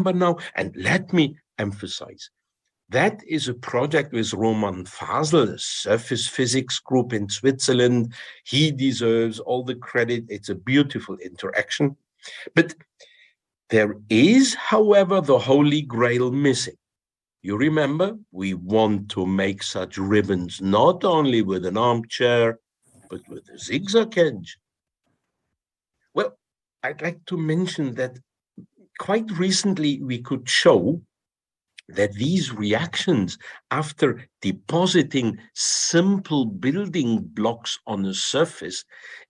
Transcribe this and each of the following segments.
now, and let me emphasize, that is a project with Roman Fasel, a surface physics group in Switzerland. He deserves all the credit. It's a beautiful interaction. But there is, however, the holy grail missing. You remember, we want to make such ribbons not only with an armchair, but with a zigzag edge. Well, I'd like to mention that quite recently we could show that these reactions, after depositing simple building blocks on a surface,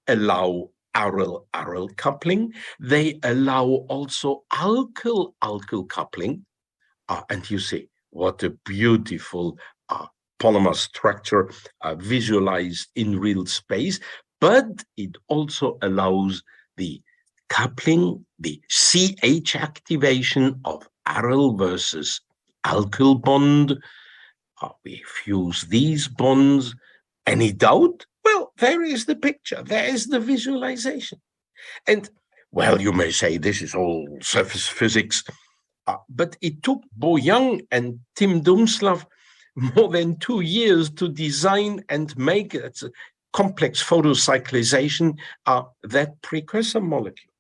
allow aryl coupling. They allow also alkyl coupling. And you see, what a beautiful polymer structure visualized in real space. But it also allows the coupling, the CH activation of aryl versus alkyl bond. We fuse these bonds. Any doubt? Well, there is the picture. There is the visualization. And, well, you may say this is all surface physics, but it took Bo Young and Tim Dumslav more than 2 years to design and make it a complex photocyclization that precursor molecule.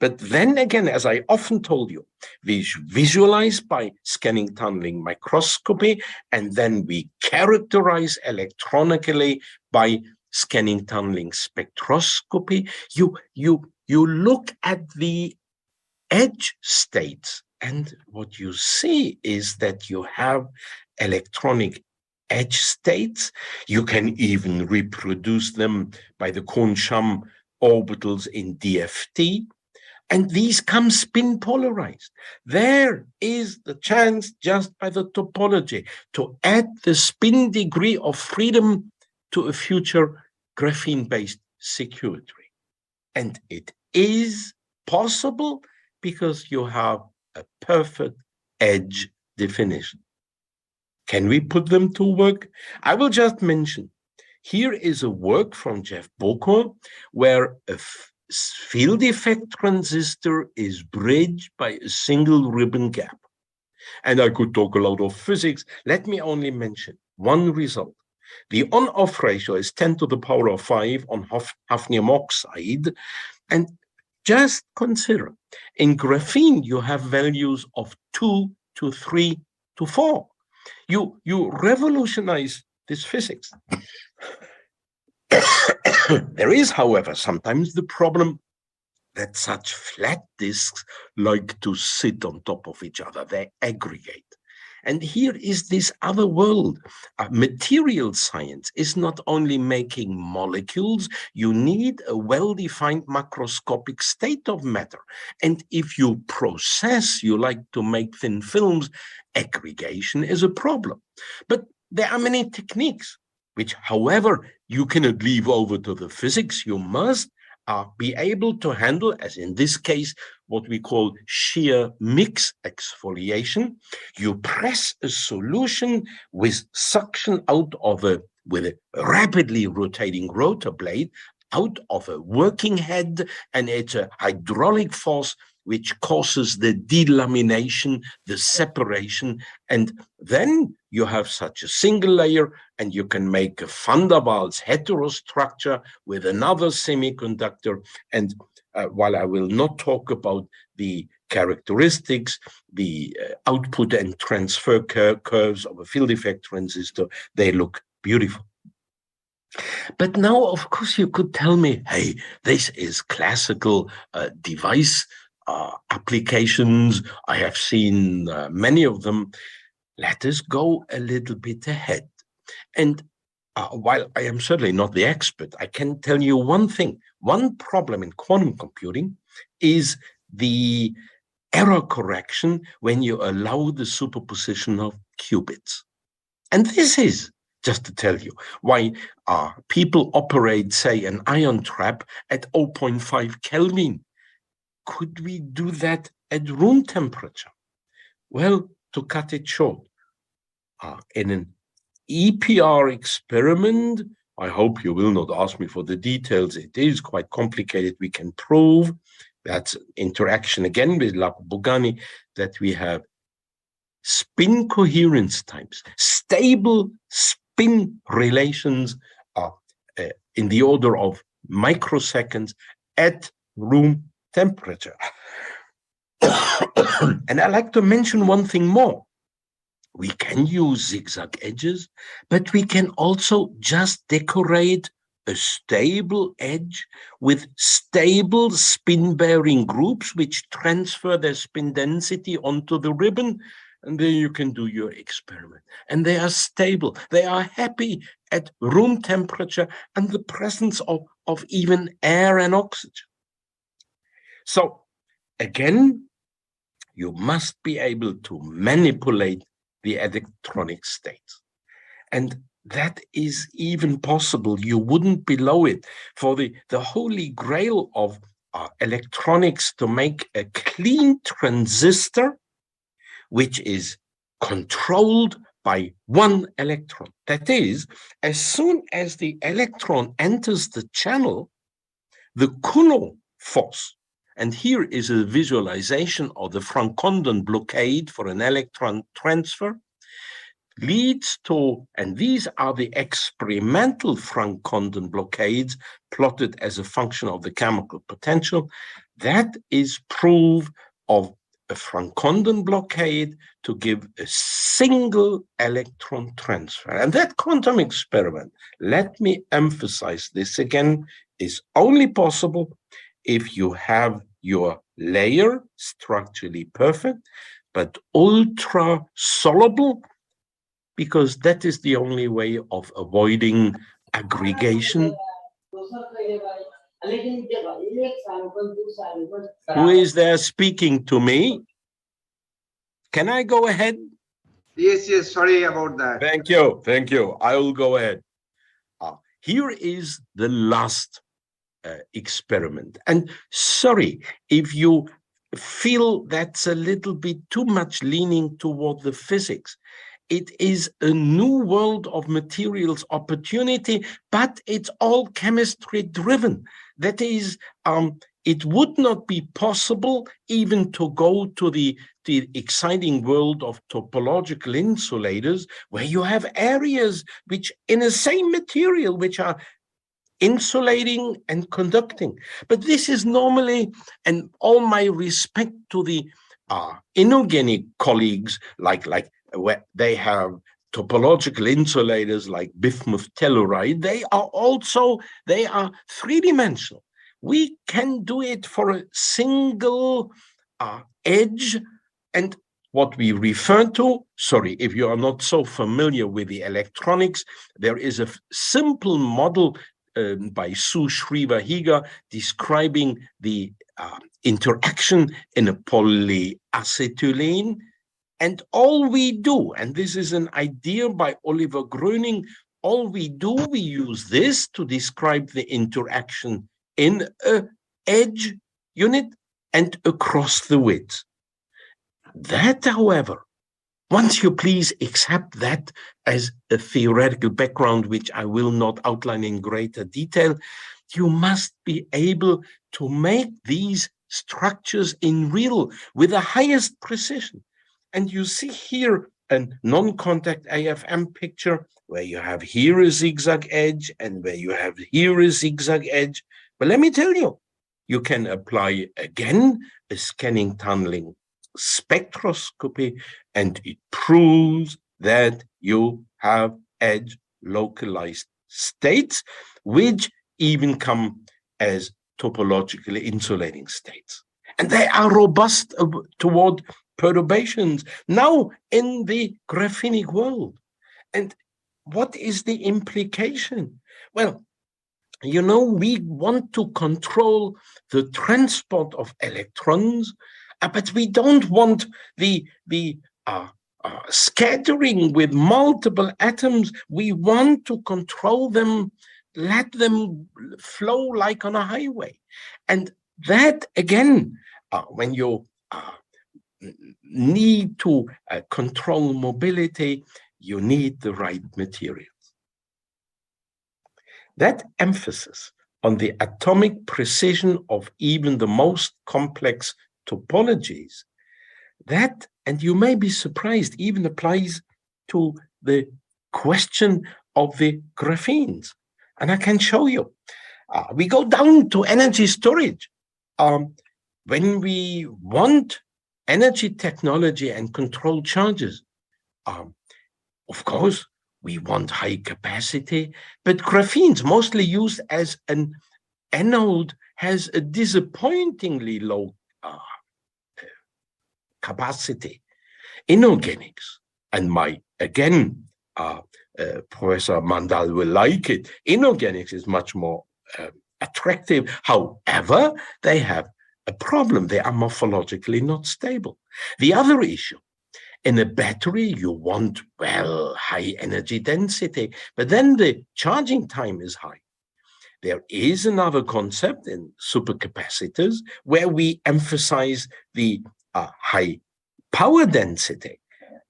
But then again, as I often told you, we visualize by scanning tunneling microscopy, and then we characterize electronically by scanning tunneling spectroscopy. You look at the edge states, and what you see is that you have electronic edge states. You can even reproduce them by the Kohn-Sham orbitals in DFT. And these come spin polarized. There is the chance, just by the topology, to add the spin degree of freedom to a future graphene-based circuitry. And it is possible because you have a perfect edge definition. Can we put them to work? I will just mention, here is a work from Jeff Boko, where a field effect transistor is bridged by a single ribbon gap. And I could talk a lot of physics. Let me only mention one result. The on-off ratio is 10 to the power of 5 on hafnium oxide. And just consider, in graphene, you have values of 2 to 3 to 4. You revolutionize this physics. There is, however, sometimes the problem that such flat disks like to sit on top of each other. They aggregate. And here is this other world. Material science is not only making molecules, you need a well-defined macroscopic state of matter. And if you process, you like to make thin films, aggregation is a problem. But there are many techniques, which, however, you cannot leave over to the physics. You must be able to handle, as in this case, what we call shear mix exfoliation. You press a solution with suction out of with a rapidly rotating rotor blade out of a working head, and it's a hydraulic force which causes the delamination, the separation, and then you have such a single layer, and you can make a van der Waals heterostructure with another semiconductor. And while I will not talk about the characteristics, the output and transfer curves of a field effect transistor, they look beautiful. But now, of course, you could tell me, hey, this is classical device applications. I have seen many of them. Let us go a little bit ahead. And while I am certainly not the expert, I can tell you one thing. One problem in quantum computing is the error correction when you allow the superposition of qubits. And this is, just to tell you, why people operate, say, an ion trap at 0.5 Kelvin. Could we do that at room temperature? Well, to cut it short, in an EPR experiment, I hope you will not ask me for the details. It is quite complicated. We can prove that's interaction again with Lpp, that we have spin coherence times, stable spin relations in the order of microseconds at room temperature. And I like to mention one thing more. We can use zigzag edges, but we can also just decorate a stable edge with stable spin-bearing groups which transfer their spin density onto the ribbon, and then you can do your experiment. And they are stable. They are happy at room temperature and the presence of even air and oxygen. So again, you must be able to manipulate the electronic states. And that is even possible. You wouldn't below it. For the holy grail of electronics to make a clean transistor, which is controlled by one electron. That is, as soon as the electron enters the channel, the Coulomb force, and here is a visualization of the Franck-Condon blockade for an electron transfer, leads to, and these are the experimental Franck-Condon blockades plotted as a function of the chemical potential. That is proof of a Franck-Condon blockade to give a single electron transfer. And that quantum experiment, let me emphasize this again, is only possible if you have your layer structurally perfect, but ultra soluble, because that is the only way of avoiding aggregation. Who is there speaking to me? Can I go ahead? Yes, sorry about that. Thank you. I will go ahead. Here is the last experiment. And sorry, if you feel that's a little bit too much leaning toward the physics. It is a new world of materials opportunity, but it's all chemistry driven. That is, it would not be possible even to go to the exciting world of topological insulators, where you have areas which in the same material, which are insulating and conducting. But this is normally, and all my respect to the inorganic colleagues, like where they have topological insulators like bismuth telluride, they are three-dimensional. We can do it for a single edge. And what we refer to, sorry, if you are not so familiar with the electronics, there is a simple model by Sue Shriver-Higa describing the interaction in a polyacetylene. And all we do, and this is an idea by Oliver Gröning, all we do, we use this to describe the interaction in an edge unit and across the width. That, however, once you please accept that as a theoretical background, which I will not outline in greater detail, you must be able to make these structures in real with the highest precision. And you see here a non-contact AFM picture where you have here a zigzag edge and where you have here a zigzag edge. But let me tell you, you can apply again a scanning tunneling spectroscopy, and it proves that you have edge localized states, which even come as topological insulating states. And they are robust toward perturbations now in the graphenic world. And what is the implication? Well, you know, we want to control the transport of electrons, but we don't want the scattering with multiple atoms. We want to control them, let them flow like on a highway. And that, again, when you need to control mobility, you need the right materials. That emphasis on the atomic precision of even the most complex topologies. That, and you may be surprised, even applies to the question of the graphenes. And I can show you. We go down to energy storage. When we want energy technology and control charges, of course, we want high capacity, but graphenes, mostly used as an anode, has a disappointingly low capacity. Inorganics, and Professor Mandal will like it, inorganics is much more attractive. However, they have a problem. They are morphologically not stable. The other issue, in a battery, you want, well, high energy density, but then the charging time is high. There is another concept in supercapacitors where we emphasize the high power density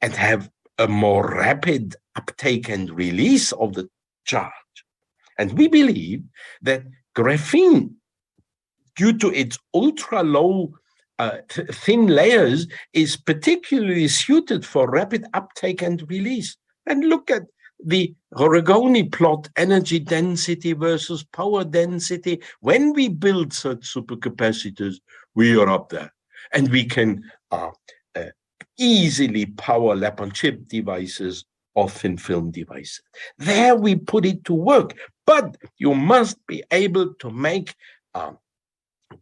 and have a more rapid uptake and release of the charge. And we believe that graphene, due to its ultra low thin layers, is particularly suited for rapid uptake and release. And look at the Horigoni plot, energy density versus power density. When we build such supercapacitors, we are up there, and we can easily power lab-on-chip devices or thin film devices. There we put it to work, but you must be able to make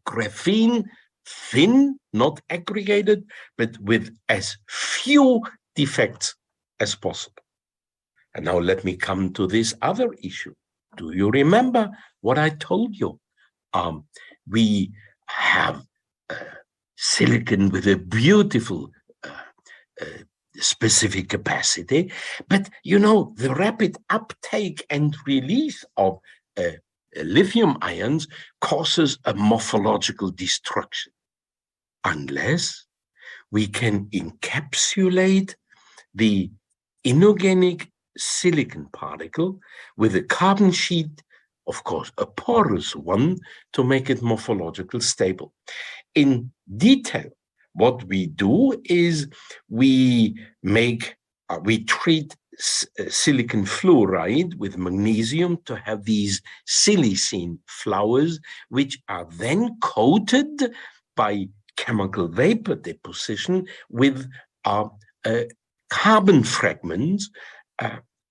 graphene thin, not aggregated, but with as few defects as possible. And now let me come to this other issue. Do you remember what I told you? We have silicon with a beautiful specific capacity, but you know, the rapid uptake and release of lithium ions causes a morphological destruction unless we can encapsulate the inorganic silicon particle with a carbon sheet, of course, a porous one, to make it morphologically stable. In detail, what we do is we treat silicon fluoride with magnesium to have these silicene flowers, which are then coated by chemical vapor deposition with carbon fragments.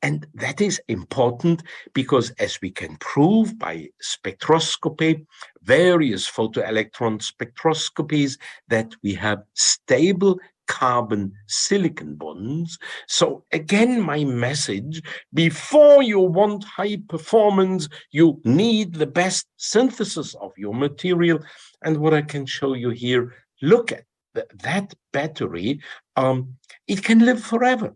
And that is important because, as we can prove by spectroscopy, various photoelectron spectroscopies, that we have stable carbon silicon bonds. So again, my message, before you want high performance, you need the best synthesis of your material. And what I can show you here, look at that battery, it can live forever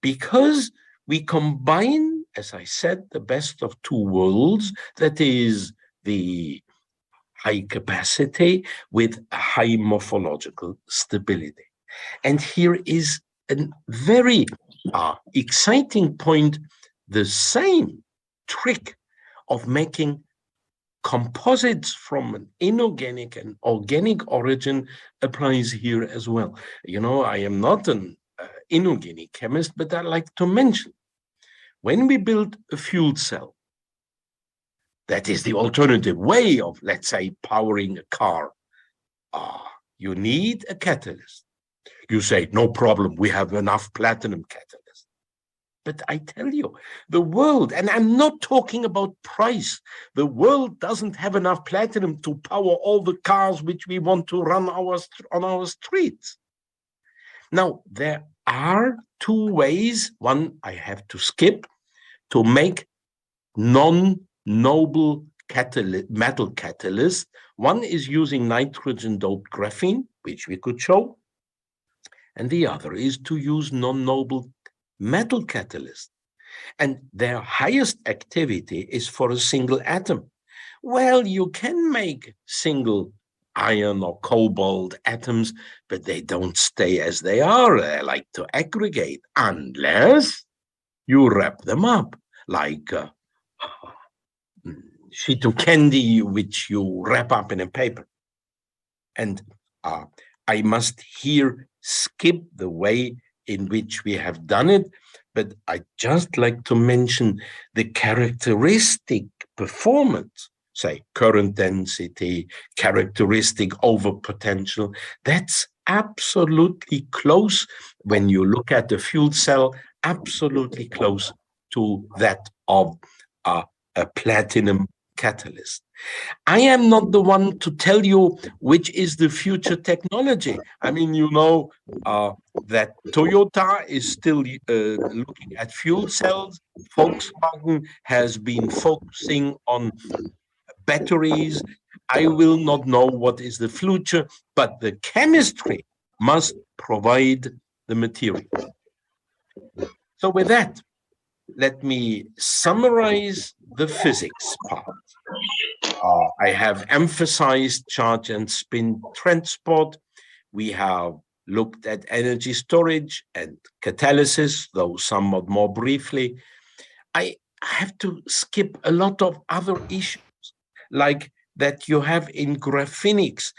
because we combine, as I said, the best of two worlds, that is the high capacity with high morphological stability. And here is a very exciting point. The same trick of making composites from an inorganic and organic origin applies here as well. You know, I am not an inorganic chemist, but I like to mention, when we build a fuel cell, that is the alternative way of, let's say, powering a car, you need a catalyst. You say, no problem, we have enough platinum catalyst. But I tell you, the world, and I'm not talking about price, the world doesn't have enough platinum to power all the cars which we want to run on our streets. Now, there are two ways, one I have to skip, to make non-noble metal catalyst. One is using nitrogen-doped graphene, which we could show, and the other is to use non-noble metal catalyst. And their highest activity is for a single atom. Well, you can make single iron or cobalt atoms, but they don't stay as they are. They like to aggregate unless you wrap them up like sheet of candy which you wrap up in a paper. And I must here skip the way in which we have done it, but I just like to mention the characteristic performance, say current density, characteristic over potential. That's absolutely close when you look at the fuel cell, absolutely close to that of a platinum catalyst. I am not the one to tell you which is the future technology. I mean, you know that Toyota is still looking at fuel cells. Volkswagen has been focusing on batteries. I will not know what is the future, but the chemistry must provide the material. So with that, let me summarize the physics part. I have emphasized charge and spin transport. We have looked at energy storage and catalysis, though somewhat more briefly. I have to skip a lot of other issues, like that you have in graphenics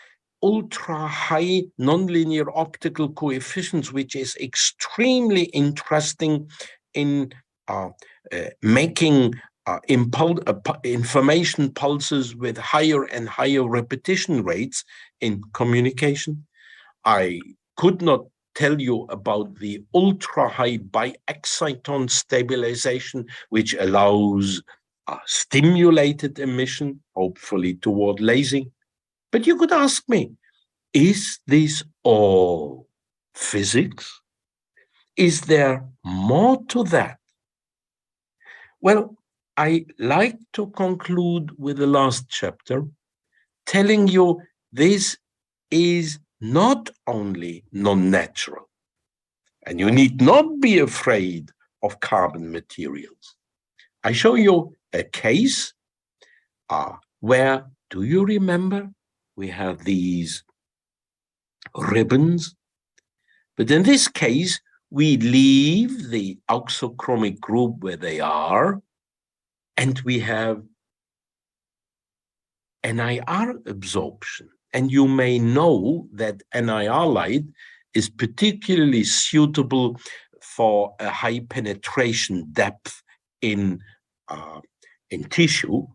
ultra-high nonlinear optical coefficients, which is extremely interesting in making information pulses with higher and higher repetition rates in communication. I could not tell you about the ultra-high bi-exciton stabilization, which allows stimulated emission, hopefully toward lasing. But you could ask me, is this all physics? Is there more to that? Well, I like to conclude with the last chapter, telling you this is not only non-natural, and you need not be afraid of carbon materials. I show you a case where, do you remember, we have these ribbons, but in this case, we leave the auxochromic group where they are, and we have NIR absorption. And you may know that NIR light is particularly suitable for a high penetration depth in tissue,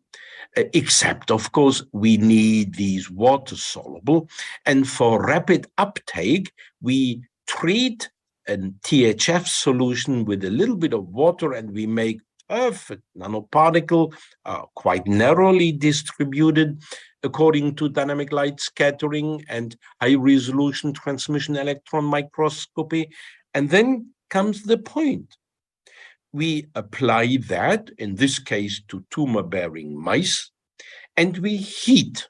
except, of course, we need these water soluble. And for rapid uptake, we treat a THF solution with a little bit of water, and we make perfect nanoparticle, quite narrowly distributed according to dynamic light scattering and high resolution transmission electron microscopy. And then comes the point. We apply that, in this case, to tumor-bearing mice, and we heat,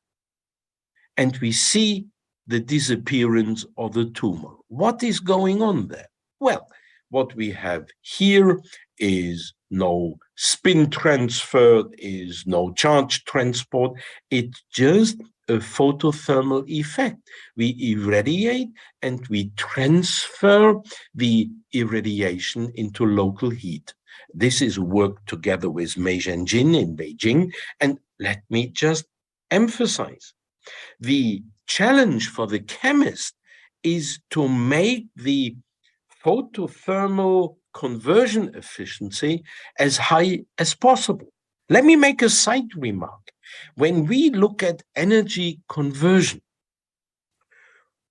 and we see the disappearance of the tumor. What is going on there? Well, what we have here is no spin transfer, is no charge transport. It's just a photothermal effect. We irradiate and we transfer the irradiation into local heat. This is work together with Mei Zhenjin in Beijing. And let me just emphasize, the challenge for the chemist is to make the photothermal conversion efficiency as high as possible. Let me make a side remark. When we look at energy conversion,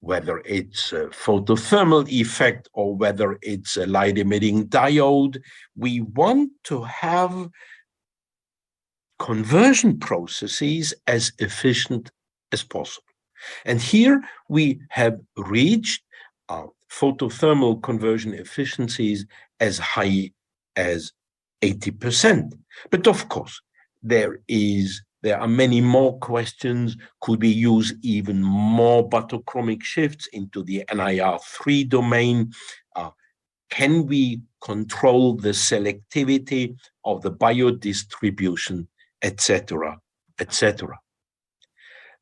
whether it's a photothermal effect or whether it's a light-emitting diode, we want to have conversion processes as efficient as possible. And here we have reached photothermal conversion efficiencies as high as 80%. But of course, there are many more questions. Could we use even more battochromic shifts into the NIR3 domain? Can we control the selectivity of the biodistribution, etc., etc.?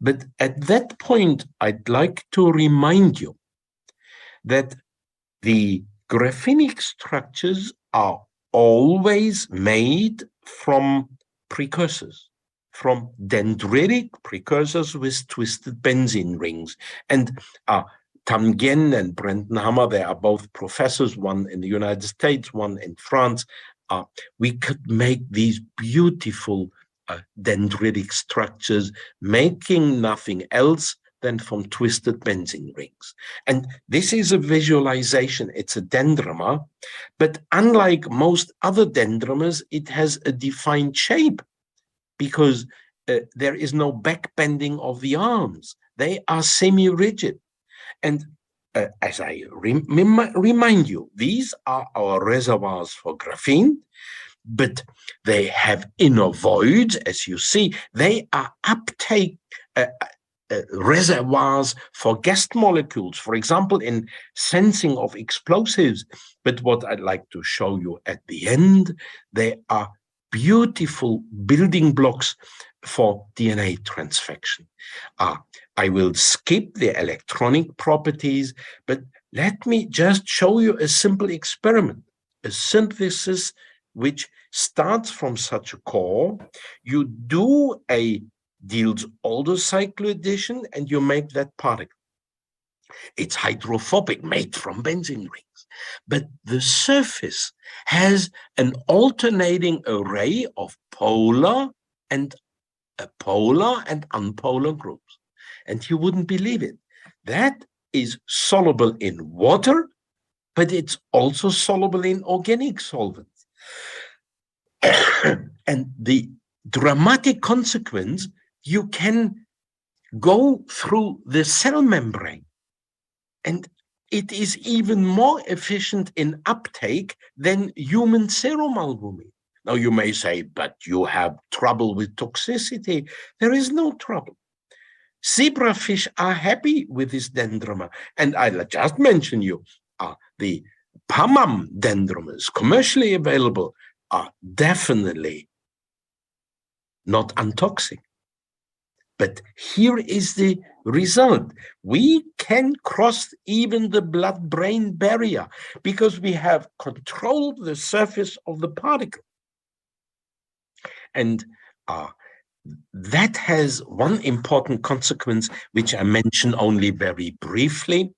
But at that point, I'd like to remind you that the graphenic structures are always made from precursors. from dendritic precursors with twisted benzene rings. And Tam Nguyen and Brendan Hammer, they are both professors, one in the United States, one in France. We could make these beautiful dendritic structures, making nothing else than from twisted benzene rings. And this is a visualization. It's a dendrimer, but unlike most other dendrimers, it has a defined shape because there is no backbending of the arms. They are semi-rigid. And as I remind you, these are our reservoirs for graphene, but they have inner voids, as you see. They are uptake reservoirs for guest molecules, for example, in sensing of explosives. But what I'd like to show you at the end, they are beautiful building blocks for DNA transfection. I will skip the electronic properties, but let me just show you a simple experiment, a synthesis which starts from such a core. You do a Diels-Alder cycloaddition and you make that particle. It's hydrophobic, made from benzene rings. But the surface has an alternating array of polar and unpolar groups. And you wouldn't believe it. That is soluble in water, but it's also soluble in organic solvents. And the dramatic consequence, you can go through the cell membrane, and it is even more efficient in uptake than human serum albumin. Now you may say, but you have trouble with toxicity. There is no trouble. Zebrafish are happy with this dendrimer. And I'll just mention you, the PAMAM dendrimers, commercially available, are definitely not untoxic. But here is the result. We can cross even the blood-brain barrier because we have controlled the surface of the particle. And that has one important consequence, which I mention only very briefly.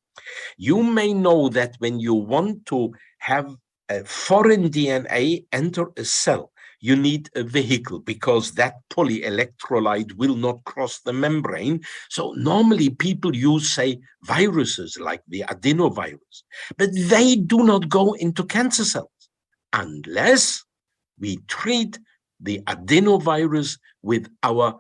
You may know that when you want to have a foreign DNA enter a cell, you need a vehicle because that polyelectrolyte will not cross the membrane. So normally people use, say, viruses like the adenovirus, but they do not go into cancer cells unless we treat the adenovirus with our,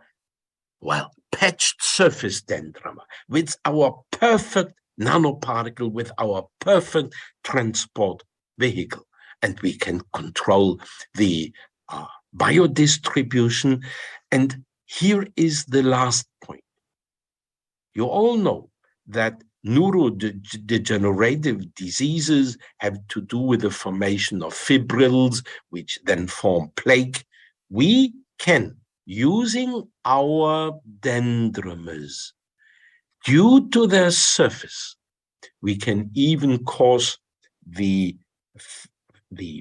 patched surface dendrimer, with our perfect nanoparticle, with our perfect transport vehicle. And we can control the biodistribution. And here is the last point. You all know that neurodegenerative diseases have to do with the formation of fibrils, which then form plaque. We can, using our dendrimers, due to their surface, we can even cause the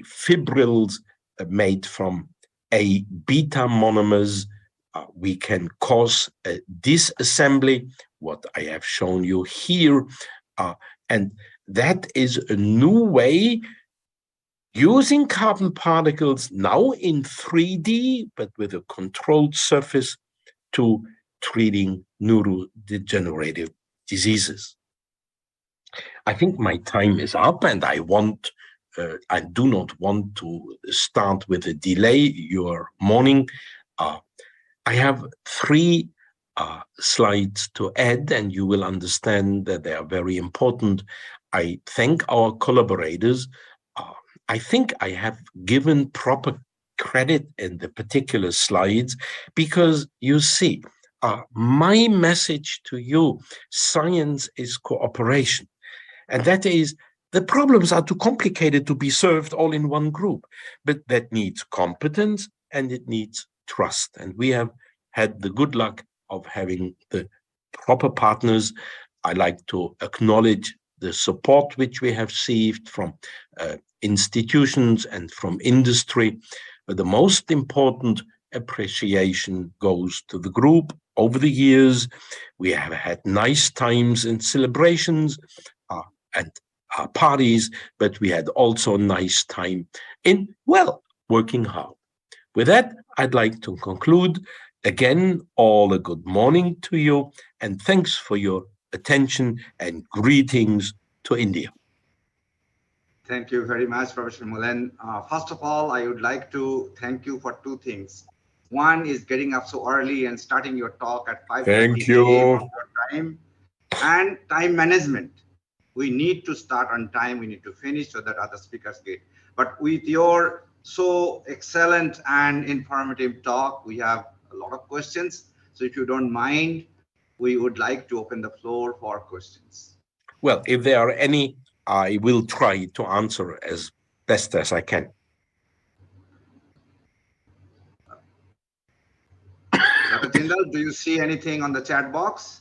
fibrils made from A beta monomers. We can cause a disassembly, what I have shown you here. And that is a new way, using carbon particles now in 3D, but with a controlled surface, to treating neurodegenerative diseases. I think my time is up, and I do not want to start with a delay your morning. I have 3 slides to add, and you will understand that they are very important. I thank our collaborators. I think I have given proper credit in the particular slides because you see, my message to you, science is cooperation. And that is, the problems are too complicated to be served all in one group, but that needs competence and it needs trust. And we have had the good luck of having the proper partners. I like to acknowledge the support which we have received from institutions and from industry. But the most important appreciation goes to the group. Over the years, we have had nice times and celebrations and parties, but we had also nice time in, well, working hard. With that, I'd like to conclude. Again, all a good morning to you, and thanks for your attention and greetings to India. Thank you very much, Professor Mullen. First of all, I would like to thank you for two things. One is getting up so early and starting your talk at 5:30 a.m. time, and time management. We need to start on time. We need to finish so that other speakers get. But with your so excellent and informative talk, we have a lot of questions. So if you don't mind, we would like to open the floor for questions. Well, if there are any, I will try to answer as best as I can. Dr. Jindal, do you see anything on the chat box?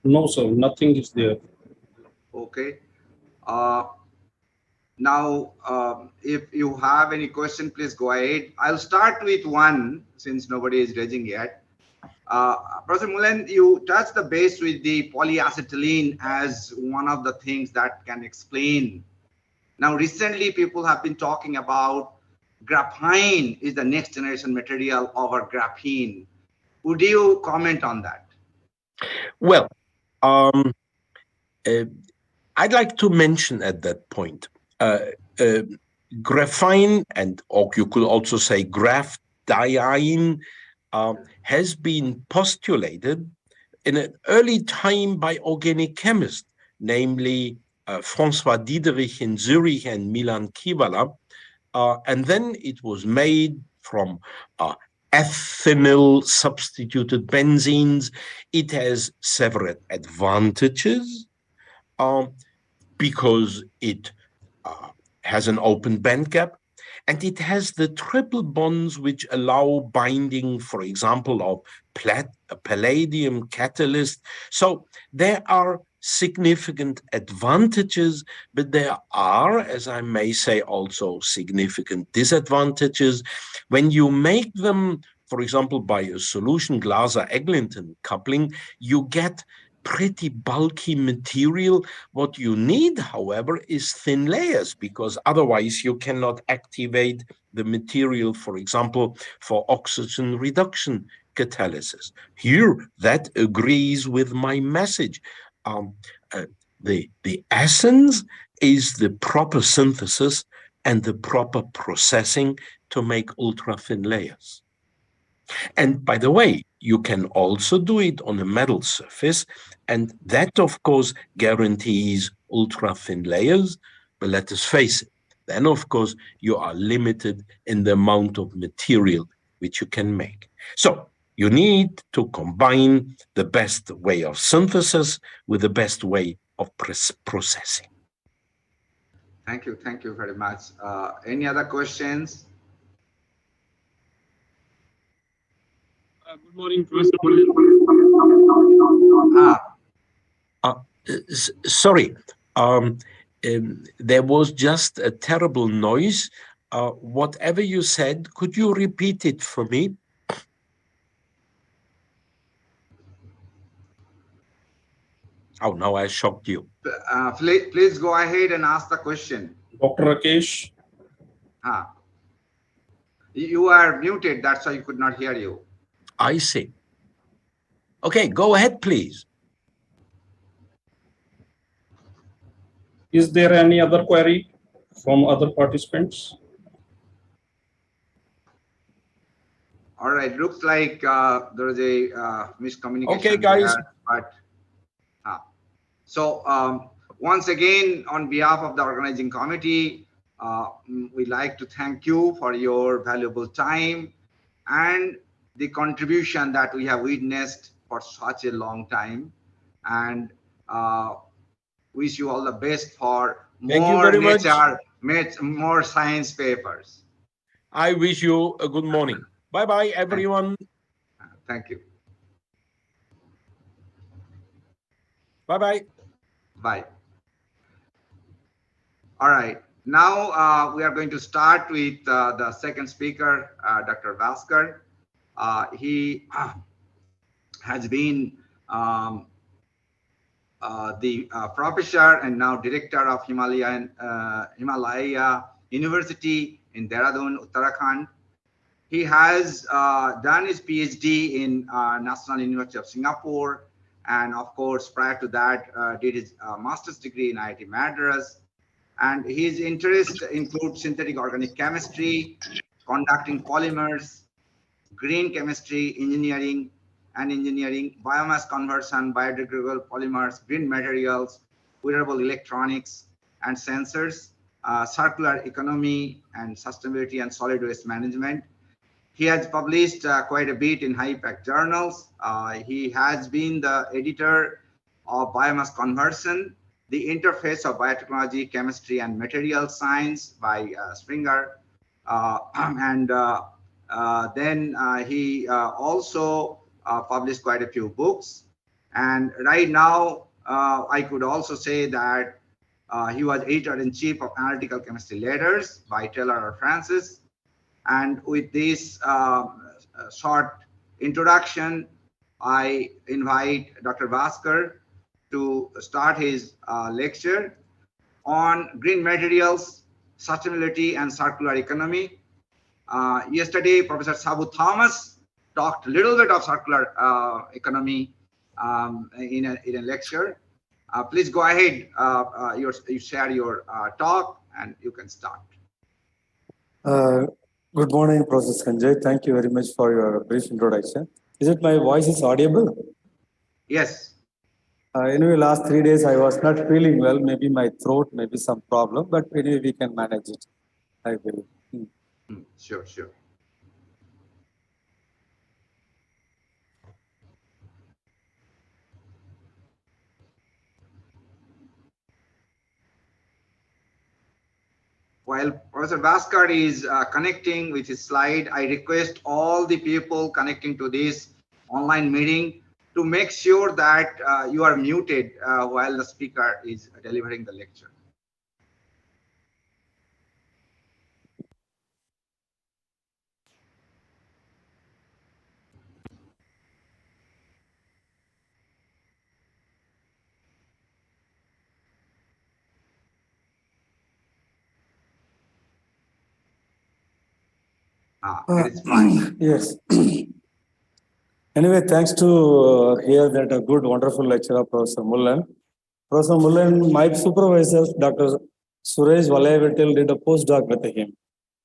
No, sir, nothing is there. Okay. Now, if you have any question, please go ahead. I'll start with one since nobody is raising yet. Professor Mullen, you touched the base with the polyacetylene as one of the things that can explain. Now, recently, people have been talking about graphene is the next generation material over graphene. Would you comment on that? Well, I'd like to mention at that point, graphene, or you could also say graphdiene, has been postulated in an early time by organic chemists, namely François Diederich in Zurich and Milan Kivala. And then it was made from ethanol substituted benzenes. It has several advantages because it has an open band gap, and it has the triple bonds which allow binding, for example, of palladium catalyst. So there are significant advantages, but there are, as I may say, also significant disadvantages. When you make them, for example, by a solution Glaser-Eglinton coupling, you get pretty bulky material. What you need, however, is thin layers, because otherwise you cannot activate the material, for example, for oxygen reduction catalysis. Here, that agrees with my message. The essence is the proper synthesis and the proper processing to make ultra-thin layers. And by the way, you can also do it on a metal surface, and that, of course, guarantees ultra-thin layers. But let us face it, then, of course, you are limited in the amount of material which you can make. So you need to combine the best way of synthesis with the best way of processing. Thank you very much. Any other questions? Good morning, Professor. Sorry, there was just a terrible noise. Whatever you said, could you repeat it for me? Oh, now I shocked you. Please go ahead and ask the question. Dr. Rakesh. You are muted, that's why you could not hear you. I see. Okay, go ahead, please. Is there any other query from other participants? All right, looks like there is a miscommunication. Okay, guys. There, but, so once again, on behalf of the organizing committee, we'd like to thank you for your valuable time and the contribution that we have witnessed for such a long time, and wish you all the best for more nature, more science papers. I wish you a good morning. Bye-bye, everyone. Thank you. Bye-bye. Bye. All right. Now we are going to start with the second speaker, Dr. Bhaskar. He has been the professor and now director of Himalaya University in Dehradun, Uttarakhand. He has done his PhD in National University of Singapore, and of course, prior to that, did his master's degree in IIT Madras. And his interests include synthetic organic chemistry, conducting polymers, green chemistry, engineering, biomass conversion, biodegradable polymers, green materials, wearable electronics and sensors, circular economy and sustainability and solid waste management. He has published quite a bit in high-impact journals. He has been the editor of Biomass Conversion, the Interface of Biotechnology, Chemistry, and Material Science by Springer. Then he also published quite a few books. And right now, I could also say that he was editor-in-chief of Analytical Chemistry Letters by Taylor or Francis. And with this short introduction, I invite Dr. Bhaskar to start his lecture on green materials, sustainability, and circular economy. Yesterday, Professor Sabu Thomas talked a little bit of circular economy in a lecture. Please go ahead, you share your talk, and you can start. Good morning, Professor Sanjay. Thank you very much for your brief introduction. Is it my voice is audible? Yes. Anyway, last 3 days I was not feeling well. Maybe my throat, maybe some problem, but anyway, we can manage it, I believe. Sure, sure. While Professor Bhaskar is connecting with his slide, I request all the people connecting to this online meeting to make sure that you are muted while the speaker is delivering the lecture. It's fine. Yes. Anyway, thanks to hear that a good, wonderful lecture of Professor Mullen. Professor Mullen, my supervisor, Dr. Suresh Valayavettil, did a postdoc with him.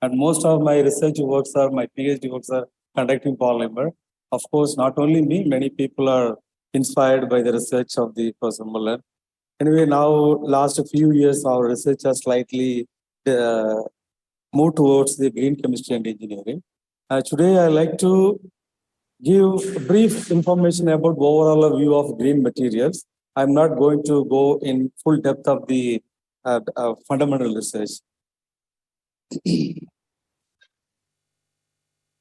And most of my research works are, my PhD works are conducting polymer. Of course, not only me, many people are inspired by the research of the Professor Mullen. Anyway, now, last few years, our research has slightly moved towards the green chemistry and engineering. Today, I like to give brief information about overall view of green materials. I'm not going to go in full depth of the fundamental research.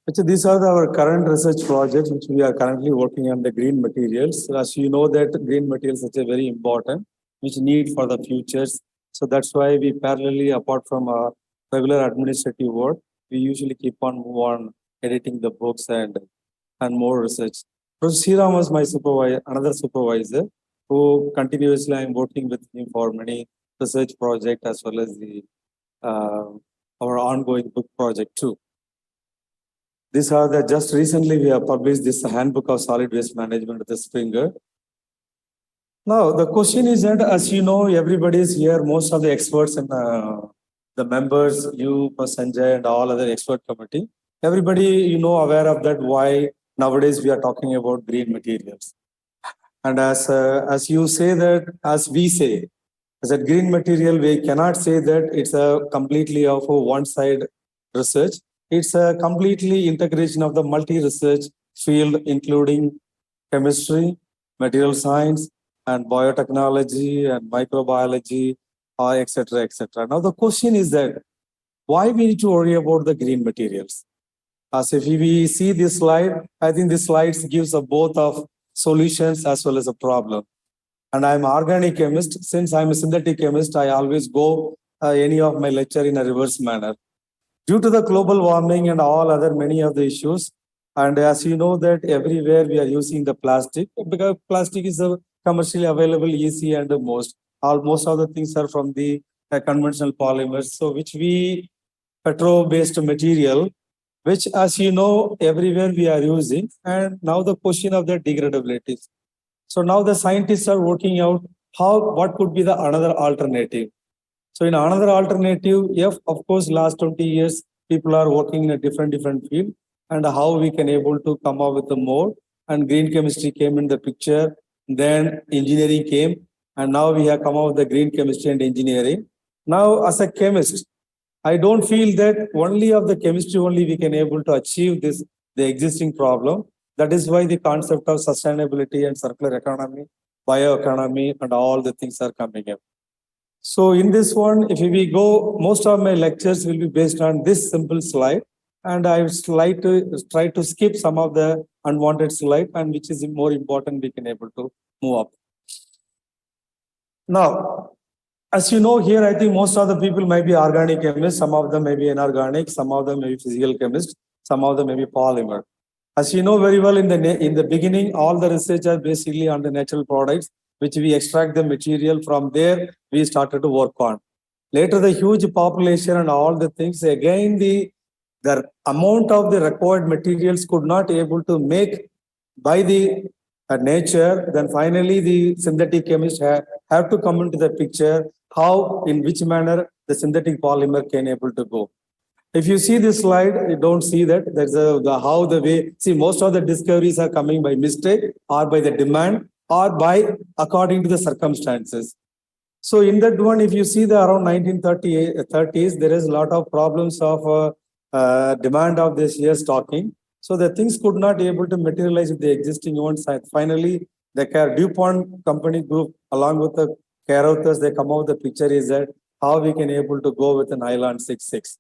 Actually, these are our current research projects which we are currently working on the green materials. As you know that green materials are very important, which need for the futures. So that's why we parallelly, apart from our regular administrative work, we usually keep on move on editing the books and more research. Professor Sriram was my supervisor, another supervisor, who continuously I'm working with him for many research projects as well as the our ongoing book project too. These are the just recently we have published this handbook of solid waste management with the Springer. Now the question is that, as you know, everybody is here, most of the experts and the members, you, Sanjay, and all other expert committee, everybody aware of that why nowadays we are talking about green materials. And as you say that, as we say, as a green material, we cannot say that it's a completely of a one-side research. It's a completely integration of the multi-research field, including chemistry, material science, and biotechnology, and microbiology, etc., etc. Now, the question is that, why we need to worry about the green materials? As if we see this slide, I think this slide gives a both of solutions as well as a problem. And I'm organic chemist. Since I'm a synthetic chemist, I always go any of my lecture in a reverse manner. Due to the global warming and all other many of the issues, and as you know that everywhere we are using the plastic, because plastic is commercially available, easy, and most of the things are from the conventional polymers. So which we petro-based material, which as you know, everywhere we are using. And now the question of the degradability. So now the scientists are working out what could be the another alternative. So in another alternative, yes, of course, last 20 years, people are working in a different field, and how we can able to come up with the more. And green chemistry came in the picture, then engineering came, and now we have come out with the green chemistry and engineering. Now, as a chemist, I don't feel that only of the chemistry only we can able to achieve the existing problem. That is why the concept of sustainability and circular economy, bioeconomy, and all the things are coming up. So in this one, if we go, most of my lectures will be based on this simple slide. And I will try to skip some of the unwanted slide, and which is more important, we can able to move up. Now, as you know here, I think most of the people might be organic chemists, some of them may be inorganic, some of them may be physical chemists, some of them may be polymer. As you know very well, in the beginning, all the research are basically on the natural products, which we extract the material from there, we started to work on. Later, the huge population and all the things, again, the amount of the required materials could not able to make by the nature, then finally the synthetic chemists have to come into the picture, how, in which manner the synthetic polymer can able to go. If you see this slide, you don't see that. There's how the way, see, most of the discoveries are coming by mistake or by the demand or by according to the circumstances. So in that one, if you see the around 1930s, there is a lot of problems of demand of this year stocking. So the things could not be able to materialize with the existing ones. Finally, the DuPont company group, along with the care authors, they come out with the picture is that how we can able to go with the nylon 6,6.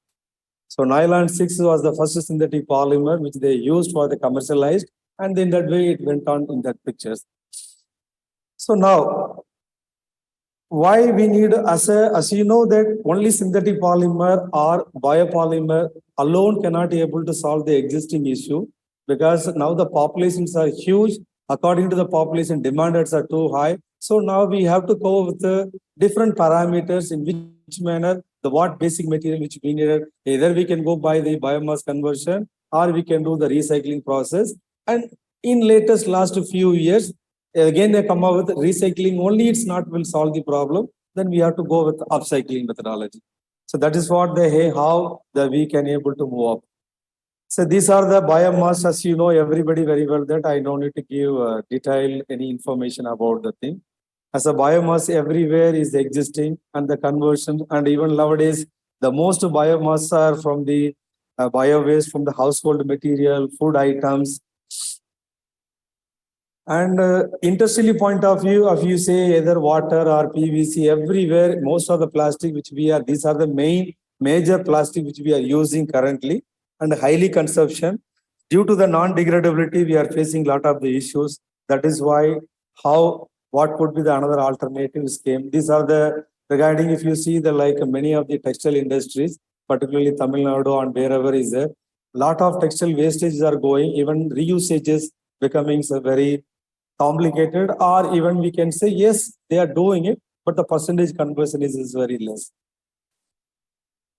So nylon 6 was the first synthetic polymer which they used for the commercialized, and in that way it went on in that pictures. So now, why we need, as you know that only synthetic polymer or biopolymer alone cannot be able to solve the existing issue, because now the populations are huge. According to the population, demands are too high. So now we have to go with the different parameters in which manner what basic material which we needed. Either we can go by the biomass conversion or we can do the recycling process. And in last few years, again they come up with recycling only. It's not will solve the problem. Then we have to go with upcycling methodology. So that is what how we can able to move up. So these are the biomass, as you know, everybody very well that I don't need to give detailed any information about the thing. As a biomass everywhere is existing, and the conversion, and even nowadays, the most biomass are from the bio waste, from the household material, food items. And industrially point of view, if you say either water or PVC, everywhere, most of the plastic which these are the major plastic which we are using currently, and highly consumption. Due to the non-degradability, we are facing a lot of the issues. That is why what could be the another alternative scheme. These are the, regarding if you see the many of the textile industries, particularly Tamil Nadu and wherever is there, lot of textile wastages are going, even reusages becoming very complicated, or even we can say, yes, they are doing it, but the percentage conversion is very less.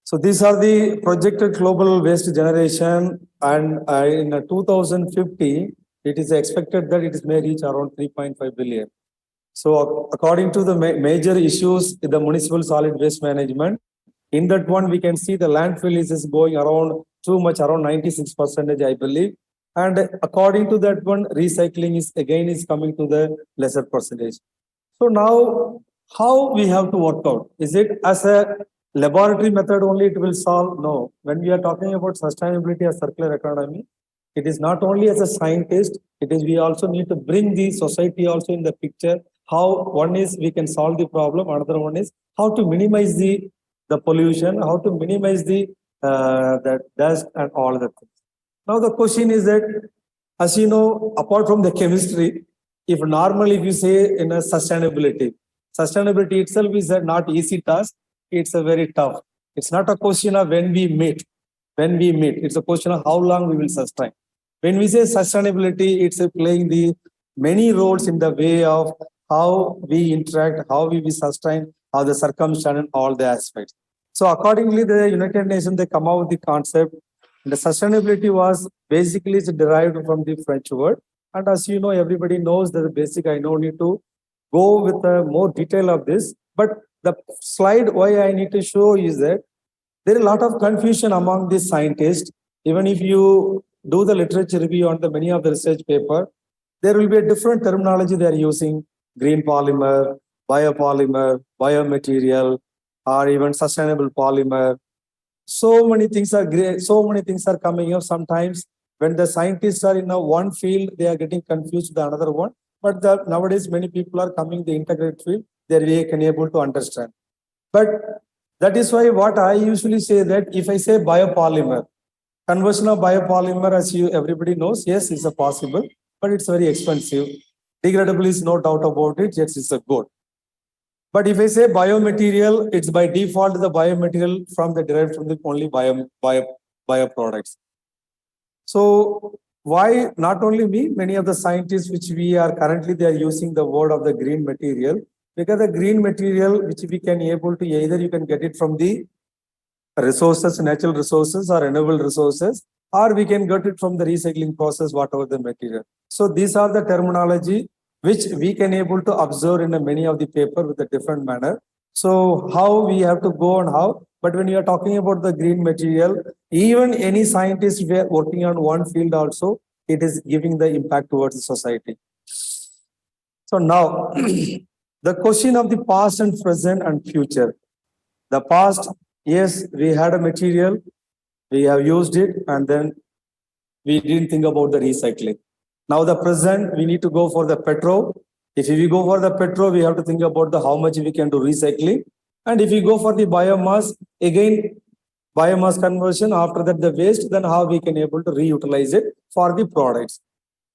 So these are the projected global waste generation, and in 2050, it is expected that it may reach around 3.5 billion. So according to the major issues in the municipal solid waste management, in that one we can see the landfill is going around too much, around 96%, I believe. And according to that one, recycling is coming to the lesser percentage. So now, how we have to work out? Is it as a laboratory method only it will solve? No. When we are talking about sustainability or circular economy, it is not only as a scientist, we also need to bring the society also in the picture. How one is we can solve the problem, another one is how to minimize the pollution, how to minimize the dust and all the things. Now the question is that, as you know, apart from the chemistry, if normally if you say in a sustainability itself is a not easy task. It's a very tough. It's not a question of when we meet. It's a question of how long we will sustain. When we say sustainability, it's playing the many roles in the way of how we interact, how we sustain, how the circumstance, all the aspects. So accordingly, the United Nations, they come out with the concept. The sustainability was basically derived from the French word. And as you know, everybody knows that the basic, I don't need to go with more detail of this. But the slide why I need to show is that there is a lot of confusion among the scientists. Even if you do the literature review on the many of the research paper, there will be a different terminology they are using: green polymer, biopolymer, biomaterial, or even sustainable polymer. So many things are great. So many things are coming up. Sometimes when the scientists are in one field, they are getting confused with another one. But nowadays, many people are coming in the integrated field. They are able to understand. But that is why what I usually say that if I say biopolymer, conversion of biopolymer, as everybody knows, yes, it's a possible, but it's very expensive. Degradable is no doubt about it. Yes, it's a good. But if I say biomaterial, it's by default the biomaterial derived from the only bioproducts. So why not only me, many of the scientists which we are currently, they are using the word of the green material, because the green material which we can able to either you can get it from the resources, natural resources or renewable resources, or we can get it from the recycling process, whatever the material. So these are the terminology which we can able to observe in many of the paper with a different manner. So how we have to go and how, but when you are talking about the green material, even any scientist we are working on one field also, it is giving the impact towards the society. So now, the question of the past and present and future. The past, yes, we had a material, we have used it, and then we didn't think about the recycling. Now the present, we need to go for the petro. If we go for the petro, we have to think about how much we can do recycling. And if we go for the biomass, again, biomass conversion, after that the waste, then how we can able to reutilize it for the products.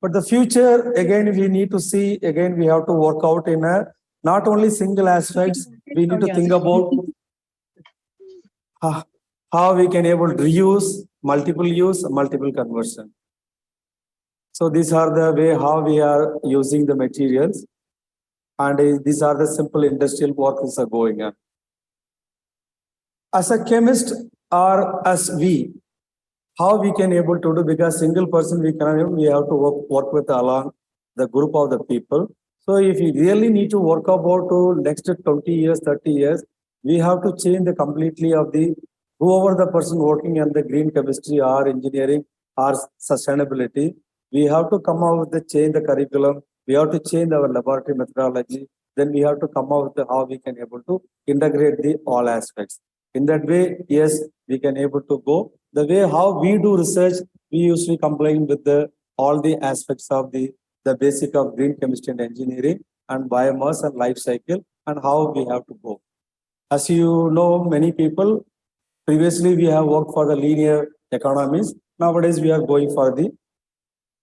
But the future, again, we need to see, again, we have to work out in a not only single aspects, we need to think about how we can able to reuse, multiple use, multiple conversion. So these are the way how we are using the materials. And these are the simple industrial works are going on. As a chemist or as how we can able to do, because single person we cannot, we have to work with along the group of the people. So if we really need to work about to next 20 years, 30 years, we have to change the completely of the whoever the person working on the green chemistry or engineering or sustainability. We have to come out with the change the curriculum. We have to change our laboratory methodology. Then we have to come out with how we can able to integrate the all aspects. In that way, yes, we can able to go. The way how we do research, we usually combine with the all the aspects of the basic of green chemistry and engineering and biomass and life cycle and how we have to go. As you know, many people, previously we have worked for the linear economies. Nowadays we are going for the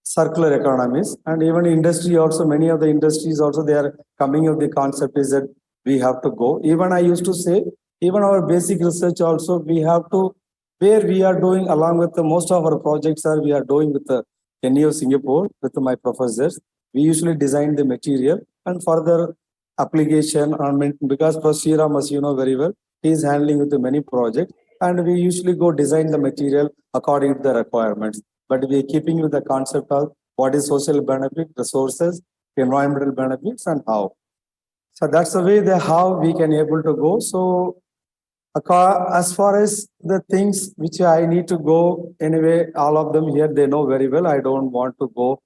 circular economies, and even industry also, many of the industries also, they are coming up the concept is that we have to go. Even I used to say, even our basic research also, we have to, where we are doing along with most of our projects we are doing with the NU Singapore with my professors. We usually design the material and further application because Prosira, as you know very well, he is handling with the many projects, and we usually go design the material according to the requirements. But we are keeping with the concept of what is social benefit, resources, environmental benefits, and how. So that's the way how we can able to go. So as far as the things which I need to go, anyway, all of them here, they know very well. I don't want to go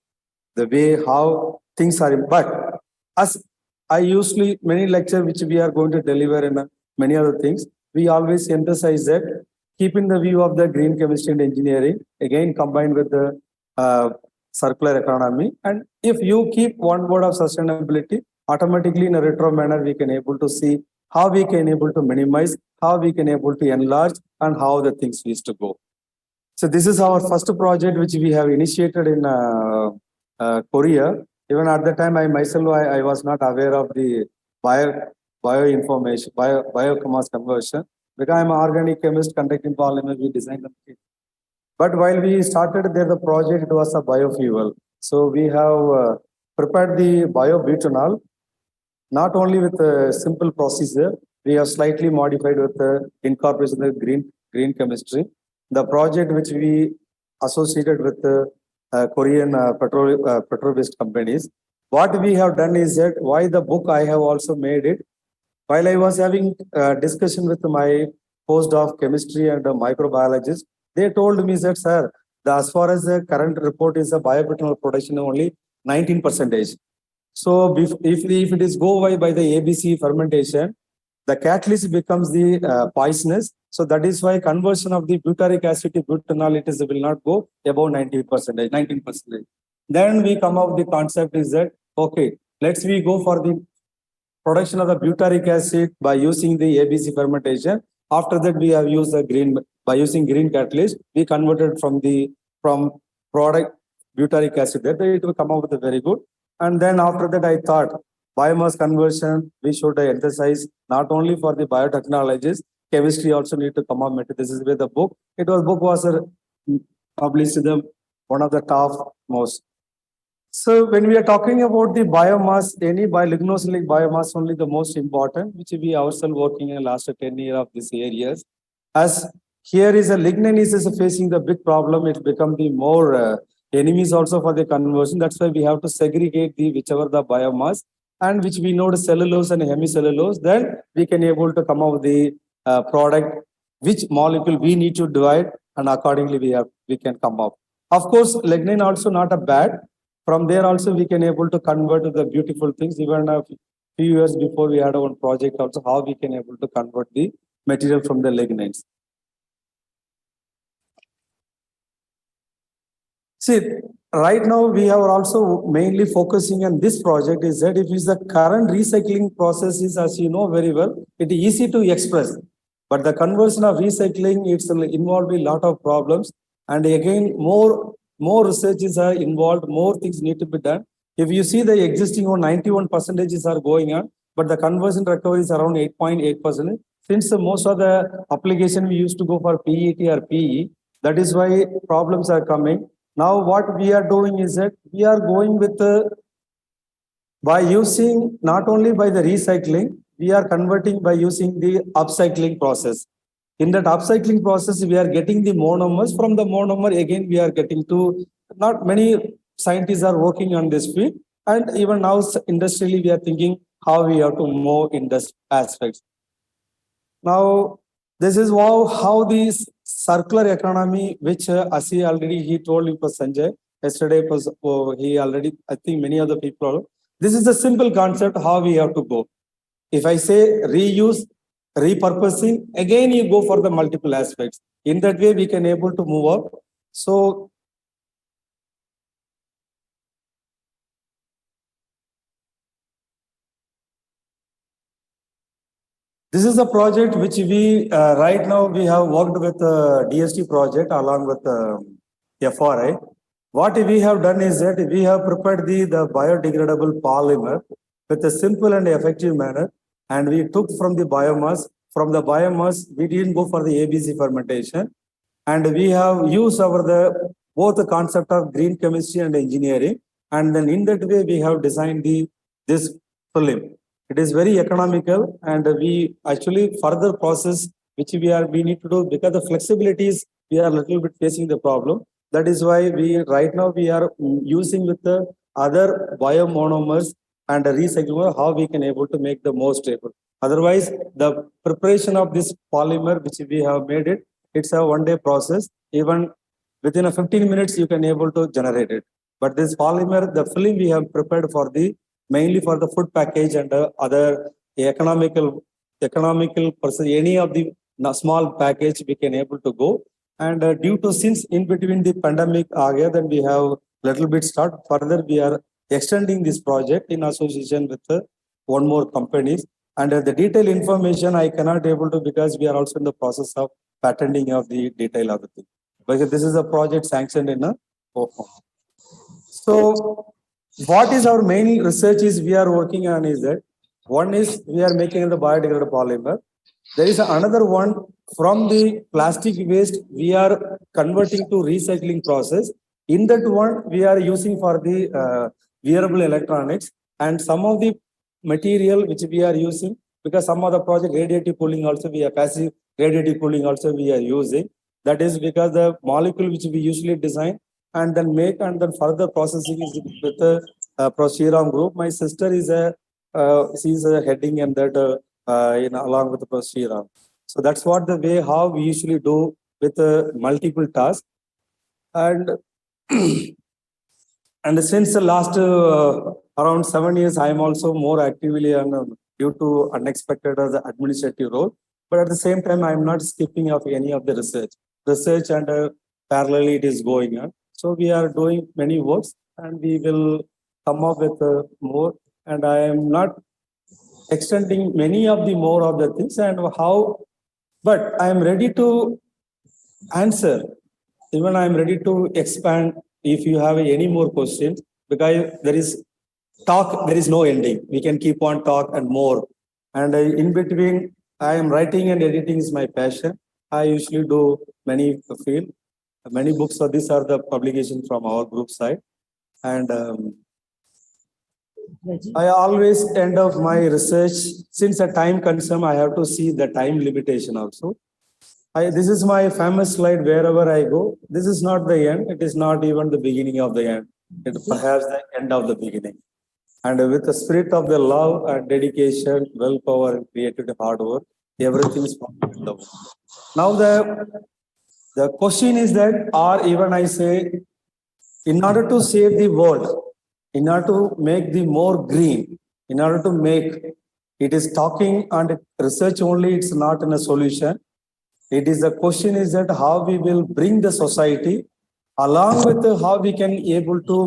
the way how things are. But as I usually, many lectures which we are going to deliver in many other things, we always emphasize that keeping the view of the green chemistry and engineering, again combined with the circular economy. And if you keep one word of sustainability, automatically in a retro manner, we can able to see how we can able to minimize, how we can able to enlarge, and how the things used to go. So this is our first project which we have initiated in Korea. Even at the time, I myself, I was not aware of the biomass conversion, because I'm an organic chemist conducting polymers, we designed them. But while we started there, the project, it was a biofuel. So we have prepared the biobutanol, not only with a simple procedure, we have slightly modified with the incorporation of green chemistry. The project which we associated with the Korean petrol-based companies. What we have done is that why the book I have also made it. While I was having discussion with my postdoc chemistry and microbiologist, they told me that, sir, as far as the current report is a biobutanol production only 19%. So if it is go by the ABC fermentation, the catalyst becomes the poisonous. So that is why conversion of the butyric acid to butanol, it will not go above 19%. Then we come up with the concept is that, okay, let's we go for the production of the butyric acid by using the ABC fermentation. After that, we have used the by using green catalyst, we converted from product butyric acid. That it will come out with a very good. And then after that, I thought biomass conversion, we should emphasize not only for the biotechnologists, chemistry also need to come up with. This is where the book was published in one of the top most. So when we are talking about the biomass, any lignocellulosic biomass only the most important, which we ourselves working in the last 10 years of these areas. As here is a lignin is facing the big problem, it become the more enemies also for the conversion. That's why we have to segregate the whichever the biomass and which we know the cellulose and hemicellulose. Then we can able to come out with the product, which molecule we need to divide, and accordingly we can come up. Of course, lignin also not a bad. From there also we can able to convert to the beautiful things. Even a few years before we had our own project also, how we can able to convert the material from the lignins. See, right now we are also mainly focusing on this project is that if it's the current recycling process is, as you know very well, it is easy to express. But the conversion of recycling, it's involved a lot of problems. And again, more researches are involved, more things need to be done. If you see the existing 91% are going on, but the conversion recovery is around 8.8%. Since most of the application we used to go for PET or PE, that is why problems are coming. Now what we are doing is that we are going with by using not only by the recycling, we are converting by using the upcycling process. In that upcycling process, we are getting the monomers. From the monomer, again, we are getting to, not many scientists are working on this field. And even now, industrially, we are thinking how we have to move in this aspects. Now, this is how this circular economy, which Asi already, he told it was Sanjay. Yesterday was, he already, I think many other people. This is a simple concept how we have to go. If I say reuse, repurposing, again you go for the multiple aspects. In that way we can able to move up. So this is a project which we right now we have worked with DST project along with FRI. What we have done is that we have prepared the biodegradable polymer with a simple and effective manner. And we took from the biomass. From the biomass, we didn't go for the ABC fermentation. And we have used both the concept of green chemistry and engineering. And then in that way, we have designed this film. It is very economical. And we actually further process, which we need to do because the flexibilities, we are a little bit facing the problem. That is why right now we are using with the other biomonomers and recycling, how we can able to make the most stable. Otherwise, the preparation of this polymer, which we have made it, it's a one-day process. Even within 15 minutes, you can able to generate it. But this polymer, the film we have prepared for mainly for the food package and other economical person, any of the small package we can able to go. And due to since in between the pandemic, then we have little bit start. Further, we are extending this project in association with one more companies. And the detailed information I cannot able to because we are also in the process of patenting of the detail of the thing. Because this is a project sanctioned in a. So what is our main research is we are working on is that one is we are making the biodegradable polymer. There is another one from the plastic waste we are converting to recycling process. In that one we are using for the wearable electronics, and some of the material which we are using, because some of the project radiative cooling also we are passive radiative cooling also we are using. That is because the molecule which we usually design and then make and then further processing is with the Proceram group. My sister is she's heading and that along with the Proceram. So that's what the way how we usually do with multiple tasks. And and since the last around 7 years, I am also more actively on due to unexpected as an administrative role. But at the same time, I am not skipping of any of the research and parallelly it is going on. So we are doing many works and we will come up with more. And I am not extending many of the more of the things and how, but I am ready to answer. Even I am ready to expand if you have any more questions, because there is talk, there is no ending. We can keep on talk and more. And in between, I am writing and editing is my passion. I usually do many books. So these are the publications from our group side. And I always end of my research, since the time consumed, I have to see the time limitation also. This is my famous slide wherever I go. This is not the end. It is not even the beginning of the end. It is perhaps the end of the beginning. And with the spirit of the love and dedication, willpower, and creativity, hard work, everything is possible. Now the question is that, or even I say, in order to save the world, in order to make the more green, in order to make, it is talking and research only, it's not in a solution. It is the question is that how we will bring the society along with how we can able to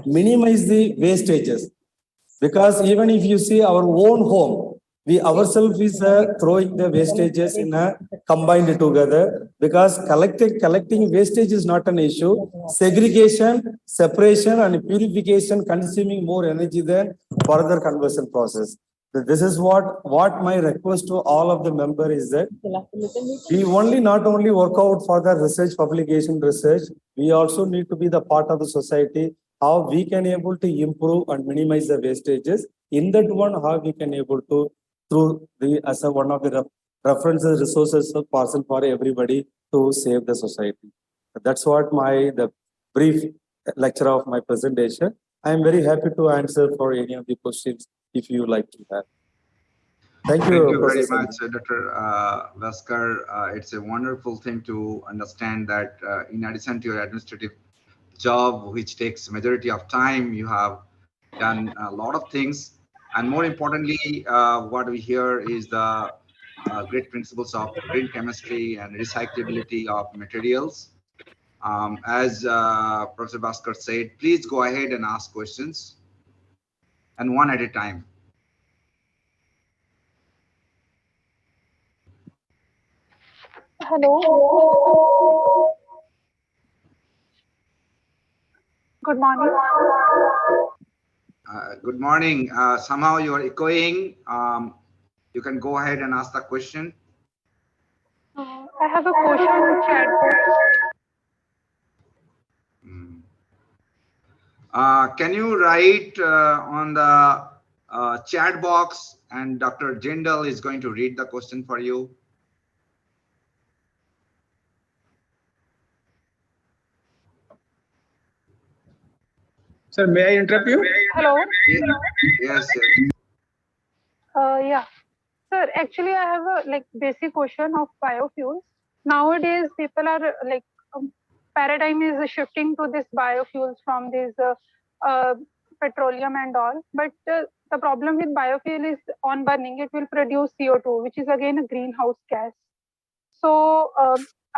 minimize the wastages. Because even if you see our own home, we ourselves is throwing the wastages in a combined together, because collecting wastage is not an issue. Segregation, separation and purification consuming more energy than further conversion process. This is what my request to all of the members is that we not only work out for the research publication research, we also need to be the part of the society, how we can able to improve and minimize the wastages. In that one, how we can able to, through the as a one of the references resources person for everybody to save the society. That's what the brief lecture of my presentation. I am very happy to answer for any of the questions if you like to have. Thank you very much, Dr. Vaskar. It's a wonderful thing to understand that in addition to your administrative job, which takes majority of time, you have done a lot of things. And more importantly, what we hear is the great principles of green chemistry and recyclability of materials. As Professor Bhaskar said, please go ahead and ask questions, and one at a time. Hello. Good morning. Good morning. Somehow you are echoing. You can go ahead and ask the question. I have a question in chat box. Can you write on the chat box, and Dr. Jindal is going to read the question for you. Sir, may I interrupt you? Hello. Yes. Yeah. Sir, actually, I have a basic question of biofuels. Nowadays, people are paradigm is shifting to this biofuels from this petroleum and all. But the problem with biofuel is on burning, it will produce CO2, which is again a greenhouse gas. So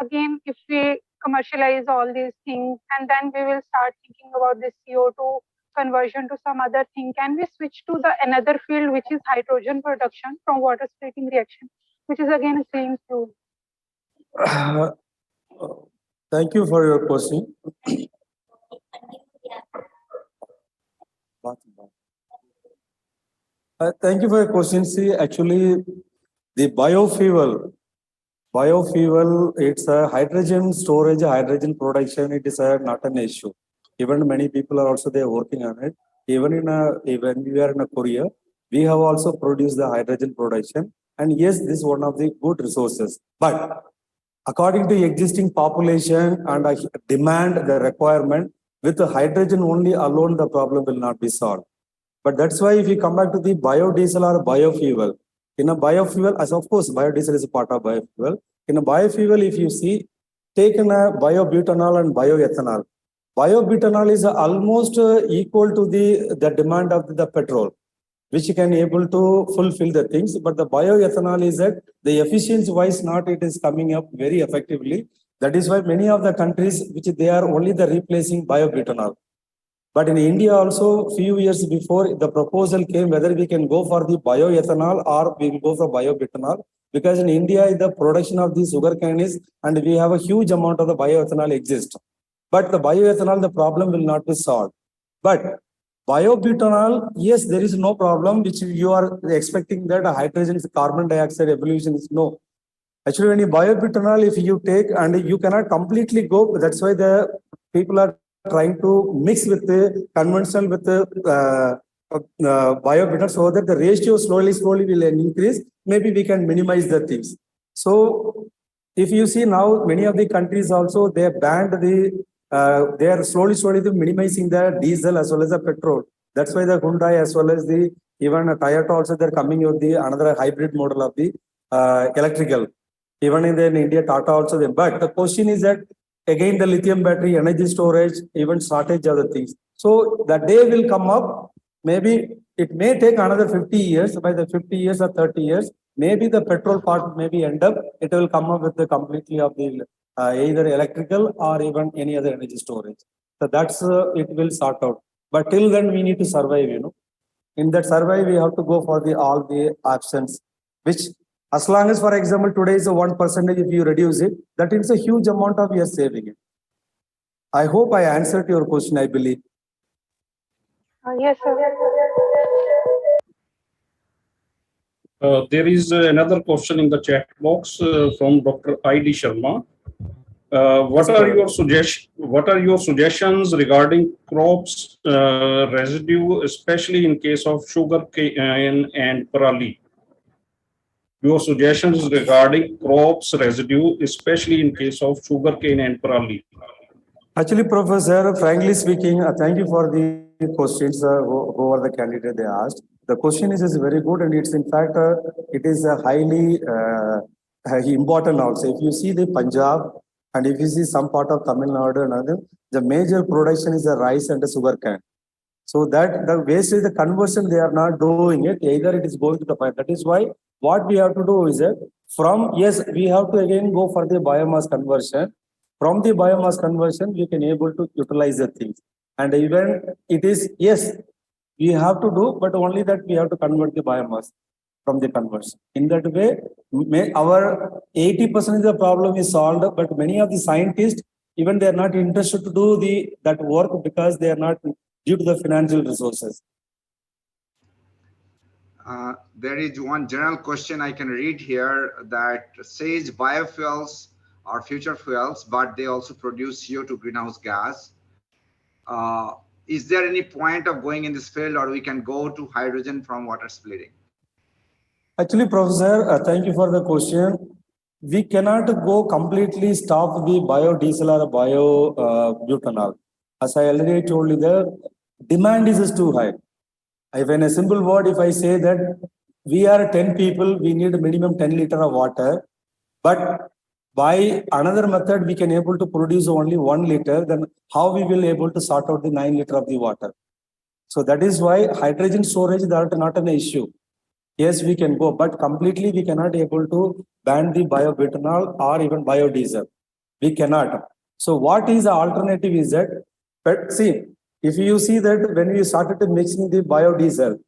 again, if we commercialize all these things and then we will start thinking about this CO2 conversion to some other thing, can we switch to the another field, which is hydrogen production from water splitting reaction, which is again a clean fuel? Thank you for your question. Thank you for your question. See, actually, the biofuel, it's a hydrogen storage, hydrogen production. It is not an issue. Even many people are also there working on it. Even when we are in a Korea, we have also produced the hydrogen production. And yes, this is one of the good resources. But according to existing population and demand, the requirement, with the hydrogen only alone, the problem will not be solved. But that's why if you come back to the biodiesel or biofuel, in a biofuel, as of course, biodiesel is a part of biofuel. In a biofuel, if you see, taken a biobutanol and bioethanol. Biobutanol is almost equal to the demand of the petrol, which can able to fulfill the things. But the bioethanol is that the efficiency wise not it is coming up very effectively. That is why many of the countries which they are only the replacing biobutanol. But in India also, few years before, the proposal came whether we can go for the bioethanol or we will go for biobutanol. Because in India, the production of the sugarcane is, and we have a huge amount of the bioethanol exists. But the bioethanol, the problem will not be solved. But biobutanol, yes, there is no problem, which you are expecting that a hydrogen, carbon dioxide evolution is no. Actually, when you biobutanol, if you take, and you cannot completely go, that's why the people are trying to mix with the conventional with the biobutanol so that the ratio slowly will increase. Maybe we can minimize the things. So if you see now, many of the countries also, they have banned the, they are slowly minimizing the diesel as well as the petrol. That's why the Hyundai as well as the, even Toyota also, they're coming with the another hybrid model of the electrical. Even in India, Tata also. But the question is that, again, the lithium battery, energy storage, even shortage of the things. So the day will come up, maybe it may take another 50 years, by the 50 years or 30 years, maybe the petrol part maybe end up, it will come up with the completely of the either electrical or even any other energy storage. So that's, it will sort out. But till then we need to survive, you know. In that survive, we have to go for all the options, which as long as, for example, today is a 1%, if you reduce it, that is a huge amount of you are saving it. I hope I answered your question, I believe. Yes, sir. There is another question in the chat box from Dr. I.D. Sharma. What are your suggestions regarding crops residue, especially in case of sugar cane and parali? Your suggestions regarding crops residue, especially in case of sugarcane and parali. Actually, Professor, frankly speaking, thank you for the questions over the candidate they asked. The question is very good, and it's in fact, it is highly important also. If you see the Punjab, and if you see some part of Tamil Nadu and other, the major production is the rice and the sugarcane. So that the wastage, the conversion, they are not doing it. Either it is going to the pipe. That is why what we have to do is that from, yes, we have to again go for the biomass conversion. From the biomass conversion, we can able to utilize the things. And even it is, yes, we have to do, but only that we have to convert the biomass from the conversion. In that way, our 80% of the problem is solved, but many of the scientists, even they are not interested to do that work because they are not due to the financial resources. There is one general question I can read here that says biofuels are future fuels, but they also produce CO2 greenhouse gas. Is there any point of going in this field, or we can go to hydrogen from water splitting? Actually, Professor, thank you for the question. We cannot go completely stop the biodiesel or biobutanol. As I already told you, the demand is too high. In a simple word, if I say that we are 10 people, we need a minimum 10 liters of water, but by another method, we can able to produce only 1 liter, then how we will able to sort out the 9 liters of the water? So that is why hydrogen storage is not an issue. Yes, we can go, but completely we cannot able to ban the biobutanol or even biodiesel. We cannot. So what is the alternative is that, but see, if you see that when we started mixing the biodiesel,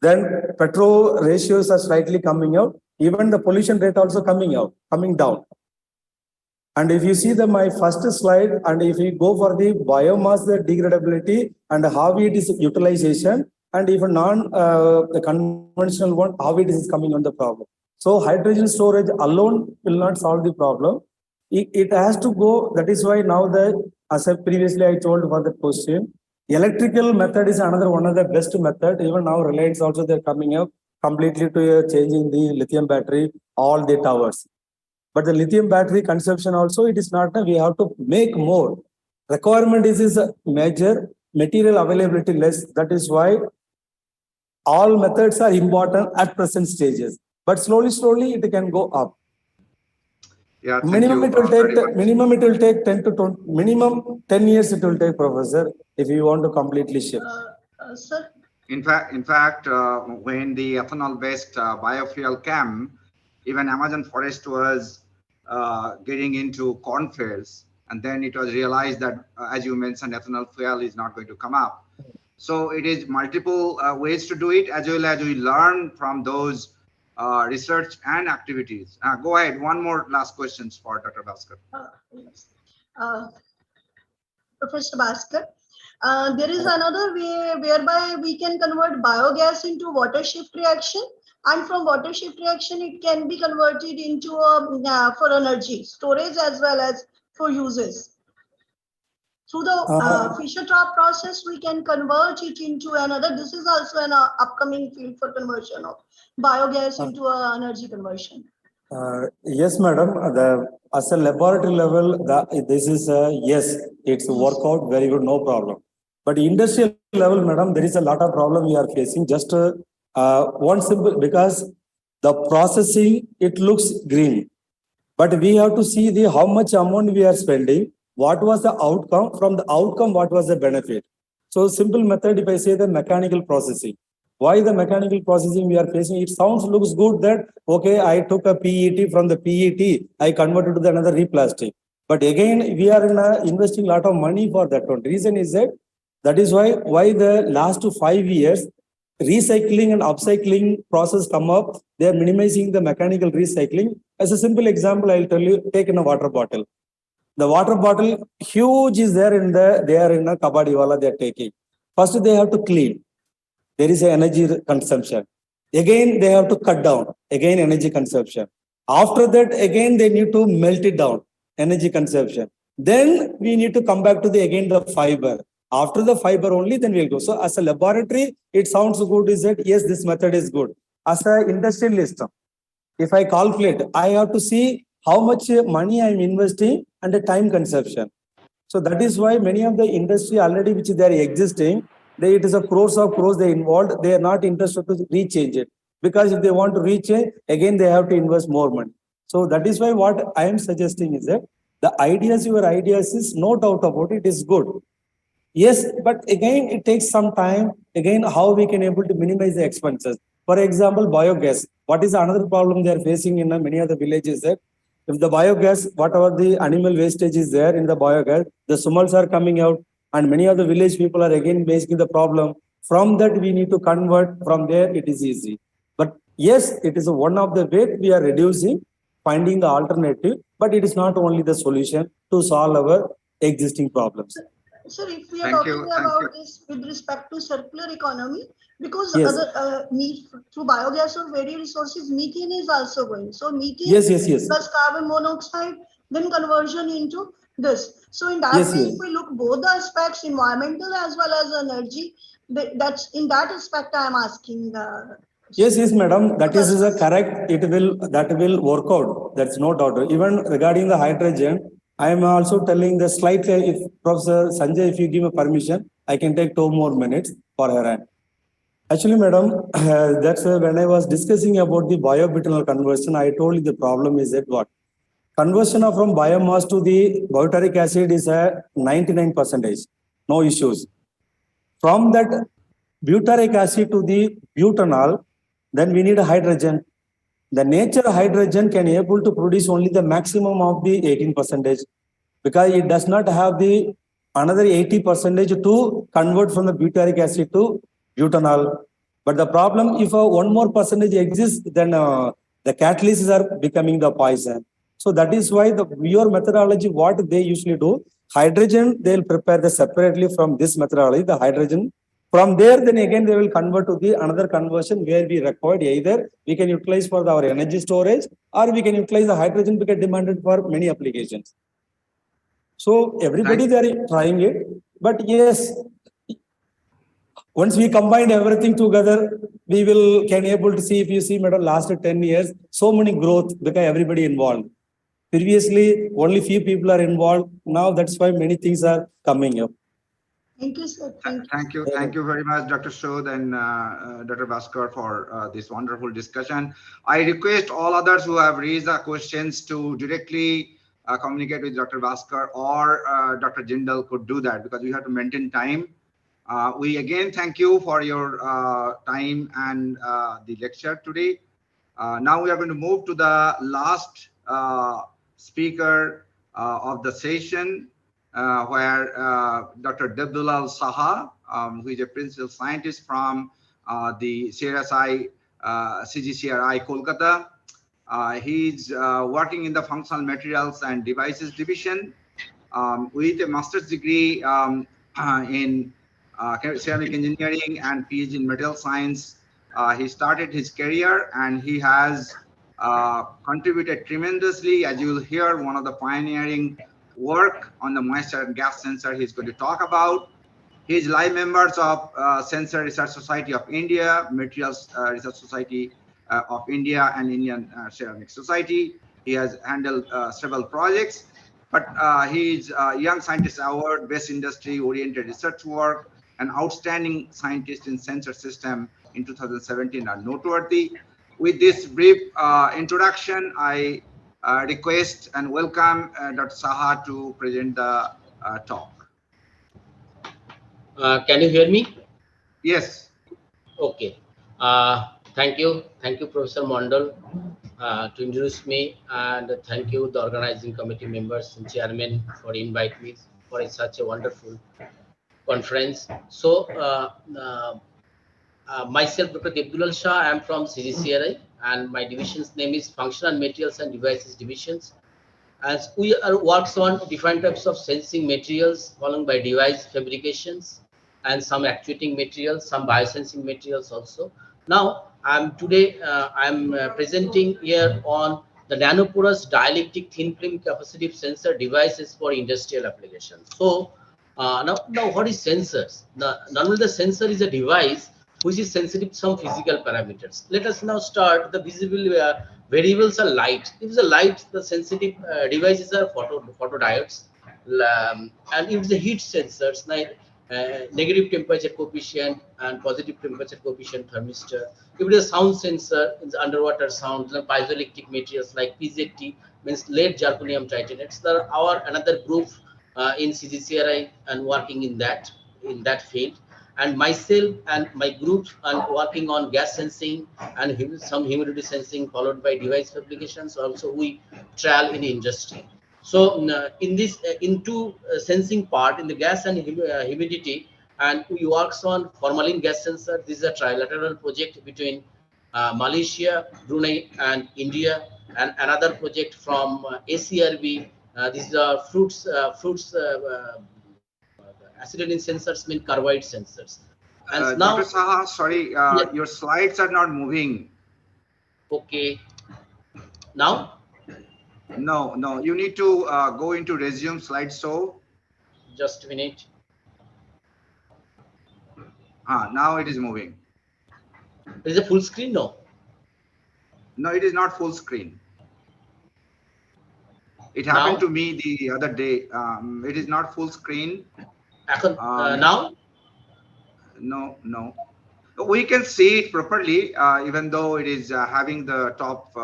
then petrol ratios are slightly coming out, even the pollution rate also coming down. And if you see my first slide, and if you go for the biomass, the degradability and how it is utilization, and even the conventional one, how it is coming on the problem. So hydrogen storage alone will not solve the problem. It has to go. That is why now as I previously I told for the question, electrical method is another one of the best method. Even now Reliance also they're coming up completely to changing the lithium battery, all the towers. But the lithium battery consumption also, it is not, we have to make more. Requirement is a major, material availability less. That is why all methods are important at present stages. But slowly it can go up. Yeah, Minimum it will take 10 to 20, minimum 10 years it will take, Professor, if you want to completely shift. Sir? In fact, when the ethanol-based biofuel came, even Amazon forest was getting into cornfields, and then it was realized that, as you mentioned, ethanol fuel is not going to come up. So it is multiple ways to do it, as well as we learn from those research and activities. Go ahead. One more last questions for Dr. Bhaskar. Yes. Professor Bhaskar, there is another way whereby we can convert biogas into water shift reaction, and from water shift reaction it can be converted into for energy storage as well as for uses. Through the Fischer-Tropsch process, we can convert it into another. This is also an upcoming field for conversion of biogas into energy conversion. Yes, madam. As a laboratory level, this is yes, it's work out very good, no problem. But industrial level, madam, there is a lot of problem we are facing. Just one simple, because the processing, it looks green, but we have to see how much amount we are spending. What was the outcome? From the outcome, what was the benefit? So simple method, if I say the mechanical processing. Why the mechanical processing we are facing? It looks good that, okay, I took a PET, from the PET, I converted to another replastic. But again, we are investing a lot of money for that one. Reason is that is why the last 5 years, recycling and upcycling process come up. They are minimizing the mechanical recycling. As a simple example, I'll tell you, take in a water bottle. The water bottle, huge is there they are in a kabadiwala, they are taking. First, they have to clean. There is an energy consumption. Again, they have to cut down. Again, energy consumption. After that, again, they need to melt it down. Energy consumption. Then we need to come back to the fiber. After the fiber only, then we'll go. So as a laboratory, it sounds good, is that yes, this method is good. As an industrialist, if I calculate, I have to see how much money I'm investing and the time consumption. So that is why many of the industry already which they are existing, it is a crores of crores they involved. They are not interested to rechange it, because if they want to rechange, again they have to invest more money. So that is why what I am suggesting is that your ideas is no doubt about it, is good. Yes, but again it takes some time. Again, how we can able to minimize the expenses. For example, biogas. What is another problem they are facing in many of the villages? That if the biogas, whatever the animal wastage is there in the biogas, the smells are coming out, and many of the village people are again facing the problem. From that, we need to convert. From there, it is easy. But yes, it is one of the way we are reducing, finding the alternative, but it is not only the solution to solve our existing problems. Sir, if we are talking about this with respect to circular economy, because yes, through biogas or various resources, methane is also going. So methane plus carbon monoxide, then conversion into this. So in that way, if we look both the aspects, environmental as well as energy, that's in that aspect I am asking. Yes, madam. That is correct. That will work out. That's no doubt. Even regarding the hydrogen, I am also telling the slightly, if Professor Sanjay, if you give me permission, I can take 2 more minutes for her hand. Actually, madam, that's when I was discussing about the biobutanol conversion, I told you the problem is that what? Conversion from biomass to the butyric acid is 99%. No issues. From that butyric acid to the butanol, then we need a hydrogen. The nature of hydrogen can able to produce only the maximum of the 18%, because it does not have the another 80% to convert from the butyric acid to butanol. But the problem, if one more percentage exists, then the catalysts are becoming the poison. So that is why your methodology, what they usually do, hydrogen, they'll prepare the separately from this methodology, the hydrogen. From there, then again, they will convert to the another conversion where we required either we can utilize for our energy storage or we can utilize the hydrogen because demanded for many applications. So everybody they are trying it, but yes, once we combine everything together, we can able to see, if you see, madam, last 10 years, so many growth because everybody involved. Previously, only few people are involved. Now that's why many things are coming up. Thank you, sir. Thank you. Thank you very much, Dr. Shodh and Dr. Bhaskar for this wonderful discussion. I request all others who have raised questions to directly communicate with Dr. Bhaskar or Dr. Jindal could do that because we have to maintain time. We again thank you for your time and the lecture today. Now we are going to move to the last speaker of the session, where Dr. Devdulal Saha, who is a principal scientist from the CRSI, CGCRI Kolkata. He's working in the Functional Materials and Devices Division with a master's degree in ceramic engineering and PhD in material science. He started his career and he has contributed tremendously. As you will hear, one of the pioneering work on the moisture and gas sensor he's going to talk about. He is live members of Sensor Research Society of India, Materials Research Society of India, and Indian Ceramic Society. He has handled several projects, but he is Young Scientist Award, Best Industry Oriented Research Work, an outstanding scientist in sensor system in 2017 are noteworthy. With this brief introduction, I request and welcome Dr. Saha to present the talk. Can you hear me? Yes. Okay. Thank you, Professor Mondal, to introduce me, and thank you, the organizing committee members and chairman, for inviting me for such a wonderful conference. So, myself, Dr. Devdulal Shah, I am from CGCRI, and my division's name is Functional Materials and Devices Divisions. As we works on different types of sensing materials, followed by device fabrications and some actuating materials, some biosensing materials also. Now, I'm presenting here on the nanoporous dielectric thin film capacitive sensor devices for industrial applications. So, now what is sensors? Normally, the sensor is a device which is sensitive to some physical parameters. Let us now start. The visible variables are light. If the light, the sensitive devices are photodiodes, and if the heat sensors, like negative temperature coefficient and positive temperature coefficient thermistor. If it is a sound sensor, it's underwater sound, the piezoelectric materials like PZT, means lead zirconium titanates. There are our another group in CGCRI and working in that field. And myself and my group are working on gas sensing and some humidity sensing, followed by device applications. Also, we trial in industry. So in this into sensing part in the gas and humidity, and we works on formalin gas sensor. This is a trilateral project between Malaysia, Brunei, and India, and another project from ACRB. These are fruits acetylene sensors, mean carbide sensors. And now, Dr. Saha, sorry, yes. Your slides are not moving. Okay. Now? No, you need to go into resume slideshow. Just a minute. Now it is moving. Is it full screen? No. No, it is not full screen. It happened to me the other day. It is not full screen. Now? No. We can see it properly, even though it is having the top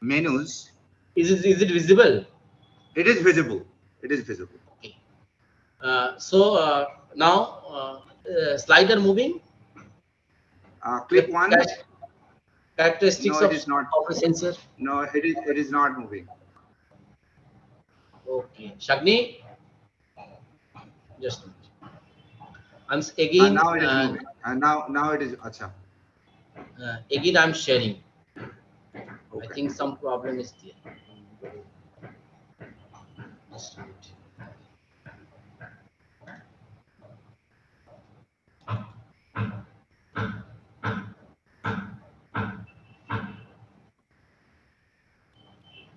menus. Is it visible? It is visible. It is visible. Okay. So now slider moving. Click one. Characteristics of the sensor. No, it is not moving. Okay, Shagni. Just a minute. I'm again. Now it is moving. Now it is. Acha. Again, I'm sharing. Okay. I think some problem is there.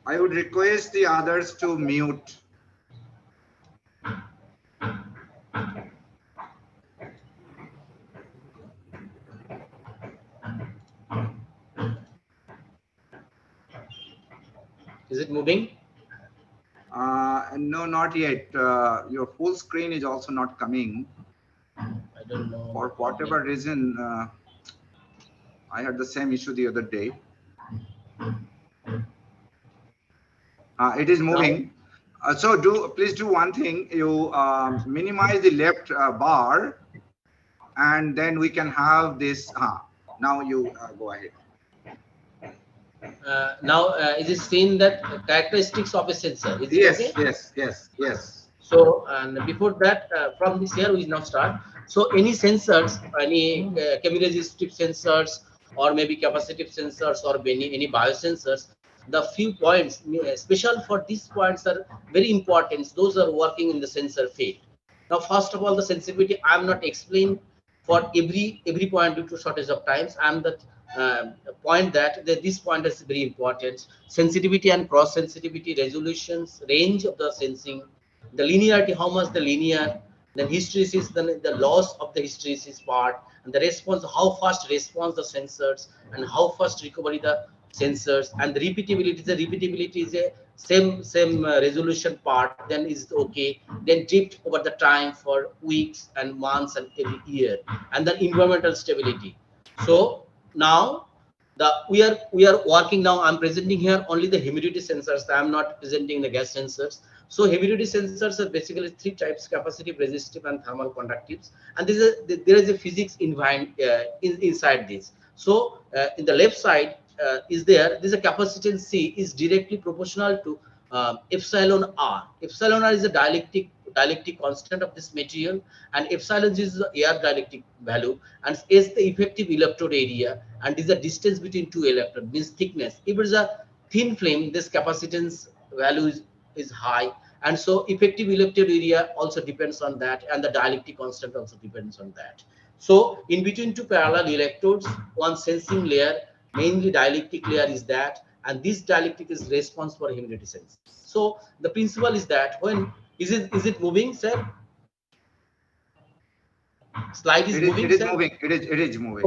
I would request the others to mute. Is it moving? No, not yet. Your full screen is also not coming. I don't know. For whatever reason, I had the same issue the other day. It is moving. So please do one thing. You minimize the left bar, and then we can have this. Now you go ahead. Now it is seen that characteristics of a sensor. Is Yes, it okay? yes. So, and before that, from this here we now start. So any sensors, any chemiresistive sensors, or maybe capacitive sensors, or any biosensors, the few points, special for these points, are very important. Those are working in the sensor field. Now, first of all, the sensitivity I am not explained for every point due to shortage of times. I am the point that this point is very important. Sensitivity and cross sensitivity, resolutions, range of the sensing, the linearity, how much the linear, then hysteresis, then the loss of the hysteresis part, and the response, how fast response the sensors, and how fast recovery the sensors, and the repeatability. The repeatability is a same resolution part, then is okay, then drift over the time for weeks and months and every year, and then environmental stability. So now we are working now. I'm presenting here only the humidity sensors. I'm not presenting the gas sensors. So humidity sensors are basically three types: capacitive, resistive, and thermal conductives. And there is a physics inside this. So in the left side is there. This is a capacitance C is directly proportional to epsilon R. Epsilon R is a dielectric constant of this material, and epsilon is the air dielectric value, and S the effective electrode area, and is the distance between two electrodes, means thickness. If it is a thin film, this capacitance value is high, and so effective electrode area also depends on that, and the dielectric constant also depends on that. So in between two parallel electrodes, one sensing layer, mainly dielectric layer, is that, and this dielectric is response for humidity sensing. So the principle is that when is it moving, sir? Slide is moving. It is moving. It is moving.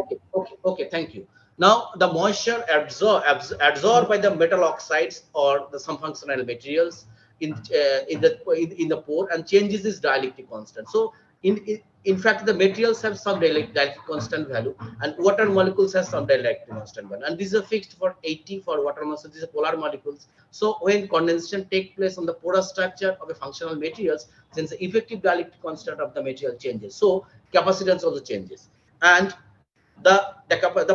Okay. Thank you. Now the moisture absorbed by the metal oxides or some functional materials in the pore and changes this dielectric constant. So in fact, the materials have some dielectric constant value, and water molecules have some dielectric constant value, and these are fixed for 80 for water molecules. These are polar molecules. So when condensation takes place on the porous structure of a functional materials, since the effective dielectric constant of the material changes, so capacitance also changes. And the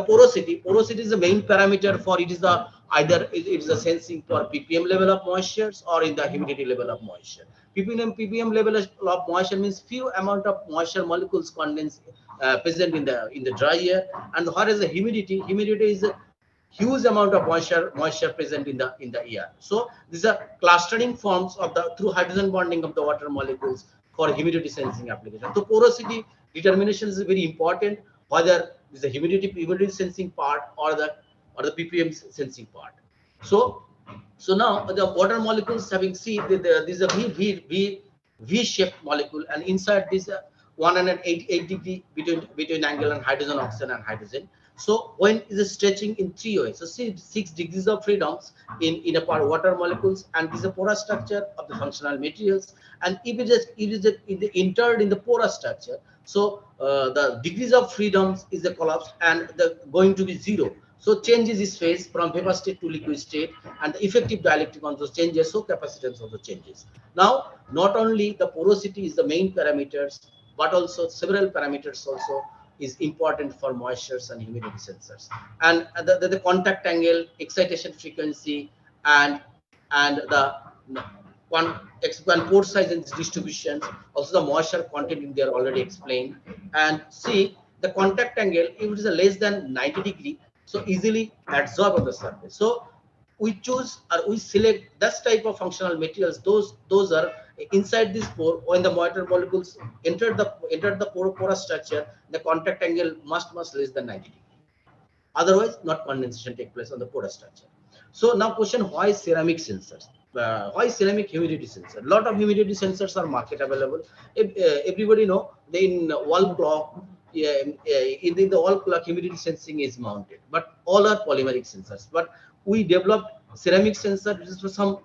porosity is the main parameter for it. Is the either it is the sensing for ppm level of moistures or in the humidity level of moisture. ppm level of moisture means few amount of moisture molecules condensed present in the dry air, and whereas the humidity is a huge amount of moisture present in the air. So these are clustering forms of the through hydrogen bonding of the water molecules for humidity sensing application. So porosity determination is very important, whether is the humidity sensing part or the ppm sensing part. So now the water molecules having this is a V-shaped molecule, and inside this 108 degree between angle and hydrogen, oxygen and hydrogen. So when is it stretching in three ways? So see 6 degrees of freedoms in a part water molecules, and this is a porous structure of the functional materials. And if it is entered in the porous structure, so the degrees of freedoms is the collapse and the going to be 0. So changes its phase from vapor state to liquid state, and the effective dielectric also changes, so capacitance also changes. Now, not only the porosity is the main parameters, but also several parameters also is important for moistures and humidity sensors. And the contact angle, excitation frequency, and the pore size and distributions, also the moisture content in there already explained. And see the contact angle, if it is less than 90 degree, so easily absorb on the surface. So we choose or we select that type of functional materials. Those are inside this pore. When the motor molecules enter the porous structure, the contact angle must less than 90 degrees. Otherwise, not condensation take place on the porous structure. So now question, why ceramic sensors? Why ceramic humidity sensor? A lot of humidity sensors are market available. Everybody know in wall clock, in the wall clock humidity sensing is mounted, but all are polymeric sensors. But we developed ceramic sensor for some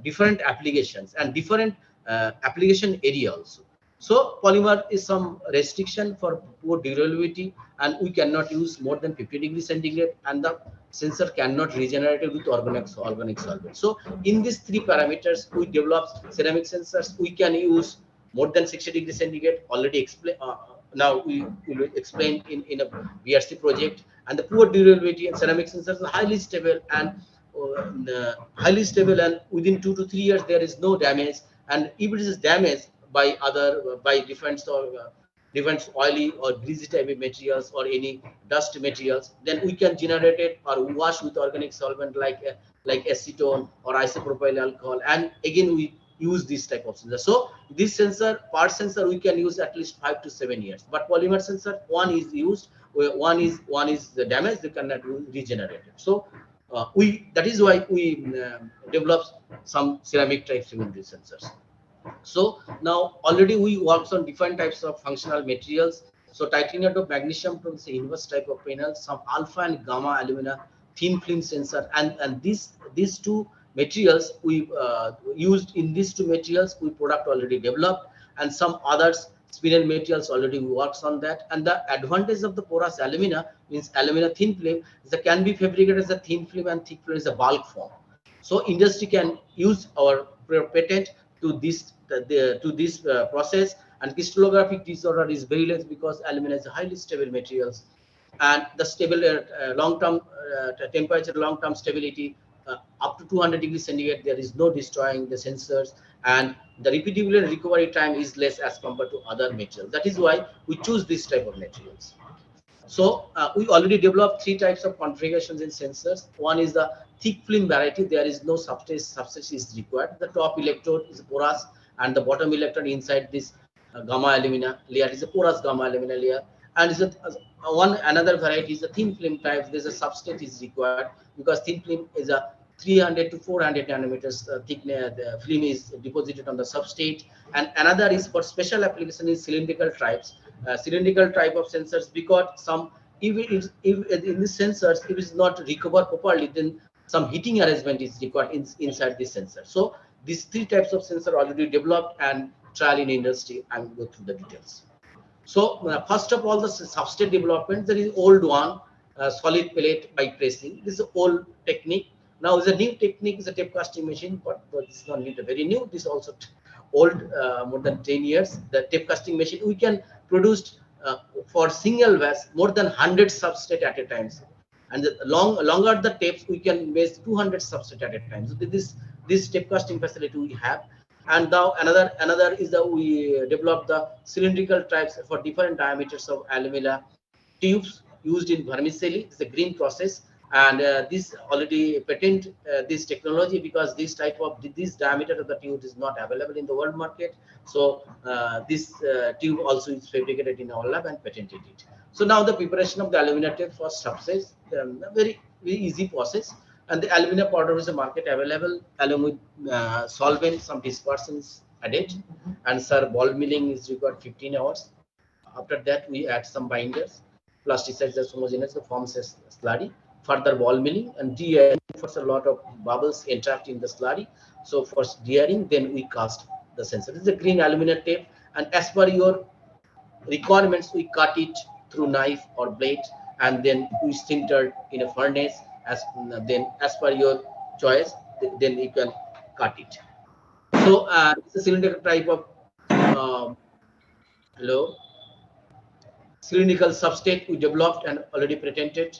different applications and different application area also. So polymer is some restriction for poor durability, and we cannot use more than 50 degrees centigrade, and the sensor cannot regenerate with organic solvent. So in these three parameters, we developed ceramic sensors. We can use more than 60 degrees centigrade. Already explain. Now we will explain in a VRC project. And the poor durability and ceramic sensors are highly stable and within 2 to 3 years there is no damage. And if it is damaged by different oily or greasy type of materials or any dust materials, then we can generate it or wash with organic solvent like acetone or isopropyl alcohol, and again we use this type of sensor. So this part sensor we can use at least 5 to 7 years. But polymer sensor, one is used, one is the damage, they cannot regenerate it. So that is why we developed some ceramic type humidity sensors. So now already we worked on different types of functional materials. So titanium to magnesium from the inverse type of panel, some alpha and gamma alumina thin film sensor, and these two materials we used in these two materials we product already developed, and some others spinel materials already works on that. And the advantage of the porous alumina means alumina thin film is that can be fabricated as a thin film and thick film is a bulk form. So industry can use our patent to this process, and crystallographic disorder is very less because alumina is a highly stable materials, and the stable long-term temperature, long-term stability up to 200 degrees centigrade, there is no destroying the sensors, and the repeatability and recovery time is less as compared to other materials. That is why we choose this type of materials. So we already developed three types of configurations in sensors. One is the thick film variety. There is no substrate is required. The top electrode is porous, and the bottom electrode inside this gamma alumina layer is a porous gamma alumina layer. And is another variety is a thin film type. There's a substrate is required because thin film is a 300 to 400 nanometers thickness. The film is deposited on the substrate. And another is for special application is cylindrical types. Cylindrical type of sensors, because some if in these sensors if it is not recovered properly, then some heating arrangement is required inside this sensor. So these three types of sensor already developed and trial in industry. I will go through the details. So first of all, the substrate development, there is old one, solid plate by pressing. This is old technique. Now is a new technique, is a tape casting machine, but this is not very new. This is also old, more than 10 years. The tape casting machine, we can produce for single vase more than 100 substrate at a time. And the longer the tapes, we can base 200 substrate at a time. So this tape casting facility we have. And now another is that we developed the cylindrical types for different diameters of alumina tubes used in vermicelli. It's a green process, and this already patent this technology because this diameter of the tube is not available in the world market. So this tube also is fabricated in our lab and patented it. So now the preparation of the alumina tape for substrates, very easy process. And the alumina powder is a market available along with solvent, some dispersants added, and ball milling is required 15 hours. After that, we add some binders, plasticize the homogeneous, forms a slurry. Further ball milling and de-airing for a lot of bubbles interact in the slurry. So for de-airing, then we cast the sensor. This is a green alumina tape, and as per your requirements, we cut it through knife or blade, and then we sinter in a furnace. As per your choice, then you can cut it. So it's a cylindrical type of cylindrical substrate we developed and already patented.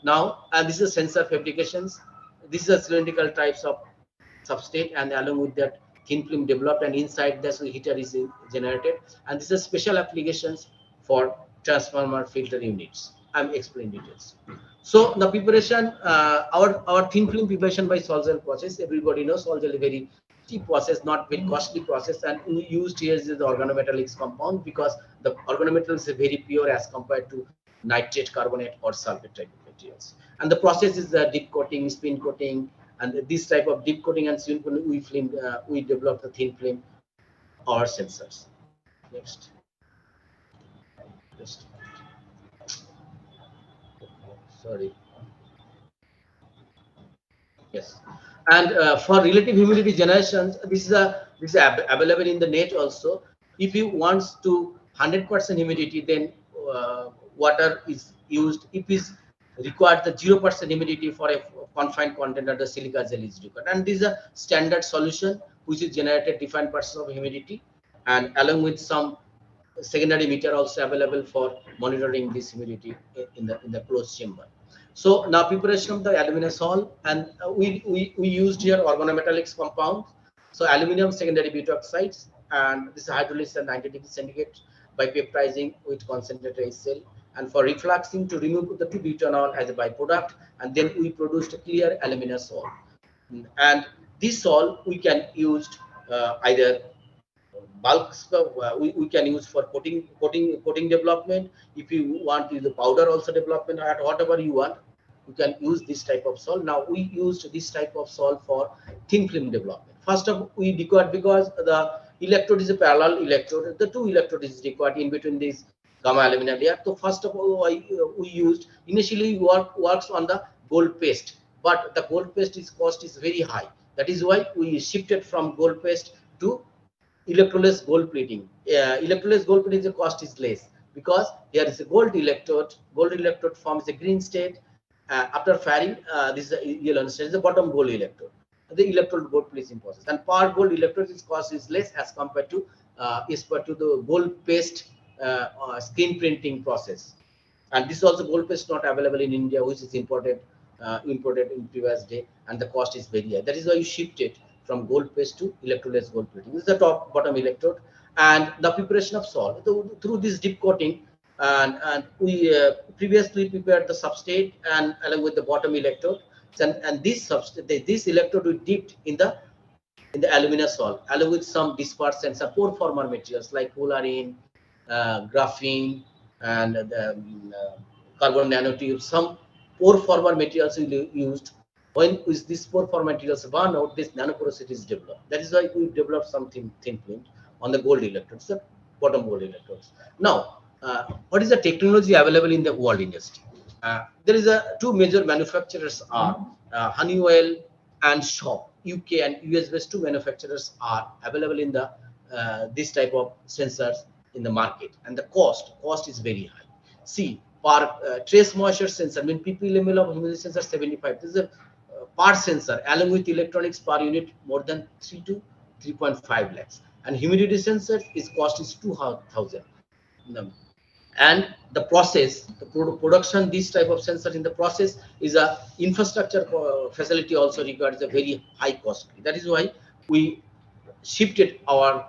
Now, and this is sensor fabrications. This is a cylindrical types of substrate, and along with that thin film developed, and inside this heater is generated. And this is special applications for transformer filter units. I'm explaining details. So the preparation, our thin film preparation by sol gel process, everybody knows sol gel is a very cheap process, not very costly process, and we used here is the organometallics compound because the organometals is very pure as compared to nitrate, carbonate, or sulfate type of materials. And the process is the dip coating, spin coating, and this type of dip coating and spin coating we develop the thin film or sensors. Next. Just, sorry. Yes, and for relative humidity generations, this is available in the net also. If you want to 100% humidity, then water is used. If is required the 0% humidity for a confined container, the silica gel is required. And this is a standard solution which is generated different percent of humidity, and along with some secondary meter also available for monitoring this humidity in the closed chamber. So now preparation of the aluminum sol, and we used here organometallics compound. So aluminum secondary butoxides, and this is hydrolysis at 90 degrees centigrade by peptizing with concentrated HCl, and for refluxing to remove the 2-butanol as a byproduct, and then we produced a clear aluminum sol. And this sol we can use either bulks we can use for coating development. If you want to use the powder also development, or whatever you want, you can use this type of sol. Now we used this type of sol for thin film development. First of we required, because the electrode is a parallel electrode, the 2 electrodes is required in between this gamma alumina layer. So first of all we used initially works on the gold paste, but the gold paste cost is very high. That is why we shifted from gold paste to electroless gold plating. Electroless gold plating, the cost is less because there is a gold electrode. Gold electrode forms a green state. After firing, this is you'll understand, the bottom gold electrode. The electrode gold plating process, and per gold electrode its cost is less as compared to the gold paste screen printing process. And this is also gold paste not available in India, which is imported in previous day, and the cost is very high. That is why you shifted from gold paste to electroless gold plating. This is the top bottom electrode, and the preparation of sol through this dip coating, and we previously prepared the substrate and along with the bottom electrode, and this substrate, this electrode we dipped in the alumina sol along with some dispersed and some pore former materials like polarine, graphene, and carbon nanotubes. Some pore former materials we used. When with these pore former materials burn out, this nanoporosity is developed. That is why we developed something thin film on the gold electrodes, the bottom gold electrodes. Now, what is the technology available in the world industry? There is two major manufacturers are Honeywell and Shaw. UK and US based 2 manufacturers are available in the this type of sensors in the market, and the cost is very high. See, per trace moisture sensor, ppm of humidity sensor 75. This is a per sensor along with electronics per unit more than 3 to 3.5 lakhs, and humidity sensor is cost is 2,000. And the process, the production, this type of sensor in the process is a infrastructure facility also requires a very high cost. That is why we shifted our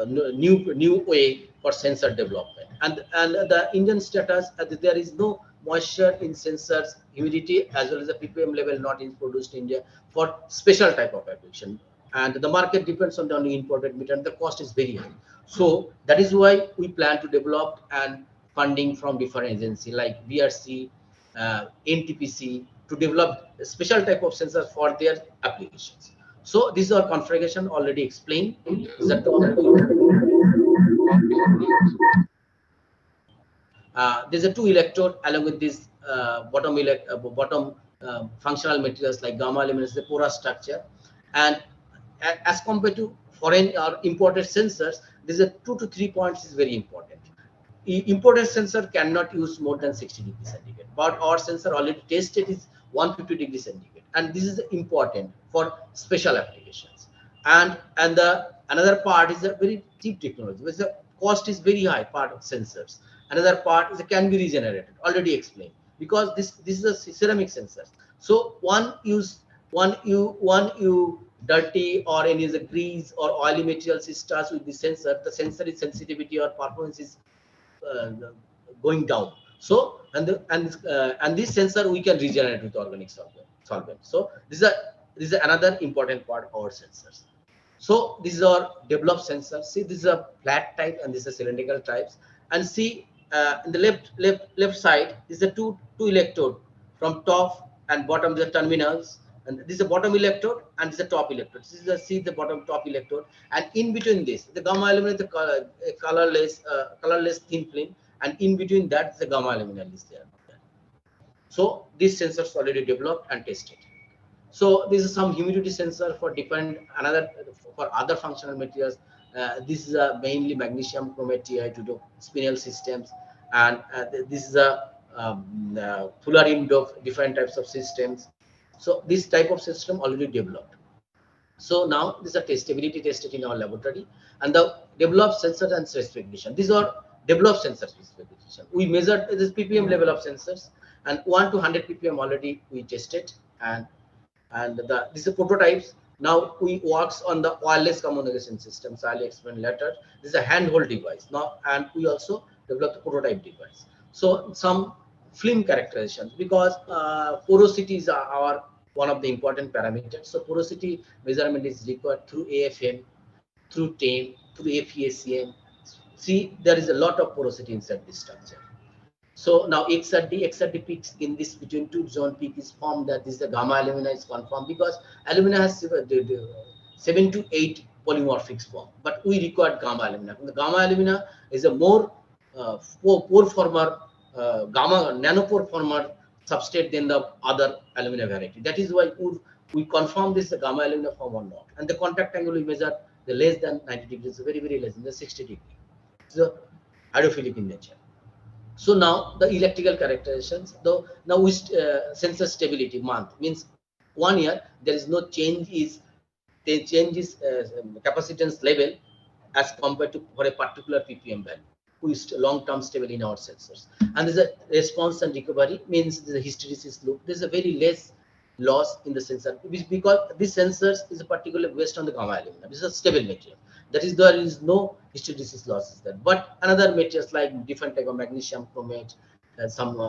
new way for sensor development. And the Indian status, there is no moisture in sensors, humidity as well as the ppm level not in produced in India for special type of application. And the market depends on the imported meter, and the cost is very high. So that is why we plan to develop and funding from different agencies like BRC, NTPC to develop a special type of sensor for their applications. So this is our configuration already explained. There's a 2 electrode along with this bottom functional materials like gamma aluminum, the porous structure, and as compared to foreign or imported sensors, there's a 2 to 3 points is very important. Imported sensor cannot use more than 60 degrees centigrade, but our sensor already tested is 150 degrees centigrade, and this is important for special applications. And the another part is a very cheap technology, which the cost is very high part of sensors. Another part is it can be regenerated, already explained, because this is a ceramic sensor. So one you dirty or any of the grease or oily materials is touched with the sensor is sensitivity or performance is going down. So and this sensor we can regenerate with organic solvent. So this is another important part of our sensors. So these are developed sensors. See, this is a flat type and this is a cylindrical types. And see, in the left side is the two electrode from top and bottom, the terminals. And this is the bottom electrode and this is the top electrode. This is the bottom top electrode. And in between this, the gamma aluminum, the colorless thin film, and in between that, the gamma aluminum is there. So these sensors already developed and tested. So this is some humidity sensor for for other functional materials. This is mainly magnesium chromate to do spinel systems, and this is a fullerene of different types of systems. So this type of system already developed. So now these are testability tested in our laboratory, and the developed sensors and specification. These are developed sensor specification. We measured this ppm level of sensors, and 1 to 100 ppm already we tested, and these are prototypes. Now we works on the wireless communication systems. I'll explain later. This is a handheld device now, and we also developed the prototype device. So some film characterizations, because porosity is our one of the important parameters. So porosity measurement is required through AFM, through TAME, through AFMFP. See, there is a lot of porosity inside this structure. So now XRD peaks in this between two zone peak is formed, that this is the gamma alumina is confirmed, because alumina has 7 to 8 polymorphic form, but we required gamma alumina. The gamma alumina is a more pore former nanopore former substrate than the other alumina variety. That is why we confirm this gamma alumina form or not. And the contact angle we measure the less than 90 degrees, very less than the 60 degrees. So hydrophilic in nature. So now the electrical characterizations, though now we sensor stability month means 1 year there is no change capacitance level as compared to for a particular ppm value. We long-term stable in our sensors, and there's a response and recovery means there's a hysteresis loop. There's a very less loss in the sensor because this sensors is a particular based on the gamma alumina. This is a stable material. That is, there is no hysteresis losses there. But another materials like different type of magnesium chromate and some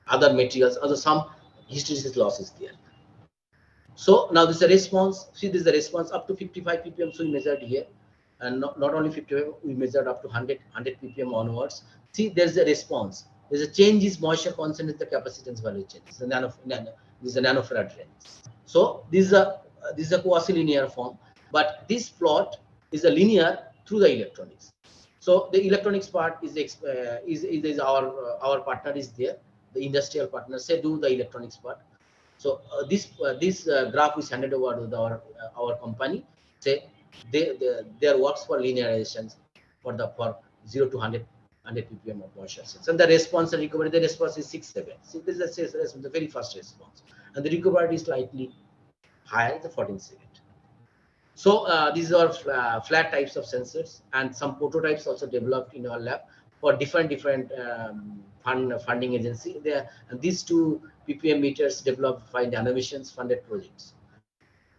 other materials, also some hysteresis losses there. So now this is a response. See, this is a response up to 55 ppm. So we measured here, and not only 55, we measured up to 100 ppm onwards. See, there's a response. There's a change is moisture content in the capacitance value change. This is a nanofarad range. So this is a quasi-linear form, but this plot is a linear through the electronics. So the electronics part is our partner is there. The industrial partner say do the electronics part. So this graph is handed over to our company. Say their works for linearizations for 0 to 100 ppm of moisture sense. And the response and recovery, the response is 6-7. See, this is the very first response, and the recovery is slightly higher, the 14 seconds. So these are flat types of sensors, and some prototypes also developed in our lab for different funding agency. And these two ppm meters developed by Nanovision's funded projects.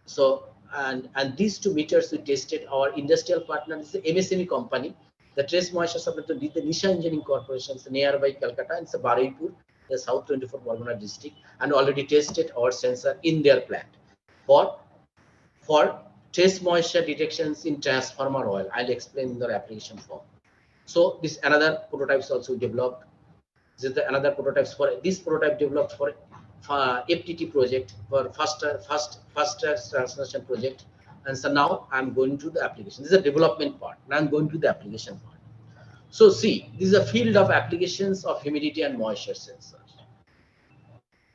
So and these two meters we tested. Our industrial partner is the MSME company. The trace moisture supply to the Nisha Engineering Corporation, nearby Calcutta, and Baraipur, the South 24 Pargana district, and already tested our sensor in their plant for trace moisture detections in transformer oil. I'll explain in the application form. So this another prototypes also developed. This is another prototypes for this prototype developed for FTT project, for fast translation project. And so now I'm going to the application. This is a development part. Now I'm going to the application part. So see, this is a field of applications of humidity and moisture sensors.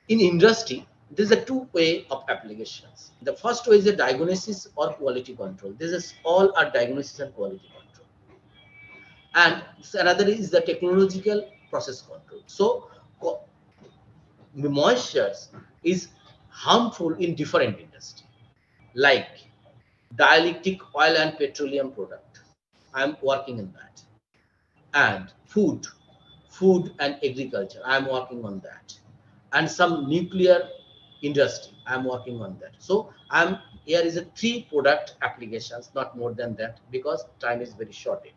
In industry, there is a two-way of applications. The first way is the diagnosis or quality control. This is all are diagnosis and quality control. And another is the technological process control. So the moisture is harmful in different industries, like dielectric oil and petroleum product. I'm working in that. And food and agriculture, I'm working on that. And some nuclear industry, I'm working on that. So here is a 3 product applications, not more than that, because time is very short.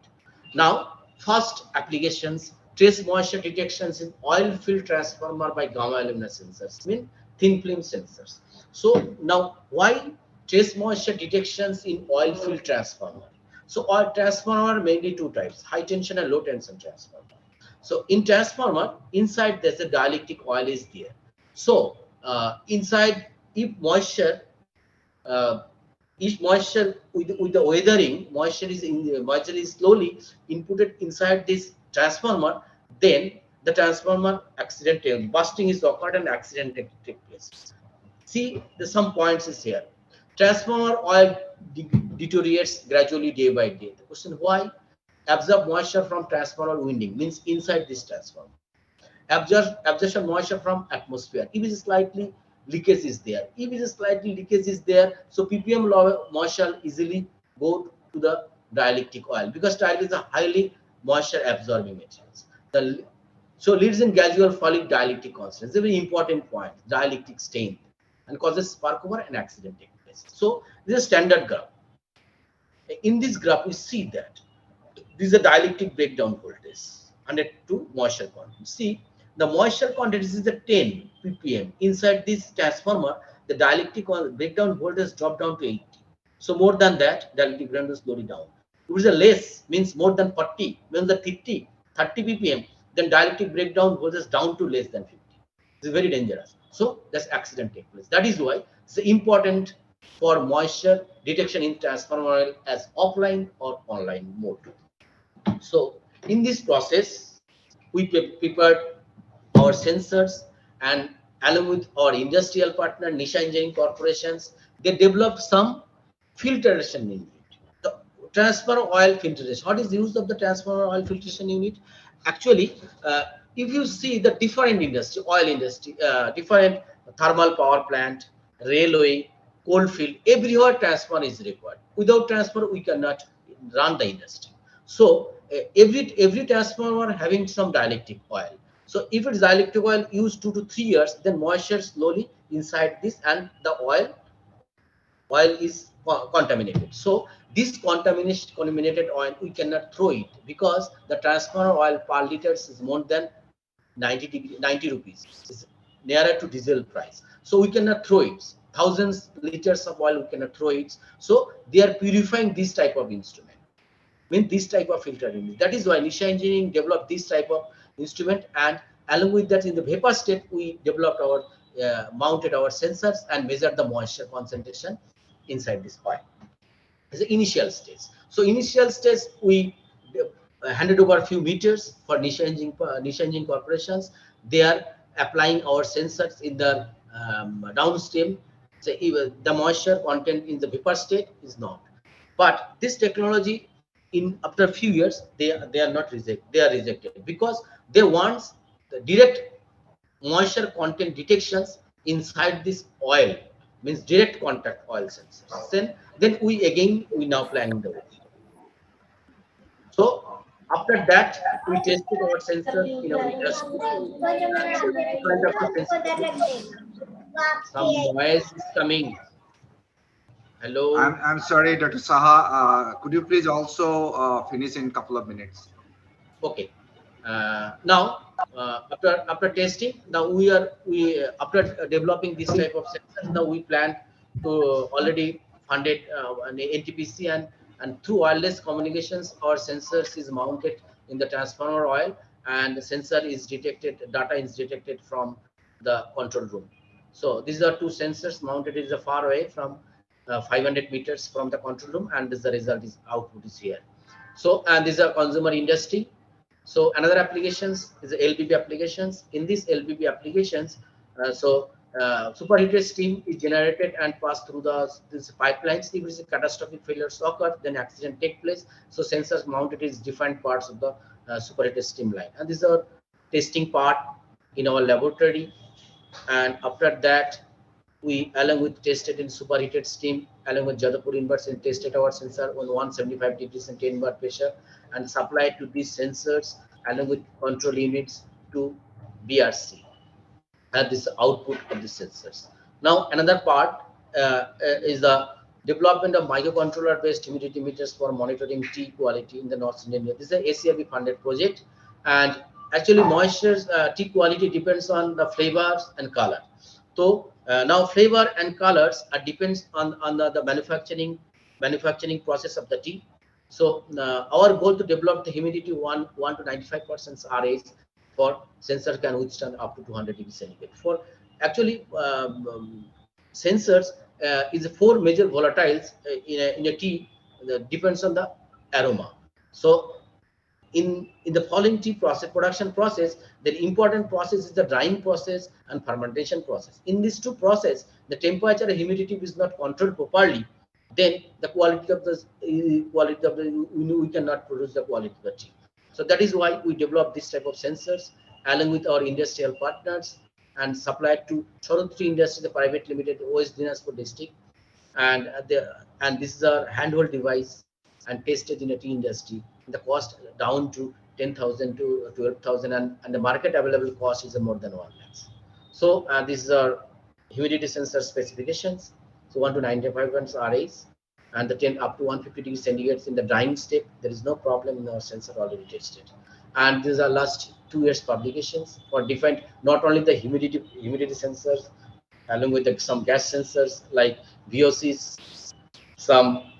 Now, first applications trace moisture detections in oil field transformer by gamma luminescence sensors, mean thin film sensors. So now, why trace moisture detections in oil field transformer? So oil transformer mainly two types: high tension and low tension transformer. So in transformer, inside there's a dielectric oil is there. So inside, uh, if moisture with the weathering, moisture is slowly inputted inside this transformer, then the transformer accident busting is occurred and accident take place. See, some points is here. Transformer oil deteriorates gradually day by day. The question why? Absorb moisture from transformer winding, means inside this transformer. Absorption moisture from atmosphere. If it is slightly leakage is there. If it is slightly leakage is there, so ppm moisture easily go to the dielectric oil, because dielectric is a highly moisture absorbing materials. So leads in gradual falling dielectric constant. It's a very important point. Dielectric stain and causes spark over and accident take place. So this is a standard graph. In this graph, we see that this is a dielectric breakdown voltage 100 to moisture content. See, the moisture content is the 10 ppm. Inside this transformer, the dielectric breakdown voltage drop down to 80. So more than that, dielectric breakdown is slowly down. If it is a less, means more than 40, means the 30 ppm, then dielectric breakdown voltage down to less than 50. This is very dangerous. So that's accident take place. That is why it's important for moisture detection in transformer oil as offline or online mode. So in this process, we prepared our sensors, and along with our industrial partner, Nisha Engineering Corporations, they developed some filtration unit. The transformer oil filtration. What is the use of the transformer oil filtration unit? Actually, if you see the different industry, oil industry, different thermal power plant, railway, coal field, everywhere transformer is required. Without transformer, we cannot run the industry. So every transformer having some dielectric oil. So if it is dielectric oil used 2 to 3 years, then moisture slowly inside this, and the oil is contaminated. So this contaminated oil, we cannot throw it, because the transformer oil per liter is more than 90 rupees. It's nearer to diesel price. So we cannot throw it. Thousands liters of oil we cannot throw it. So they are purifying this type of instrument, mean this type of filter unit. That is why Nisha Engineering developed this type of instrument, and along with that, in the vapor state, we developed our mounted our sensors and measured the moisture concentration inside this oil. It's the initial stage. So initial stage, we handed over a few meters for Nisha Engineering Corporations. They are applying our sensors in the downstream. So even the moisture content in the vapor state is not. But this technology, after a few years, they are not rejected. They are rejected because they want the direct moisture content detections inside this oil, means direct contact oil sensors. Then we now planning the way. So after that, we tested our sensors in our industry. Some noise is coming. Hello. I'm sorry, Dr. Saha. Could you please also finish in a couple of minutes? Okay. Now after testing, now we after developing this type of sensors, now we plan to already funded an NTPC, and through wireless communications, our sensors is mounted in the transformer oil, and the sensor is detected, data is detected from the control room. So these are two sensors mounted is far away from 500 meters from the control room, and this the result is output is here. So, and these are consumer industry. So another applications is Lpp applications. In this Lpp applications, superheated steam is generated and passed through this pipelines. If it is a catastrophic failure occur, then accident take place. So sensors mounted is different parts of the superheated steam line, and this is our testing part in our laboratory. And after that, we along with tested in superheated steam, along with Jadapur inverts, and tested our sensor on 175 degrees and 10 bar pressure, and supplied to these sensors along with control units to BRC, and this output of the sensors. Now another part is the development of microcontroller based humidity meters for monitoring tea quality in the North Indian. This is a ACRB funded project, and actually moisture tea quality depends on the flavors and color. So now flavor and colors depends on the manufacturing process of the tea. So our goal to develop the humidity 1 to 95% RAs for sensor can withstand up to 200 degrees centigrade. For actually sensors is 4 major volatiles in a tea depends on the aroma. So in the following tea process production process, the important process is the drying process and fermentation process. In these two processes, the temperature and humidity is not controlled properly, then the quality of the we cannot produce the quality of the tea. So that is why we develop this type of sensors along with our industrial partners and supply to Chorotri Industry, the private limited, West Dinajpur district, and this is a handheld device and tested in a tea industry. The cost down to 10,000 to 12,000, and the market available cost is more than 1 lakh. So these are humidity sensor specifications. So 1 to 95 RAs, and the 10 up to 150 degrees centigrade in the drying step. There is no problem in our sensor already tested. And these are last 2 years publications for different, not only the humidity sensors, along with some gas sensors like VOCs, some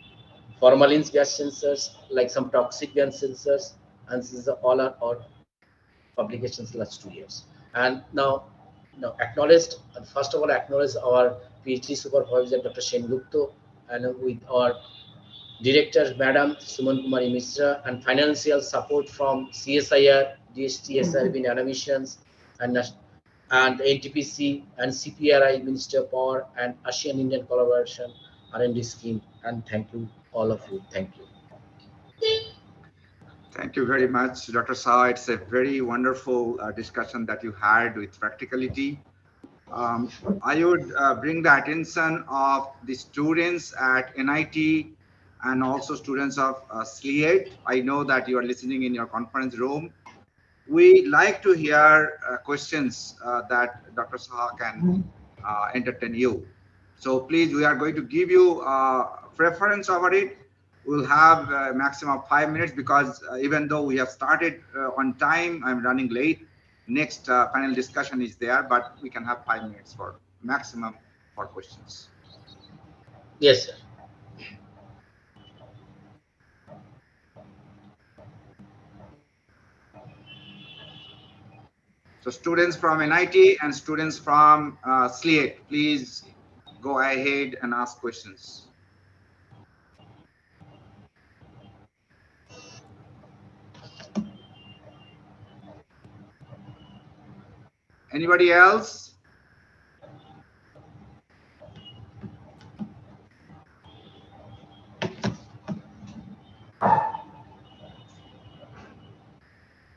formalin gas sensors, like some toxic gas sensors, and this is all our publications last 2 years. And now acknowledged, first of all, acknowledge our PhD supervisor, Dr. Shen Gupta, and with our director, Madam Suman Kumari Mishra, and financial support from CSIR, DST, SRB, Nanomissions, and NTPC and CPRI, Minister of Power, and Asian Indian Collaboration R&D scheme. And thank you, all of you. Thank you. Thank you very much, Dr. Shah. It's a very wonderful discussion that you had with practicality. I would bring the attention of the students at NIT and also students of SLEAT. I know that you are listening in your conference room. We like to hear questions that Dr. Shah can entertain you. So please, we are going to give you preference over it. We'll have a maximum of 5 minutes because even though we have started on time, I'm running late. Next panel discussion is there, but we can have 5 minutes for maximum for questions. Yes, sir. So students from NIT and students from SLEAT, please go ahead and ask questions. Anybody else?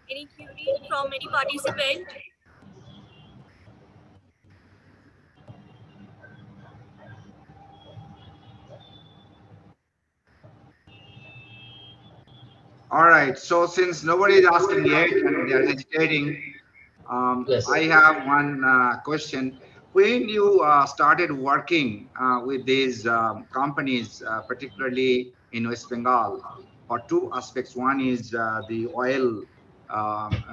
Any query from any participant? All right. So since nobody is asking yet and they are hesitating, Yes. I have one question. When you started working with these companies, particularly in West Bengal, for 2 aspects. One is the oil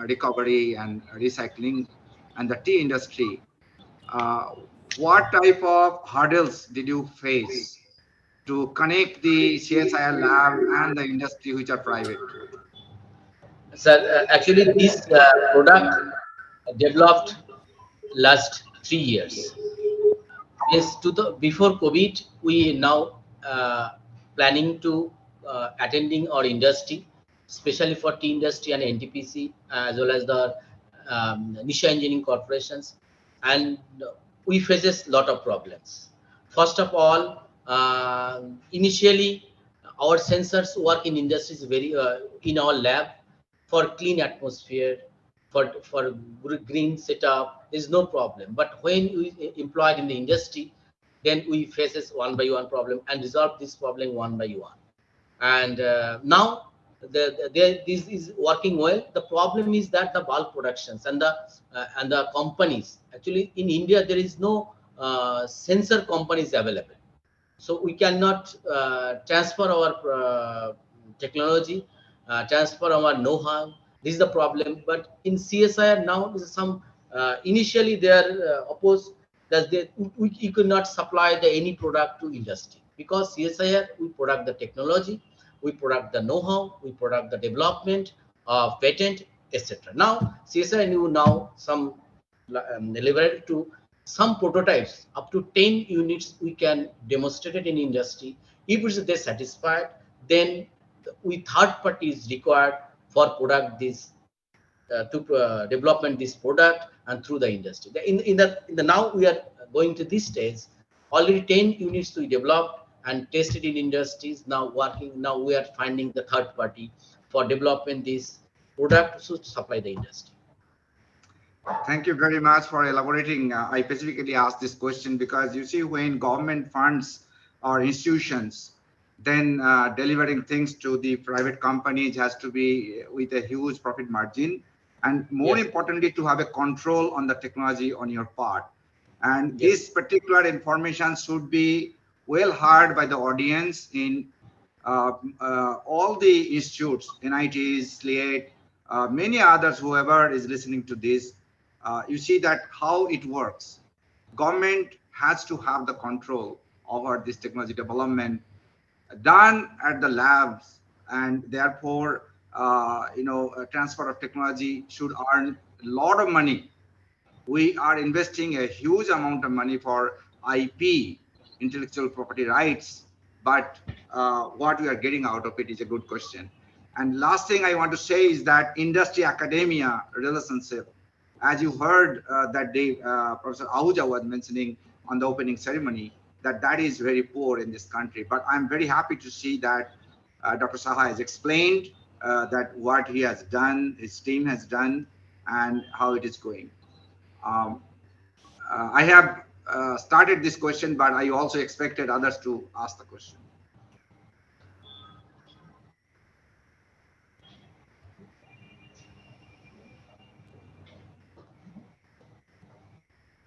recovery and recycling and the tea industry. What type of hurdles did you face to connect the CSIR lab and the industry which are private? Sir, actually this product developed last 3 years. Yes, before COVID, we now planning to attending our industry, especially for tea industry and NTPC, as well as the niche engineering corporations, and we faces lot of problems. First of all, initially our sensors work in industries very in our lab for clean atmosphere, for green setup. There is no problem. But when we employed in the industry, then we faces one by one problem and resolve this problem one by one. And now this is working well. The problem is that the bulk productions and the companies, actually in India there is no sensor companies available, so we cannot transfer our technology, transfer our know-how, This is the problem. But in CSIR now, this is some initially they are opposed that you could not supply any product to industry, because CSIR, we product the technology, we product the know-how, we product the development of patent, etc. Now CSIR knew now some level to some prototypes up to 10 units we can demonstrate it in industry. If it's they satisfied, then third party is required for product this to development this product and through the industry. In the now we are going to this stage. Already 10 units we developed and tested in industries, now working. Now we are finding the third party for development this product to supply the industry. Thank you very much for elaborating. I specifically asked this question because you see, when government funds or institutions, then delivering things to the private companies has to be with a huge profit margin, and more importantly, to have a control on the technology on your part. And this particular information should be well heard by the audience in all the institutes, NITs, SLATE, many others, whoever is listening to this. You see that how it works. Government has to have the control over this technology development done at the labs, and therefore, transfer of technology should earn a lot of money. We are investing a huge amount of money for IP, intellectual property rights, but what we are getting out of it is a good question. And last thing I want to say is that industry-academia relationship, as you heard that day, Professor Ahuja was mentioning on the opening ceremony, that is very poor in this country. But I'm very happy to see that Dr. Saha has explained that what he has done, his team has done, and how it is going. I have started this question, but I also expected others to ask the question.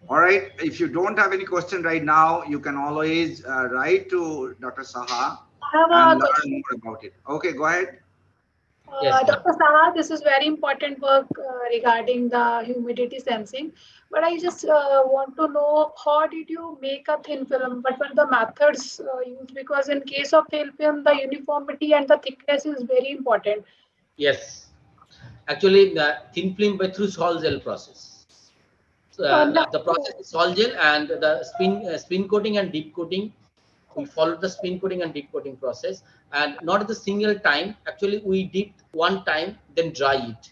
All right, if you don't have any question right now, you can always write to Dr. Saha and learn more about it. Okay, go ahead. Dr. Saha, this is very important work regarding the humidity sensing. But I just want to know, how did you make a thin film? What were the methods used? Because in case of thin film, the uniformity and the thickness is very important. Yes, actually, the thin film by through sol gel process. The process is sol gel and the spin coating and deep coating. We followed the spin coating and deep coating process, and not at the single time. Actually, we dip one time, then dry it.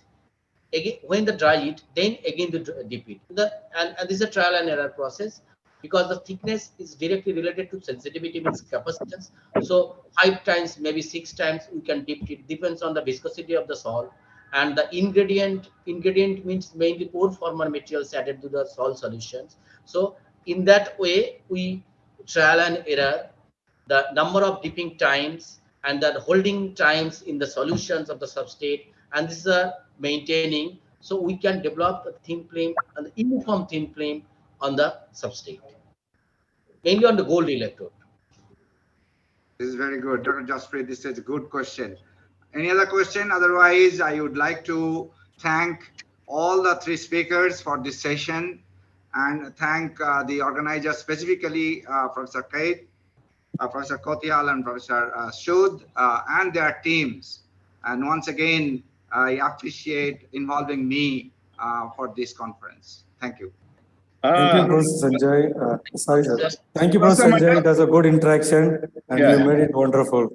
Again, when the dry it, then again the dip it. And this is a trial and error process, because the thickness is directly related to sensitivity, means capacitance. So 5 times, maybe 6 times we can dip it. Depends on the viscosity of the salt. And the ingredient means mainly pore former materials added to the salt solutions. So in that way, we trial and error the number of dipping times and the holding times in the solutions of the substrate, and this is maintaining, so we can develop a thin film and the uniform thin film on the substrate, mainly on the gold electrode. This is very good, Dr. Jasprit. This is a good question. Any other question? Otherwise, I would like to thank all the 3 speakers for this session, and thank the organizers, specifically Professor Kaid, Professor Kotial, and Professor Shud, and their teams. And once again, I appreciate involving me for this conference. Thank you. Thank you, Professor Sanjay. Sorry, sir. Thank you, Professor Sanjay. It was a good interaction, and you made it wonderful.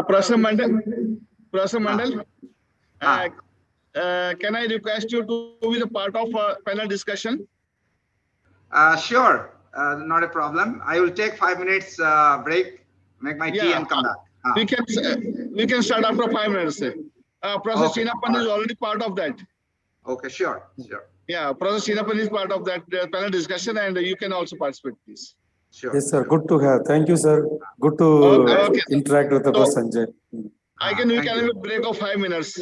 Professor Mandal, can I request you to be the part of panel discussion? Sure, not a problem. I will take 5 minutes break, make my tea, and come back. We can start after 5 minutes. Professor Sinapan is already part of that. Okay, sure. Yeah, Professor Sinapan is part of that panel discussion, and you can also participate, please. Sure. Yes, sir. Good to have. Thank you, sir. Good to interact with the Professor Sanjay. We can have a break of 5 minutes.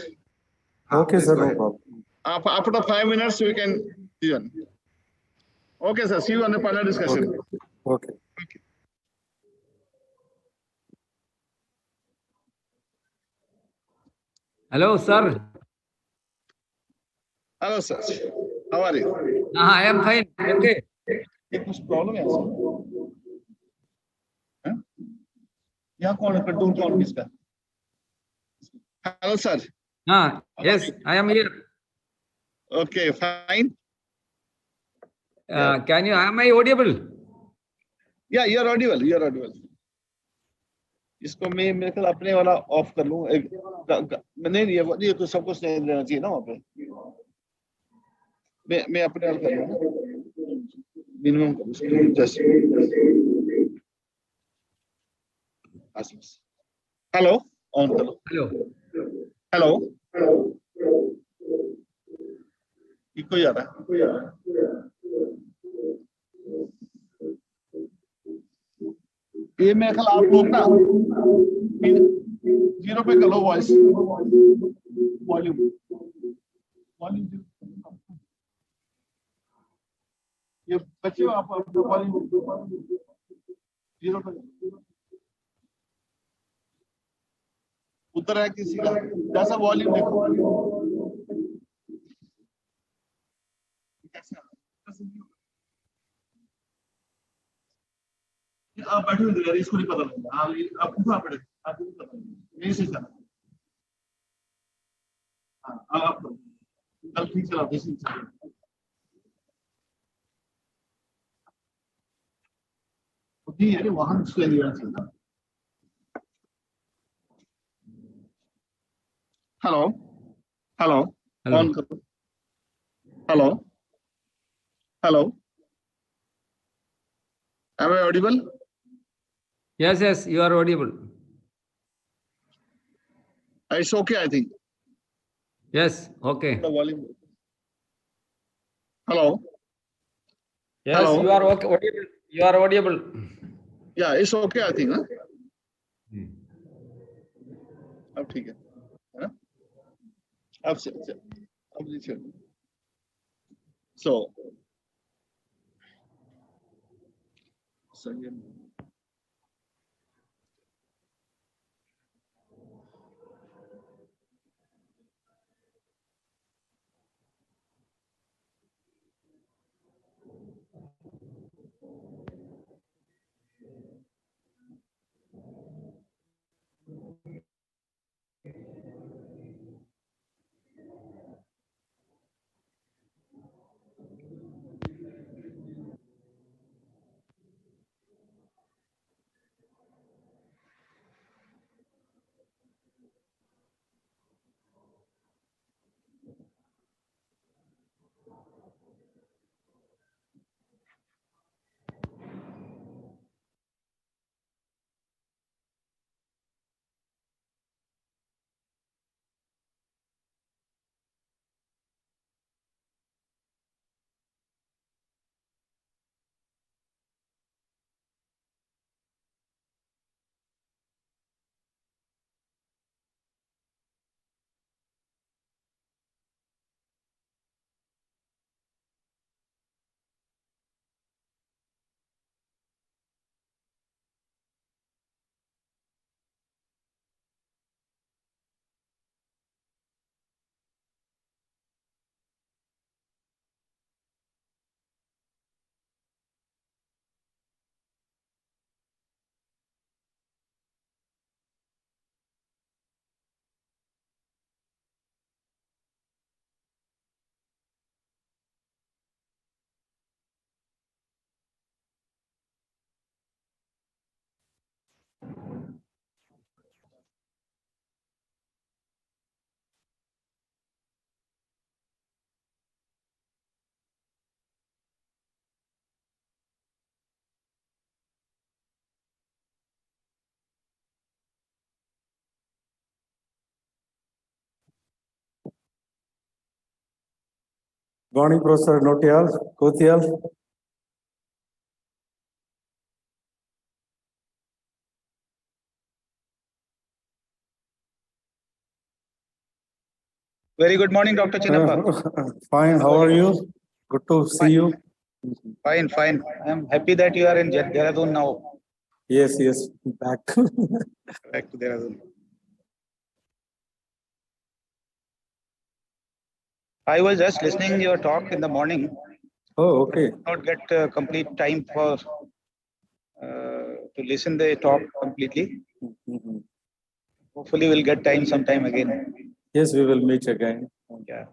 Okay, sir. No problem. After 5 minutes, we can begin. Okay, sir. See you on the panel discussion. Okay. Hello, sir. Hello, sir. How are you? I am fine. Okay. कुछ problem है यहाँ कौन है control कौन किसका? Hello, sir. Yes, I am here. Okay, fine. Can you? Am I audible? Yeah, you are audible. You are audible. इसको मैं मेरे ख्याल अपने वाला ऑफ कर लूँ नहीं ये तो सब कुछ नहीं लेना चाहिए ना वहाँ पे मैं अपने वाला कर लूँ मिनिमम जस्ट हेलो ऑन करो हेलो इको जा रहा है ये मेरे ख्याल आप लोग ना 0 पे कर लो वॉइस वॉल्यूम ये बच्चे आप वॉल्यूम 0 पे उधर है किसी का जैसा वॉल्यूम देखो आप बैठे हुए इसको नहीं पता लगता आप कहाँ बैठे आपको नहीं पता नहीं सही चला हाँ आप कल ठीक चला बेसिक चला ओके यार वहाँ उसको लेना चाहिए ना हेलो हेलो ऑन करो hello hello am I audible? Yes, you are audible. It's okay, I think. Yes, okay. The volume. Hello. Yes, hello? You are okay. Audible. You are audible. Yeah, it's okay, I think. Huh? अब ठीक है ना? अब नीचे so Morning, Professor Notial, Kotial. Very good morning, Dr. Chinnappa. Fine, how are you? Good to see you. Fine. I am happy that you are in Dehradun now. Yes, back. Back to Dehradun. I was just listening your talk in the morning. Oh, okay. Not get complete time for to listen the talk completely. Mhm. Hopefully, we'll get time sometime again. Yes, we will meet again. Yeah.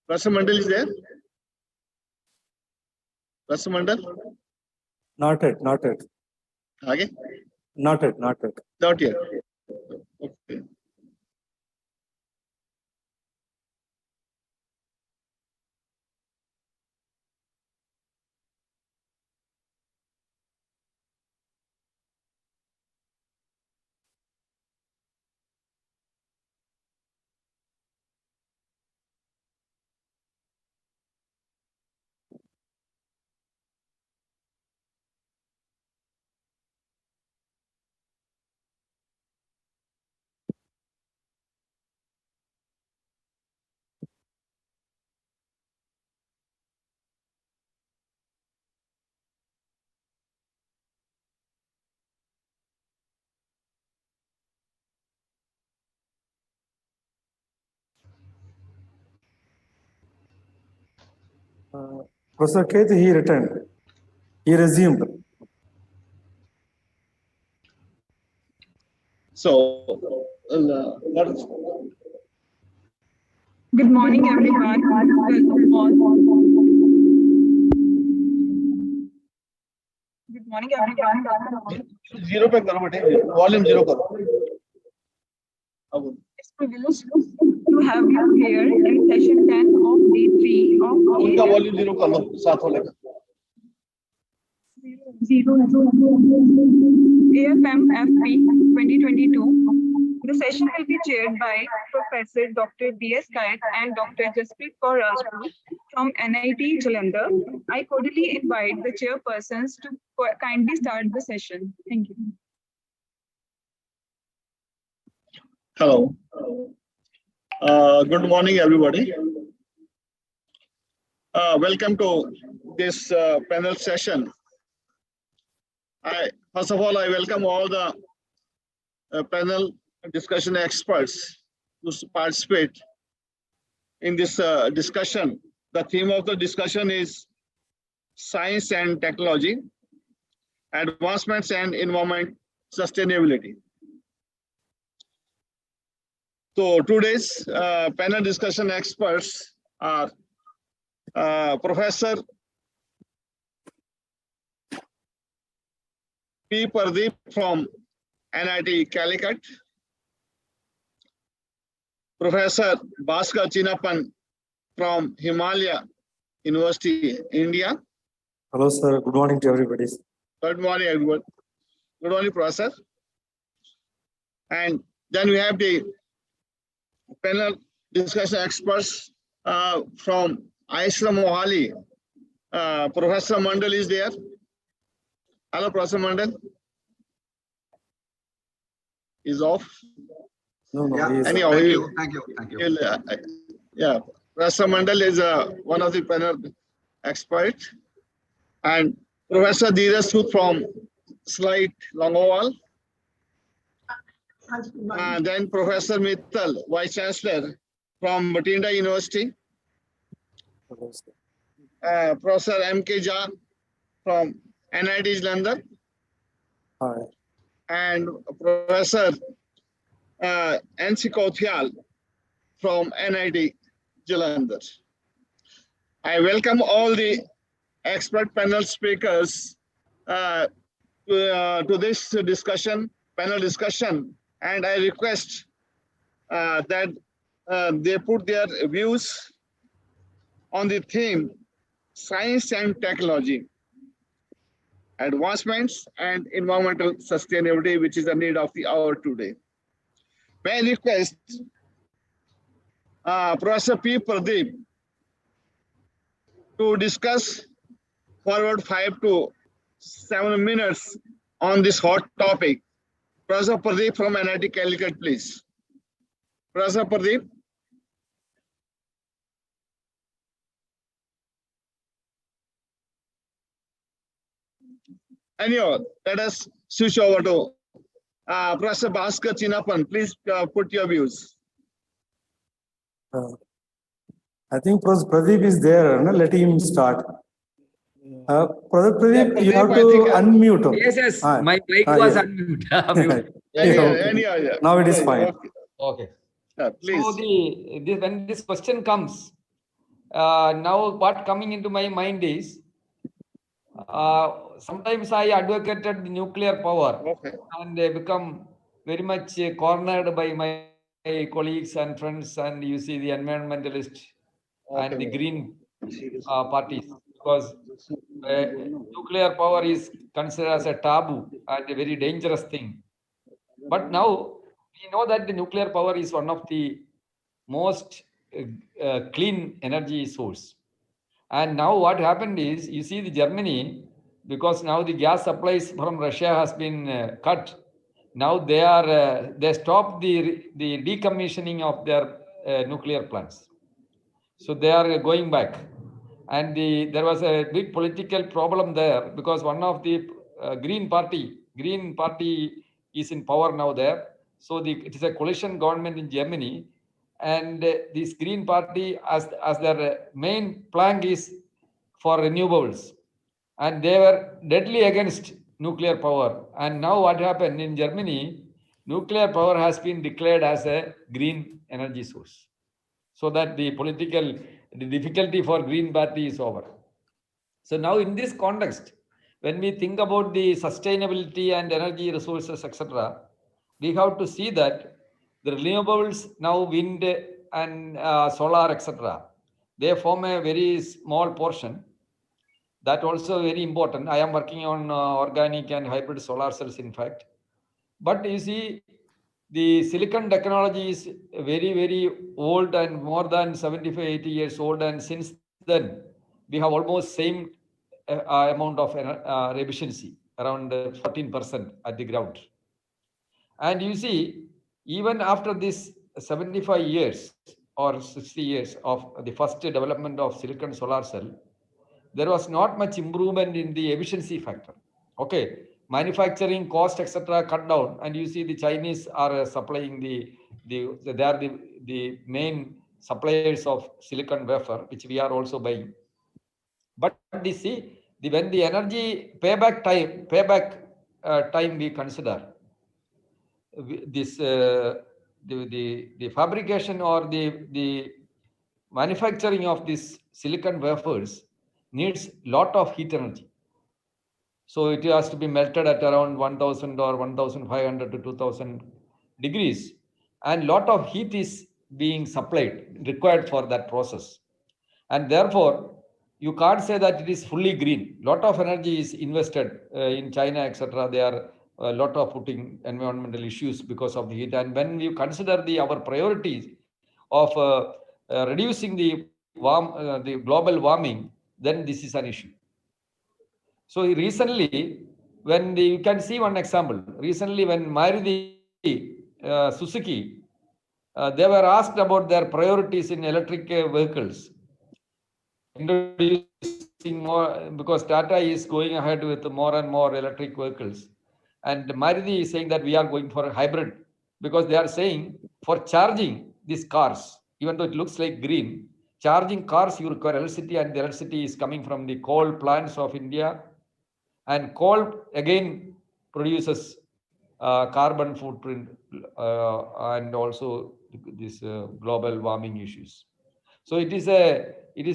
Professor Mandal is there? Professor Mandal? Not yet, not yet. Okay. Not yet, not yet. Not yet. Okay. Professor Keith, he returned. He resumed. So, Good morning, everyone. Welcome all. Good morning, everyone. Welcome all. Zero पे करो बेटे, volume zero करो. It's privileged to have you here in session 10 of day 3 of उनका volume zero कर लो, साथ हो लेगा. AFMFP-2022. The session will be chaired by Professor Dr. B.S. Kayat and Dr. Jasprit Kaur Rajput from NIT Jalandhar. I cordially invite the chairpersons to kindly start the session. Thank you. Hello. Good morning, everybody. Welcome to this panel session. First of all, I welcome all the panel discussion experts to participate in this discussion. The theme of the discussion is Science and Technology, Advancements and Environment Sustainability. So today's panel discussion experts are Professor P. Pardeep from NIT Calicut, Professor Bhaskar Chinappan from Himalaya University, India. Hello, sir. Good morning to everybody. Good morning, everyone. Good morning, Professor. And then we have the panel discussion experts from ISRA Mohali. Professor Mandal is there. Hello, Professor Mandal. is off. No, Yeah, Anyhow, thank you. Yeah, Professor Mandal is one of the panel experts, and Professor Dheeraj Sood from Slight Longowal, and then Professor Mittal, Vice Chancellor from Matinda University, Professor M.K. Jha from NIT London, and Professor N.C. Kouthial from NIT Jalandhar. I welcome all the expert panel speakers to this panel discussion, and I request that they put their views on the theme science and technology, advancements and environmental sustainability, which is the need of the hour today. May I request Professor P. Pradeep to discuss forward 5 to 7 minutes on this hot topic. Professor Pradeep from NIT Calicut, please. Professor Pradeep. Anyhow, let us switch over to Professor Bhaskar Chinapan. Please put your views. I think Professor Pradeep is there. No? Let him start. Professor Pradeep, you have to unmute. Yes. My mic was unmuted. Now it is fine. Okay. Please. So when this question comes, now what coming into my mind is, sometimes I advocated the nuclear power and they become very much cornered by my colleagues and friends, and you see the environmentalists and the green parties, because nuclear power is considered as a taboo and a very dangerous thing. But now we know that the nuclear power is one of the most clean energy source. And now what happened is, you see the Germany, because now the gas supplies from Russia has been cut. Now they stopped the decommissioning of their nuclear plants. So they are going back. And there was a big political problem there, because one of the Green Party is in power now there. So it is a coalition government in Germany. And this Green Party, as their main plank is for renewables, and they were deadly against nuclear power. And now what happened in Germany, nuclear power has been declared as a green energy source, so that the difficulty for Green Party is over. So now in this context, when we think about the sustainability and energy resources, etc., we have to see that the renewables, now wind and solar, etc., they form a very small portion. That also very important. I am working on organic and hybrid solar cells, in fact. But you see, the silicon technology is very, very old and more than 75, 80 years old. And since then, we have almost same amount of efficiency, around 14% at the ground. And you see, even after this 75 years or 60 years of the first development of silicon solar cell, there was not much improvement in the efficiency factor. Okay, manufacturing cost, etc., cut down, and you see the Chinese are supplying they are the main suppliers of silicon wafer, which we are also buying. But you see, when the energy payback time we consider, this the fabrication or the manufacturing of these silicon wafers needs lot of heat energy. So it has to be melted at around 1000 or 1500 to 2000 degrees, and lot of heat is being supplied, required for that process. And therefore, you can't say that it is fully green. Lot of energy is invested in China, etc. They are a lot of putting environmental issues because of the heat. And when you consider our priorities of reducing the global warming, then this is an issue. So recently, when you can see one example, recently when Maruti Suzuki, they were asked about their priorities in electric vehicles, introducing more, because Tata is going ahead with more and more electric vehicles. And Maruti is saying that we are going for a hybrid, because they are saying for charging these cars, even though it looks like green, charging cars you require electricity, and the electricity is coming from the coal plants of India. And coal again produces carbon footprint and also this global warming issues. So it is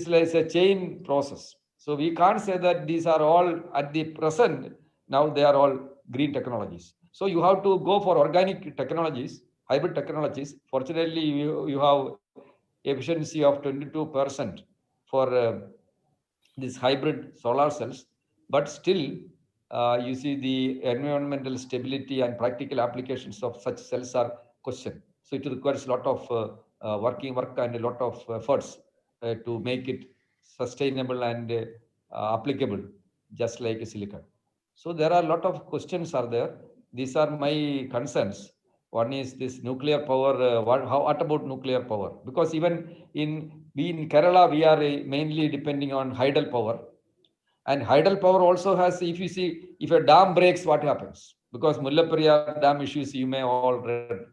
like a chain process. So we can't say that these are all at the present. Now they are all green technologies. So you have to go for organic technologies, hybrid technologies. Fortunately, you have efficiency of 22% for these hybrid solar cells, but still you see the environmental stability and practical applications of such cells are questioned. So it requires a lot of work and a lot of efforts to make it sustainable and applicable, just like a silicon. So there are a lot of questions are there. These are my concerns. One is this nuclear power. What about nuclear power? Because even in Kerala, we are mainly depending on hydel power. And hydel power also has, if you see, if a dam breaks, what happens? Because Mullaperiyar dam issues, you may all read.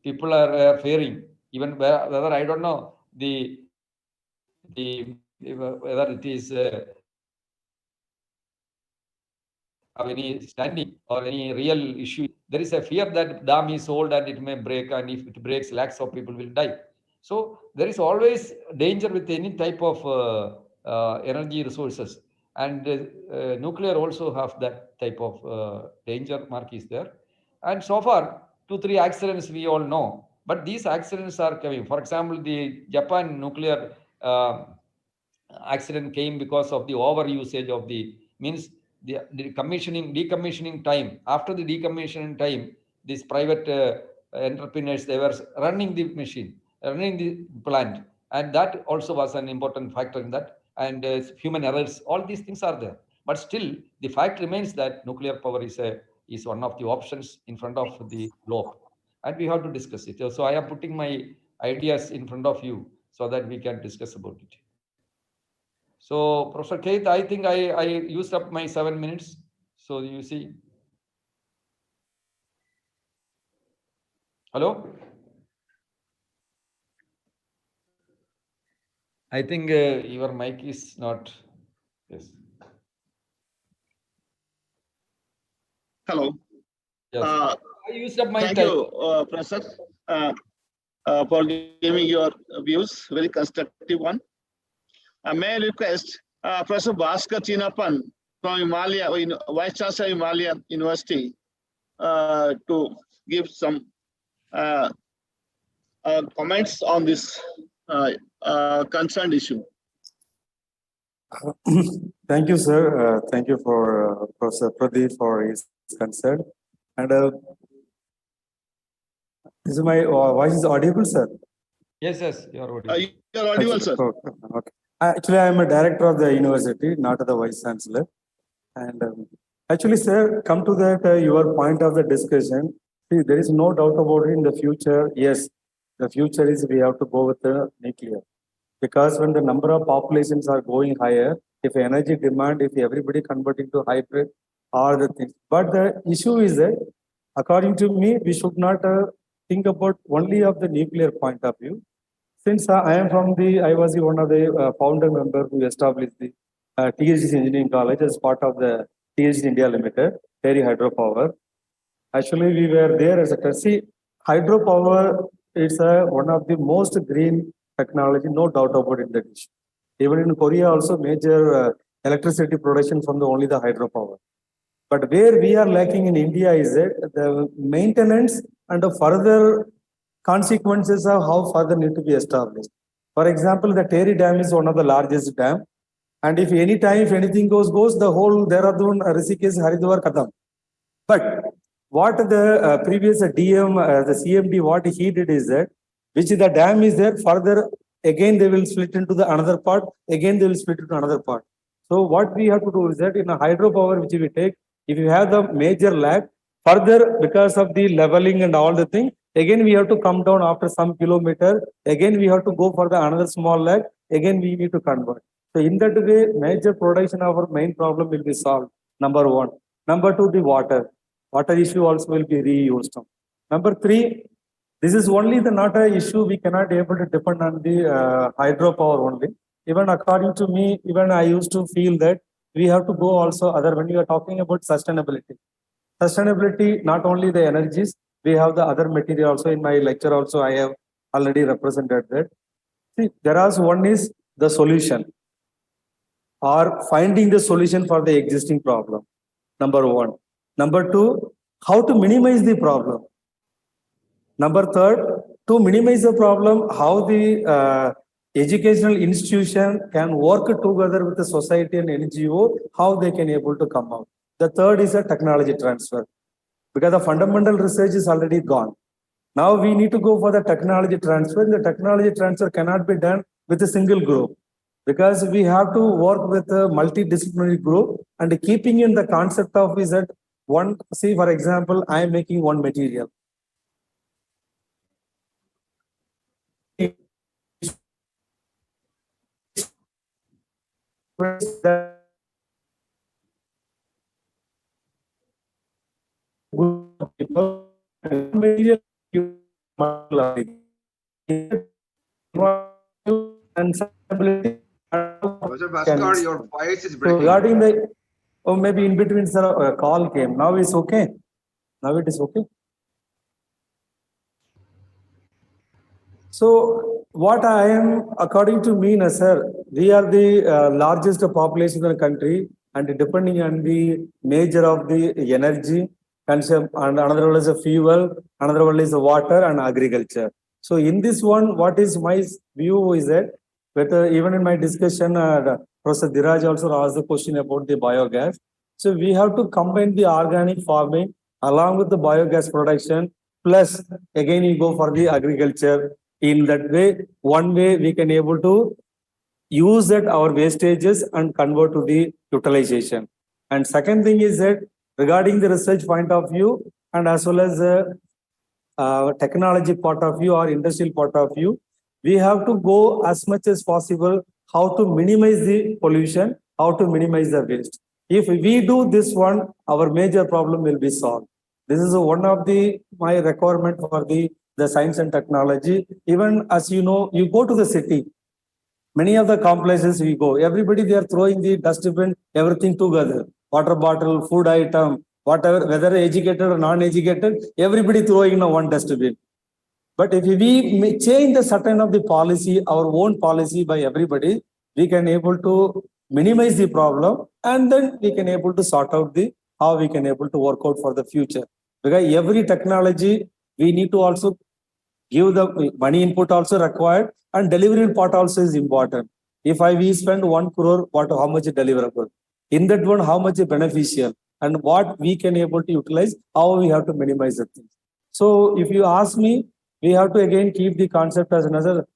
People are fearing, even whether, I don't know, whether it is have any standing or any real issue. There is a fear that dam is old and it may break, and if it breaks, lakhs of people will die. So there is always danger with any type of energy resources, and nuclear also have that type of danger mark is there. And so far, 2-3 accidents we all know, but these accidents are coming. For example, the Japan nuclear accident came because of the over usage of the the decommissioning time. After the decommissioning time, these private entrepreneurs, they were running the machine, running the plant, and that also was an important factor in that. And human errors, all these things are there. But still, the fact remains that nuclear power is one of the options in front of the globe, and we have to discuss it. So I am putting my ideas in front of you so that we can discuss about it. So, Professor Keith, I think I used up my 7 minutes. So you see. Hello? I think your mic is not. Yes. Hello. Yes. I used up my thank time. you, Professor, for giving your views, very constructive one. May I request Professor Bhaskar Chinapan from Himalaya, Vice Chancellor Himalaya University, to give some comments on this concerned issue. Thank you, sir. Thank you for Professor Pradeep for his concern. And is my voice is audible, sir? Yes, you are audible. You are audible, sir. Okay. Actually, I am a director of the university, not the vice chancellor. And actually, sir, come to that your point of the discussion. See, there is no doubt about it in the future. Yes, the future is we have to go with the nuclear. Because when the number of populations are going higher, if energy demand, if everybody converting to hybrid, all the things. But the issue is that, according to me, we should not think about only of the nuclear point of view. Since I was one of the founder member who established the THDC Engineering College as part of the THD India Limited, Terry Hydropower. Actually, we were there as a see, hydropower is one of the most green technology, no doubt about it. That issue. Even in Korea, also major electricity production from only the hydropower. But where we are lacking in India is that the maintenance and the further consequences of how further need to be established. For example, the Terry Dam is one of the largest dam. And if anything goes, the whole Dehradun, Rishikesh, Haridwar, Kadam. But what the previous DM, the CMD, what he did is that, which the dam is there, further, again they will split into the another part, again they will split into another part. So what we have to do is that in a hydropower which we take, if you have the major lag, further because of the leveling and all the thing, Again, we have to come down after some kilometer. Again, we have to go for the another small leg. Again, we need to convert. So in that way, major production of our main problem will be solved. Number one. Number two, the water. Water issue also will be reused. Number three, this is only the not a issue. We cannot able to depend on the hydropower only. Even according to me, even I used to feel that we have to go also other when we are talking about sustainability. Sustainability, not only the energies, we have the other material also. In my lecture also, I have already represented that. See, there is one is the solution or finding the solution for the existing problem. Number one. Number two, how to minimize the problem. Number third, to minimize the problem, how the educational institution can work together with the society and NGO, how they can able to come out. The third is a technology transfer, because the fundamental research is already gone. Now we need to go for the technology transfer. The technology transfer cannot be done with a single group, because we have to work with a multidisciplinary group, and keeping in the concept of is that one, see for example, I am making one material. Material and stability. Bhaskar, your voice is So breaking. regarding the, or maybe in between, sir, a call came. Now it's okay. Now it is okay. So what I am, according to me, sir, we are the largest population in the country, and depending on the nature of the energy consumption, and another one is a fuel, another one is the water and agriculture. So in this one, what is my view is that, even in my discussion, Professor Dhiraj also asked the question about the biogas. So we have to combine the organic farming along with the biogas production, plus again you go for the agriculture. In that way, one way we can able to use that our wastages and convert to the utilization. And second thing is that regarding the research point of view, and as well as the technology part of view or industrial part of view, we have to go as much as possible how to minimize the pollution, how to minimize the waste. If we do this one, our major problem will be solved. This is one of my requirement for the science and technology. Even as you know, you go to the city, many of the complexes we go, everybody they are throwing the dustbin, everything together, water bottle, food item, whatever, whether educated or non-educated, everybody throwing in one dustbin. But if we change the certain of the policy, our own policy by everybody, we can able to minimize the problem, and then we can able to sort out the how we can able to work out for the future. Because every technology, we need to also give the money input also required, and delivery part also is important. If we spend 1 crore, how much is deliverable? In that one, how much is beneficial? And what we can able to utilize, how we have to minimize the things. So if you ask me, we have to again keep the concept as another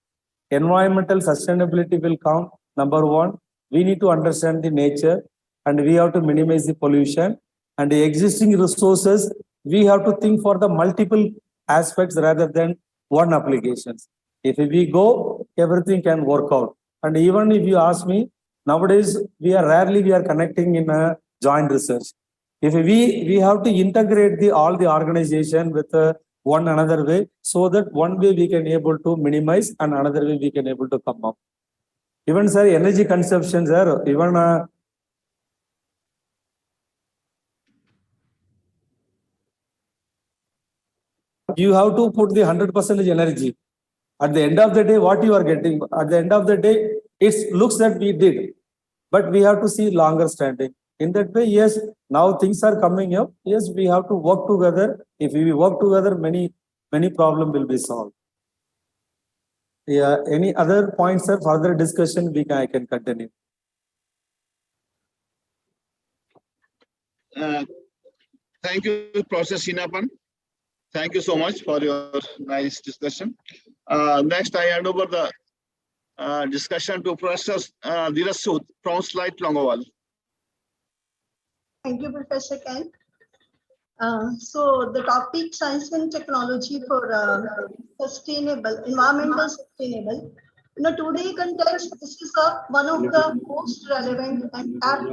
environmental sustainability will come. Number one, we need to understand the nature, and we have to minimize the pollution, and the existing resources, we have to think for the multiple aspects rather than one applications. If we go, everything can work out. And even if you ask me, nowadays we are connecting in a joint research. If we have to integrate all the organization with one another way, so that one way we can able to minimize and another way we can able to come up. Even sir, energy consumption, sir, even you have to put the 100% energy. At the end of the day, what you are getting, at the end of the day, it looks that we did, but we have to see longer standing. In that way, yes, now things are coming up. Yes, we have to work together. If we work together, many problems will be solved. Yeah, any other points, sir? Further discussion, I can continue. Thank you, Professor Sinapan. Thank you so much for your nice discussion. Next, I hand over the discussion to Professor Dheeraj Sood from Slide Longowal. Thank you, Professor Kent. So the topic science and technology for sustainable, environmental sustainable. In a today context, this is one of the most relevant and apt.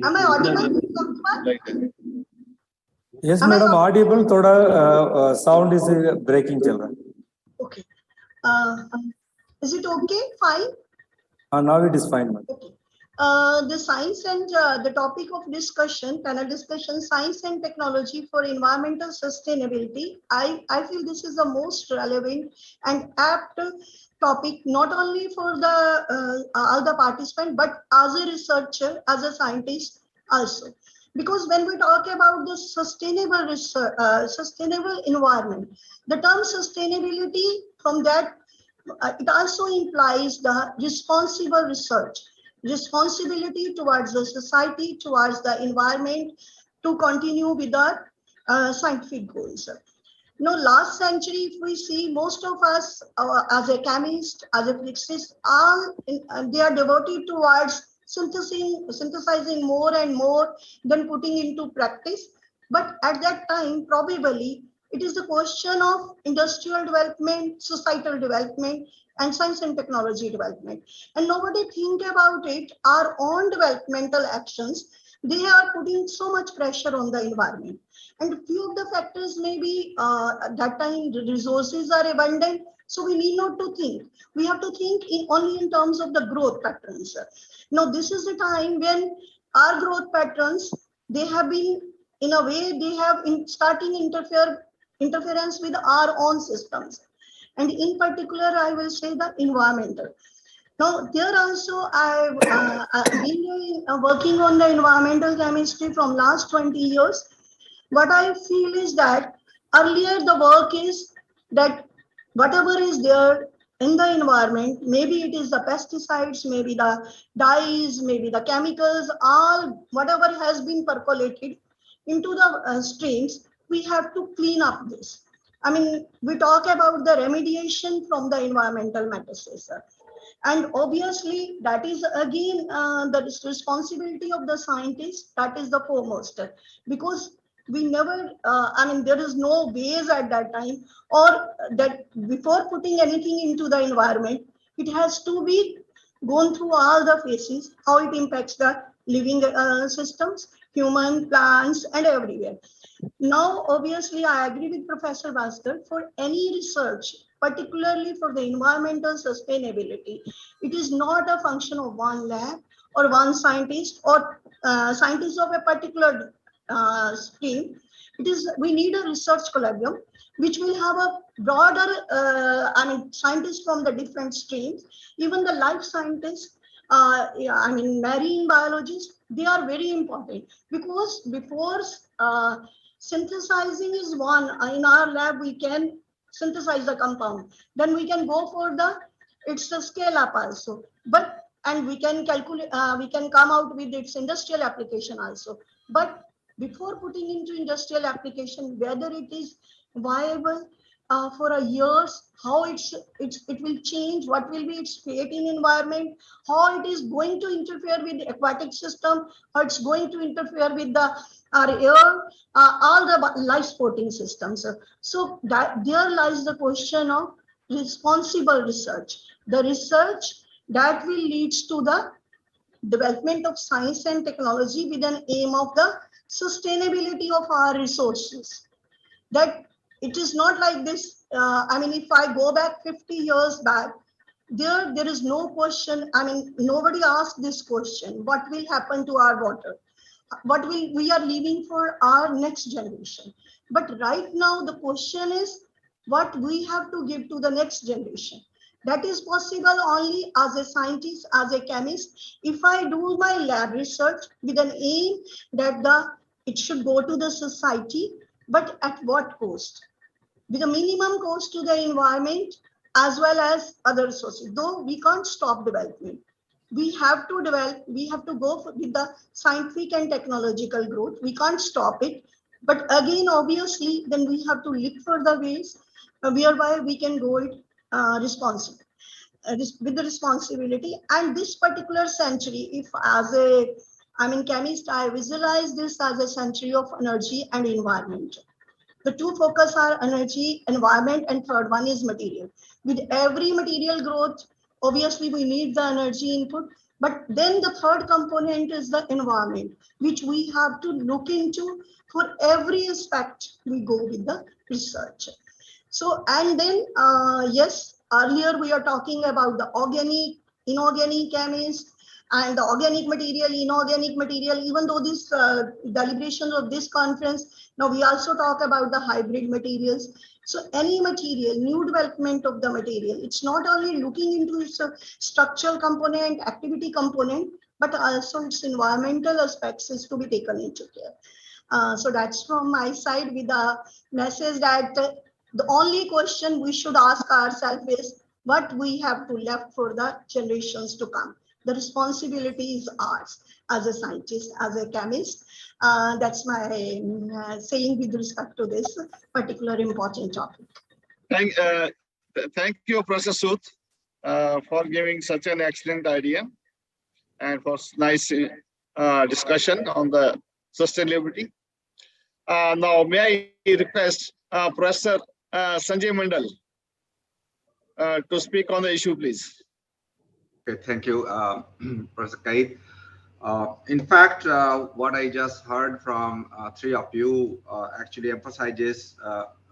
Am I audible, Dr. Kumar? Yes, madam, audible. Thoda sound is breaking, chal raha. Okay. Is it okay? Fine. Now it is fine, madam. Okay. The science and the topic of discussion, panel discussion, science and technology for environmental sustainability. I feel this is the most relevant and apt topic, not only for the all the participants, but as a researcher, as a scientist also. Because when we talk about the sustainable research, sustainable environment, the term sustainability from that it also implies the responsible research, responsibility towards the society, towards the environment, to continue with the scientific goals. Now, last century, if we see, most of us as a chemist, as a physicist, they are devoted towards synthesizing more and more than putting into practice. But at that time, probably, it is the question of industrial development, societal development, and science and technology development. And nobody think about it, our own developmental actions, they are putting so much pressure on the environment. And a few of the factors may be at that time the resources are abundant, so we need not to think. We have to think only in terms of the growth patterns. Now, this is the time when our growth patterns, they have been, in a way, they have starting interference with our own systems. And in particular, I will say the environmental. Now, there also I've been working on the environmental chemistry from last 20 years. What I feel is that earlier the work is that whatever is there in the environment, maybe it is the pesticides, maybe the dyes, maybe the chemicals, all whatever has been percolated into the streams, we have to clean up this. I mean, we talk about the remediation from the environmental matters. And obviously, that is again the responsibility of the scientist. That is the foremost, because we never, I mean, there is no ways at that time, or that before putting anything into the environment, it has to be gone through all the phases, how it impacts the living systems, human, plants, and everywhere. Now, obviously, I agree with Professor Bhaskar, for any research, particularly for the environmental sustainability, it is not a function of one lab or one scientist or scientists of a particular stream. It is, we need a research collaborative which will have a broader, I mean, scientists from the different streams, even the life scientists, I mean, marine biologists, they are very important, because before synthesizing is one, in our lab we can synthesize the compound, then we can go for the, it's a scale up also, but and we can calculate, we can come out with its industrial application also. But before putting into industrial application, whether it is viable for a years, how it will change, what will be its fate in environment, how it is going to interfere with the aquatic system, how it's going to interfere with the our air, all the life supporting systems. So that there lies the question of responsible research, the research that will lead to the development of science and technology with an aim of the sustainability of our resources. That it is not like this. I mean, if I go back 50 years back, there is no question. I mean, nobody asked this question: what will happen to our water? What will we are leaving for our next generation? But right now, the question is what we have to give to the next generation. That is possible only as a scientist, as a chemist, if I do my lab research with an aim that it should go to the society, but at what cost? With a minimum cost to the environment as well as other resources. Though we can't stop development, we have to develop, we have to go with the scientific and technological growth. We can't stop it. But again, obviously, then we have to look for the ways whereby we can go it responsible. With the responsibility. And this particular century, if as a chemist, I visualize this as a century of energy and environment. The two focus are energy, environment, and third one is material. With every material growth, obviously we need the energy input, but then the third component is the environment, which we have to look into for every aspect we go with the research. So, and then, yes, earlier we are talking about the organic, inorganic chemist, and the organic material, inorganic material, even though this deliberations of this conference, now we also talk about the hybrid materials. So any material, new development of the material, it's not only looking into its structural component, activity component, but also its environmental aspects is to be taken into care. So that's from my side with the message that the only question we should ask ourselves is what we have to left for the generations to come. The responsibility is ours as a scientist, as a chemist. That's my saying with respect to this particular important topic. Thank you, Professor Sood, for giving such an excellent idea and for nice discussion on the sustainability. Now, may I request Professor Sanjay Mandal to speak on the issue, please. Okay, thank you, Professor Kaid. In fact, what I just heard from three of you actually emphasizes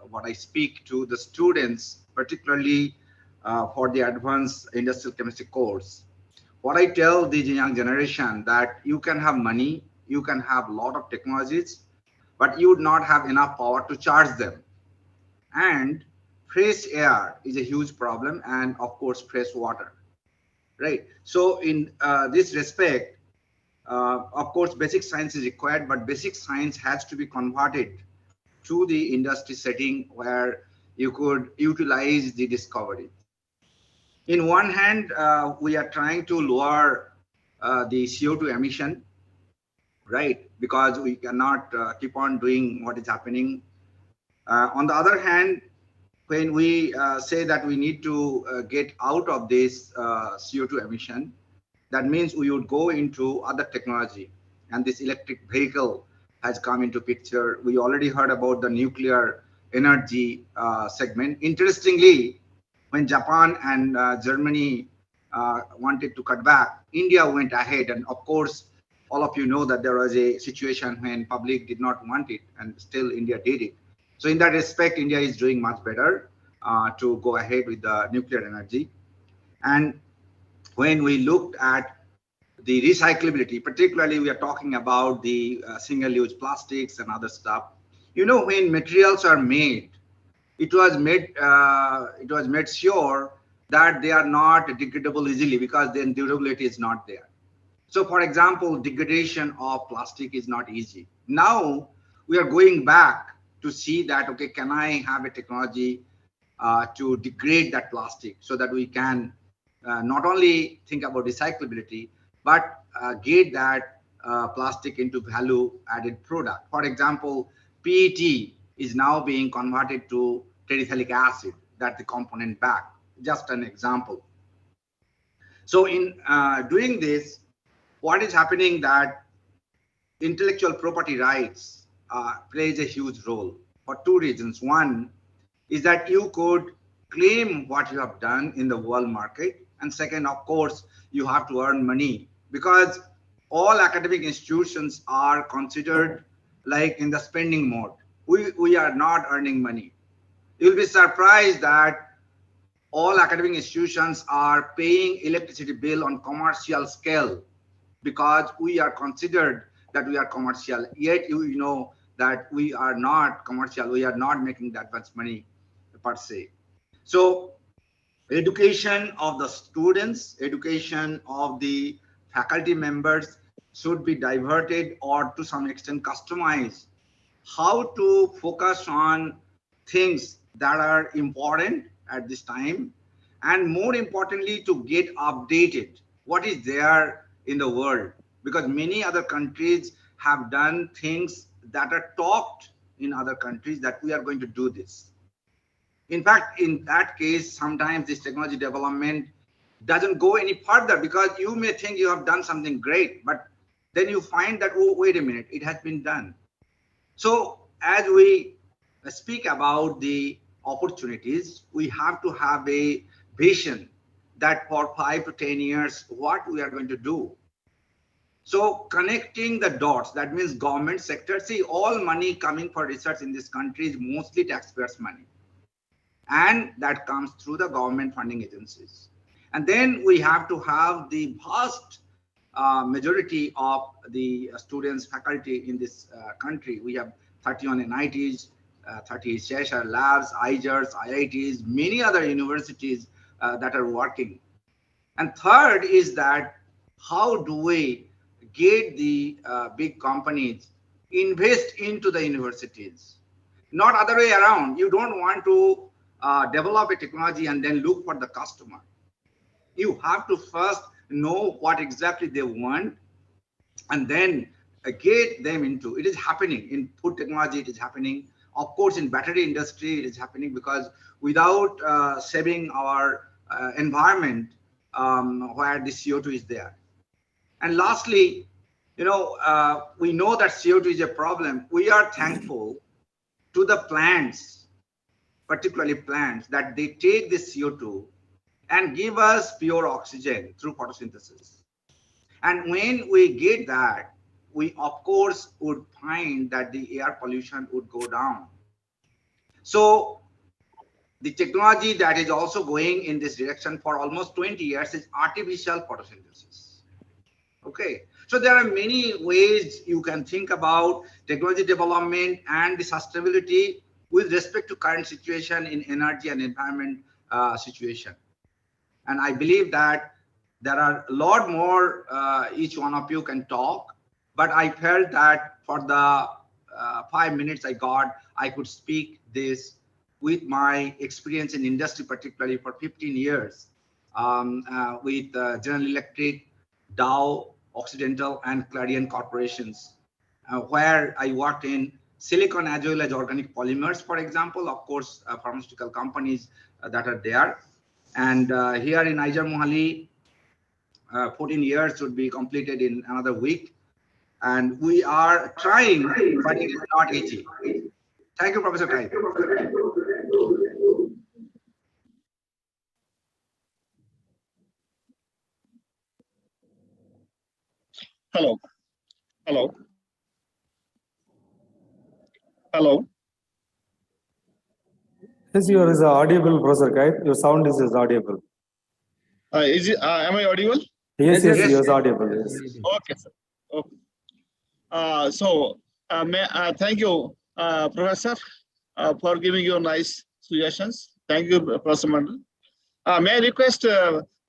what I speak to the students, particularly for the advanced industrial chemistry course. What I tell the young generation that you can have money, you can have a lot of technologies, but you would not have enough power to charge them. And fresh air is a huge problem, and of course, fresh water. Right. So in this respect, of course, basic science is required, but basic science has to be converted to the industry setting where you could utilize the discovery. In one hand, we are trying to lower the CO2 emission, right? Because we cannot keep on doing what is happening. On the other hand, when we say that we need to get out of this CO2 emission, that means we would go into other technology, and this electric vehicle has come into picture. We already heard about the nuclear energy segment. Interestingly, when Japan and Germany wanted to cut back, India went ahead, and of course, all of you know that there was a situation when public did not want it, and still India did it. So in that respect, India is doing much better to go ahead with the nuclear energy. And when we looked at the recyclability, particularly we are talking about the single-use plastics and other stuff. You know, when materials are made, it was made sure that they are not degradable easily, because then durability is not there. So for example, degradation of plastic is not easy. Now we are going back to see that, okay, can I have a technology to degrade that plastic so that we can not only think about recyclability, but get that plastic into value added product. For example, PET is now being converted to terephthalic acid, that's the component back, just an example. So in doing this, what is happening that intellectual property rights plays a huge role for two reasons. One is that you could claim what you have done in the world market. And second, of course, you have to earn money, because all academic institutions are considered like in the spending mode. We are not earning money. You'll be surprised that all academic institutions are paying electricity bill on commercial scale, because we are considered that we are commercial, yet you know that we are not commercial, we are not making that much money per se. So education of the students, education of the faculty members should be diverted or to some extent customized. How to focus on things that are important at this time, and more importantly, to get updated what is there in the world, because many other countries have done things that are talked in other countries that we are going to do this. In fact, in that case, sometimes this technology development doesn't go any further, because you may think you have done something great, but then you find that, oh, wait a minute, it has been done. So as we speak about the opportunities, we have to have a vision that for 5 to 10 years, what we are going to do. So connecting the dots, that means government sector. See, all money coming for research in this country is mostly taxpayers' money. And that comes through the government funding agencies. And then we have to have the vast majority of the students, faculty in this country. We have 31 NITs, 30 Cheshire labs, IJRs, IITs, many other universities that are working. And third is that how do we get the big companies invest into the universities? Not other way around. You don't want to develop a technology and then look for the customer. You have to first know what exactly they want and then get them into. It is happening in food technology. It is happening, of course, in battery industry. It is happening because without saving our environment, where the CO2 is there. And lastly, we know that CO2 is a problem. We are thankful to the plants, particularly plants, that they take the CO2 and give us pure oxygen through photosynthesis. And when we get that, we of course would find that the air pollution would go down. So the technology that is also going in this direction for almost 20 years is artificial photosynthesis. Okay, so there are many ways you can think about technology development and the sustainability with respect to current situation in energy and environment situation. And I believe that there are a lot more each one of you can talk, but I felt that for the 5 minutes I got, I could speak this with my experience in industry, particularly for 15 years with General Electric, Dow, Occidental, and Clarion corporations, where I worked in silicon as well as organic polymers, for example, of course, pharmaceutical companies that are there. And here in Aijar Mohali, 14 years would be completed in another week. And we are trying, but it is not easy. Thank you, Professor Kai. Hello. Hello. Hello. Yes, you are audible, Professor Kite. Your sound is audible. Am I audible? Yes, you are audible. Yes. Okay, sir. Okay. Thank you, Professor, for giving your nice suggestions. Thank you, Professor Mandal. May I request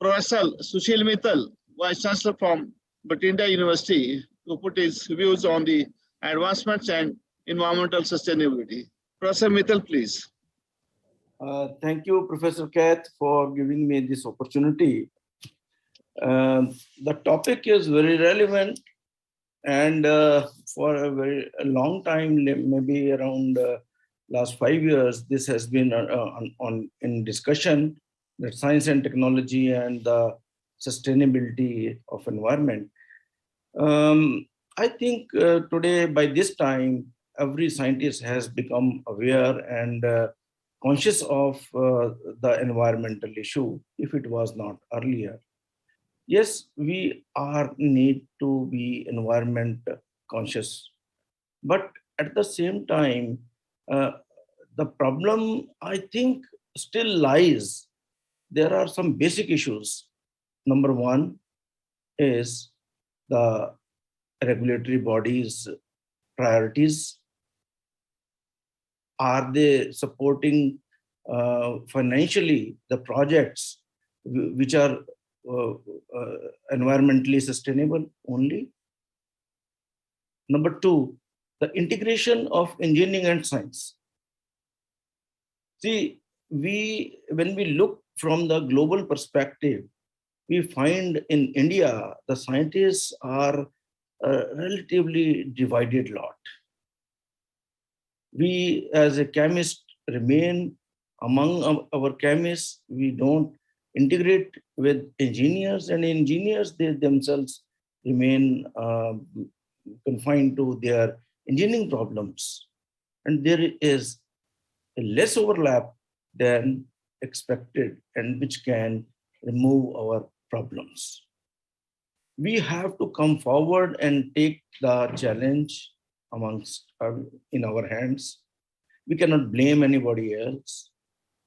Professor Sushil Mittal, Vice Chancellor from Bathinda University, to put his views on the advancements and environmental sustainability. Professor Mittal, please. Thank you, Professor Kath, for giving me this opportunity. The topic is very relevant, and for a very long time, maybe around last 5 years, this has been in discussion, that science and technology and the sustainability of environment. I think today, by this time, every scientist has become aware and conscious of the environmental issue, if it was not earlier. Yes, we need to be environment conscious, but at the same time, the problem, I think, still lies. There are some basic issues. Number one is the regulatory bodies' priorities. Are they supporting financially the projects which are environmentally sustainable only? Number two, the integration of engineering and science. See, when we look from the global perspective, we find in India, the scientists are a relatively divided lot. We, as a chemist, remain among our chemists. We don't integrate with engineers, and engineers, they themselves, remain confined to their engineering problems. And there is a less overlap than expected and which can remove our problems. We have to come forward and take the challenge amongst in our hands. We cannot blame anybody else.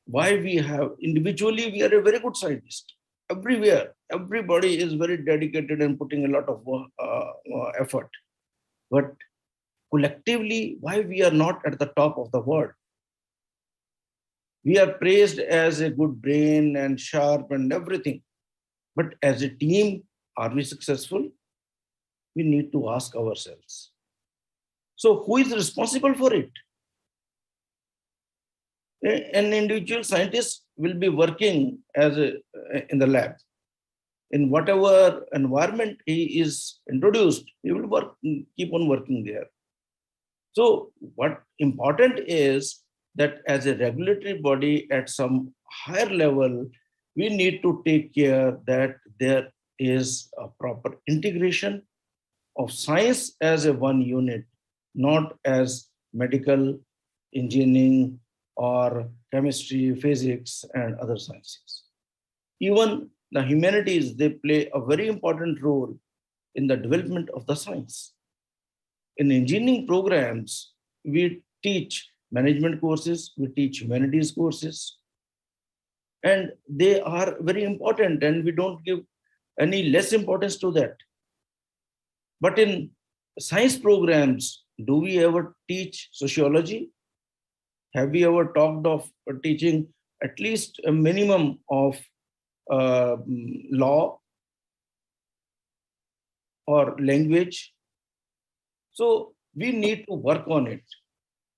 Why we have individually, we are a very good scientist. Everywhere, everybody is very dedicated and putting a lot of effort. But collectively, why we are not at the top of the world? We are praised as a good brain and sharp and everything. But as a team, are we successful? We need to ask ourselves. So who is responsible for it? An individual scientist will be working in the lab. In whatever environment he is introduced, he will keep on working there. So what important is that as a regulatory body at some higher level, we need to take care that there is a proper integration of science as a one unit, not as medical, engineering, or chemistry, physics, and other sciences. Even the humanities, they play a very important role in the development of the science. In engineering programs, we teach management courses, we teach humanities courses, and they are very important and we don't give any less importance to that. But in science programs, do we ever teach sociology? Have we ever talked of teaching at least a minimum of law or language? So we need to work on it.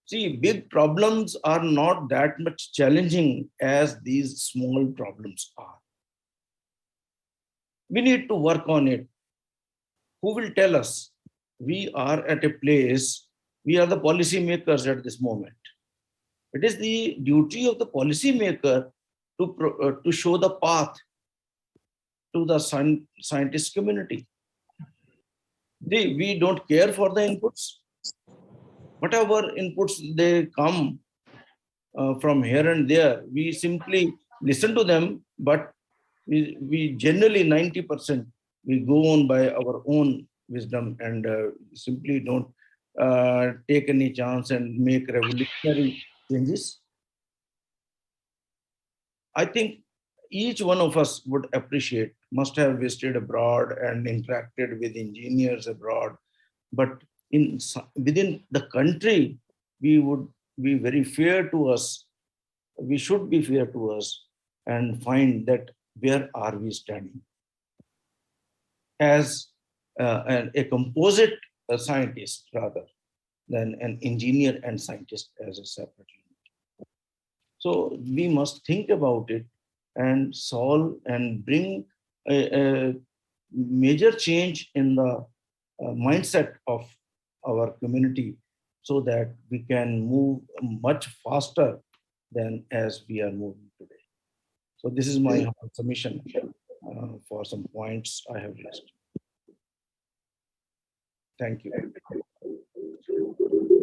See, big problems are not that much challenging as these small problems are. We need to work on it. Who will tell us? We are at a place, we are the policy makers at this moment. It is the duty of the policy maker to show the path to the scientist community. We don't care for the inputs. Whatever inputs they come from here and there, we simply listen to them, but we generally 90%, we go on by our own wisdom and simply don't take any chance and make revolutionary changes. I think each one of us would appreciate, must have visited abroad and interacted with engineers abroad, but within the country, we would be very fair to us. We should be fair to us and find that where are we standing as a composite scientist rather than an engineer and scientist as a separate unit. So we must think about it and solve and bring a major change in the mindset of our community so that we can move much faster than as we are moving today. So this is my submission for some points I have raised. Thank you.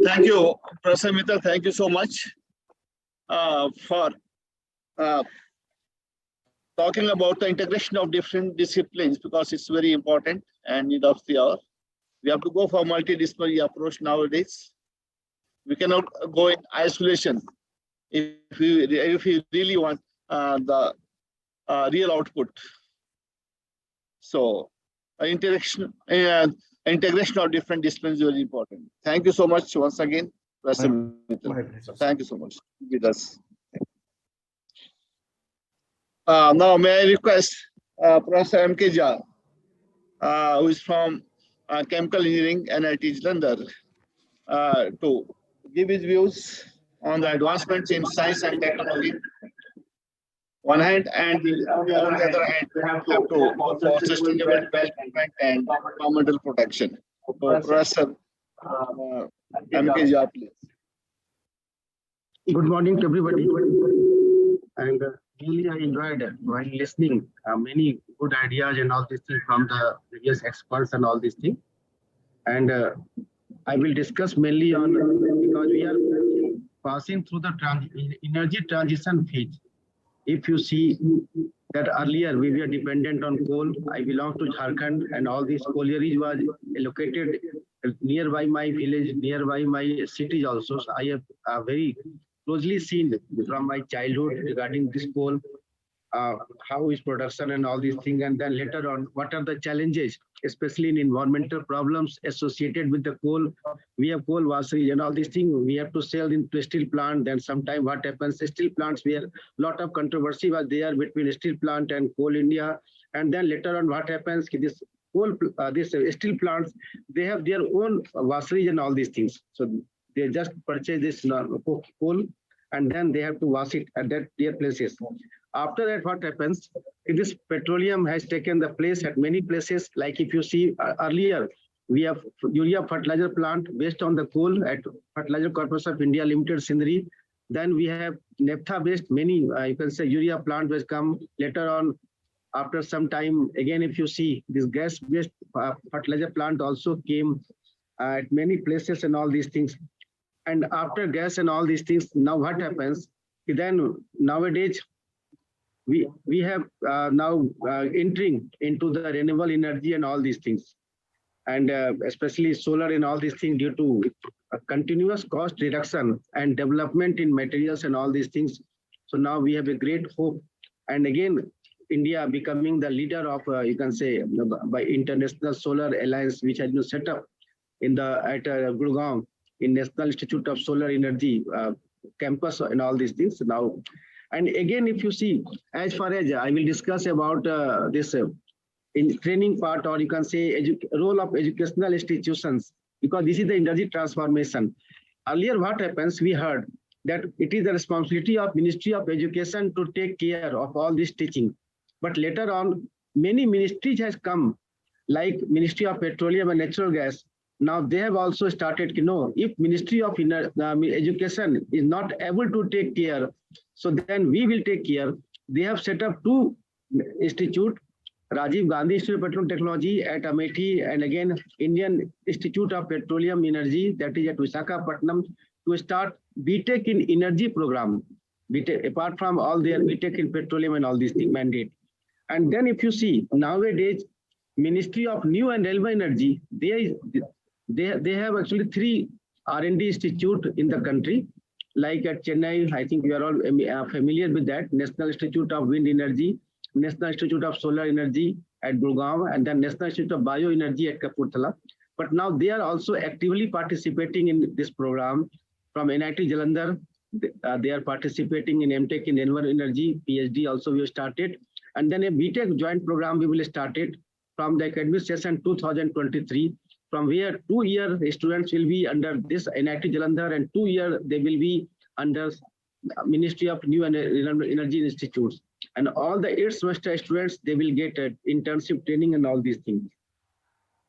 Thank you, Professor Mitra. Thank you so much for talking about the integration of different disciplines, because it's very important and need of the hour. We have to go for multidisciplinary approach nowadays. We cannot go in isolation if we really want the real output. So integration of different disciplines is very important. Thank you so much once again, Professor Mitra. Thank you so much with us. Now may I request Professor M.K. Jha, who is from Chemical Engineering, NIT Jalandhar, to give his views on the advancements in science and technology one hand, and on the other hand, we have to for sustainable development and environmental protection. So, Professor M.K. Jha, please. Good morning to everybody. and really I enjoyed it while listening many good ideas and all these things from the various experts and all these things. And I will discuss mainly on, because we are passing through the energy transition phase. If you see that earlier we were dependent on coal, I belong to Jharkhand, and all these collieries was located nearby my village, nearby my cities also. So I have very closely seen from my childhood regarding this coal, how is production and all these things, and then later on, what are the challenges, especially in environmental problems associated with the coal. We have coal washeries and all these things. We have to sell into steel plant. Then sometime what happens, steel plants, where a lot of controversy was there between steel plant and Coal India. And then later on, what happens, this coal, this steel plants, they have their own washeries and all these things. So they just purchase this coal, and then they have to wash it at their places. After that, what happens? This petroleum has taken the place at many places. Like if you see earlier, we have urea fertilizer plant based on the coal at Fertilizer Corporation of India Limited, Sindri. Then we have naphtha-based many, you can say urea plant has come later on. After some time, again, if you see this gas-based fertilizer plant also came at many places and all these things. And after gas and all these things, now what happens? Then nowadays, we have now entering into the renewable energy and all these things, and especially solar and all these things, due to a continuous cost reduction and development in materials and all these things. So now we have a great hope, and again, India becoming the leader of, you can say, by International Solar Alliance, which has been set up in the at Gurgaon in National Institute of Solar Energy campus and all these things now. And again, if you see, as far as I will discuss about this in training part, or you can say role of educational institutions, because this is the energy transformation. Earlier, what happens, we heard that it is the responsibility of Ministry of Education to take care of all this teaching. But later on, many ministries has come, like Ministry of Petroleum and Natural Gas. Now they have also started, if Ministry of Education is not able to take care, so then we will take care. They have set up two institutes, Rajiv Gandhi Institute of Petroleum Technology at Amethi, and again Indian Institute of Petroleum Energy, that is at Visakhapatnam, to start BTech in Energy program. BTech, apart from all their BTech in petroleum and all these things mandate. And then if you see nowadays, Ministry of New and Renewable Energy, they have actually 3 R&D institute in the country, like at Chennai. I think you are all familiar with that. National Institute of Wind Energy, National Institute of Solar Energy at Gurgaon, and then National Institute of Bioenergy at Kapurthala. But now they are also actively participating in this program. From NIT Jalandhar, they are participating in MTech in Renewable Energy, PhD also we have started. And then a BTech joint program we will start it from the academic session 2023, from where 2 year students will be under this NIT Jalandhar, and 2 year they will be under Ministry of New and Renewable Energy Institutes. And all the 8 semester students, they will get internship training and all these things.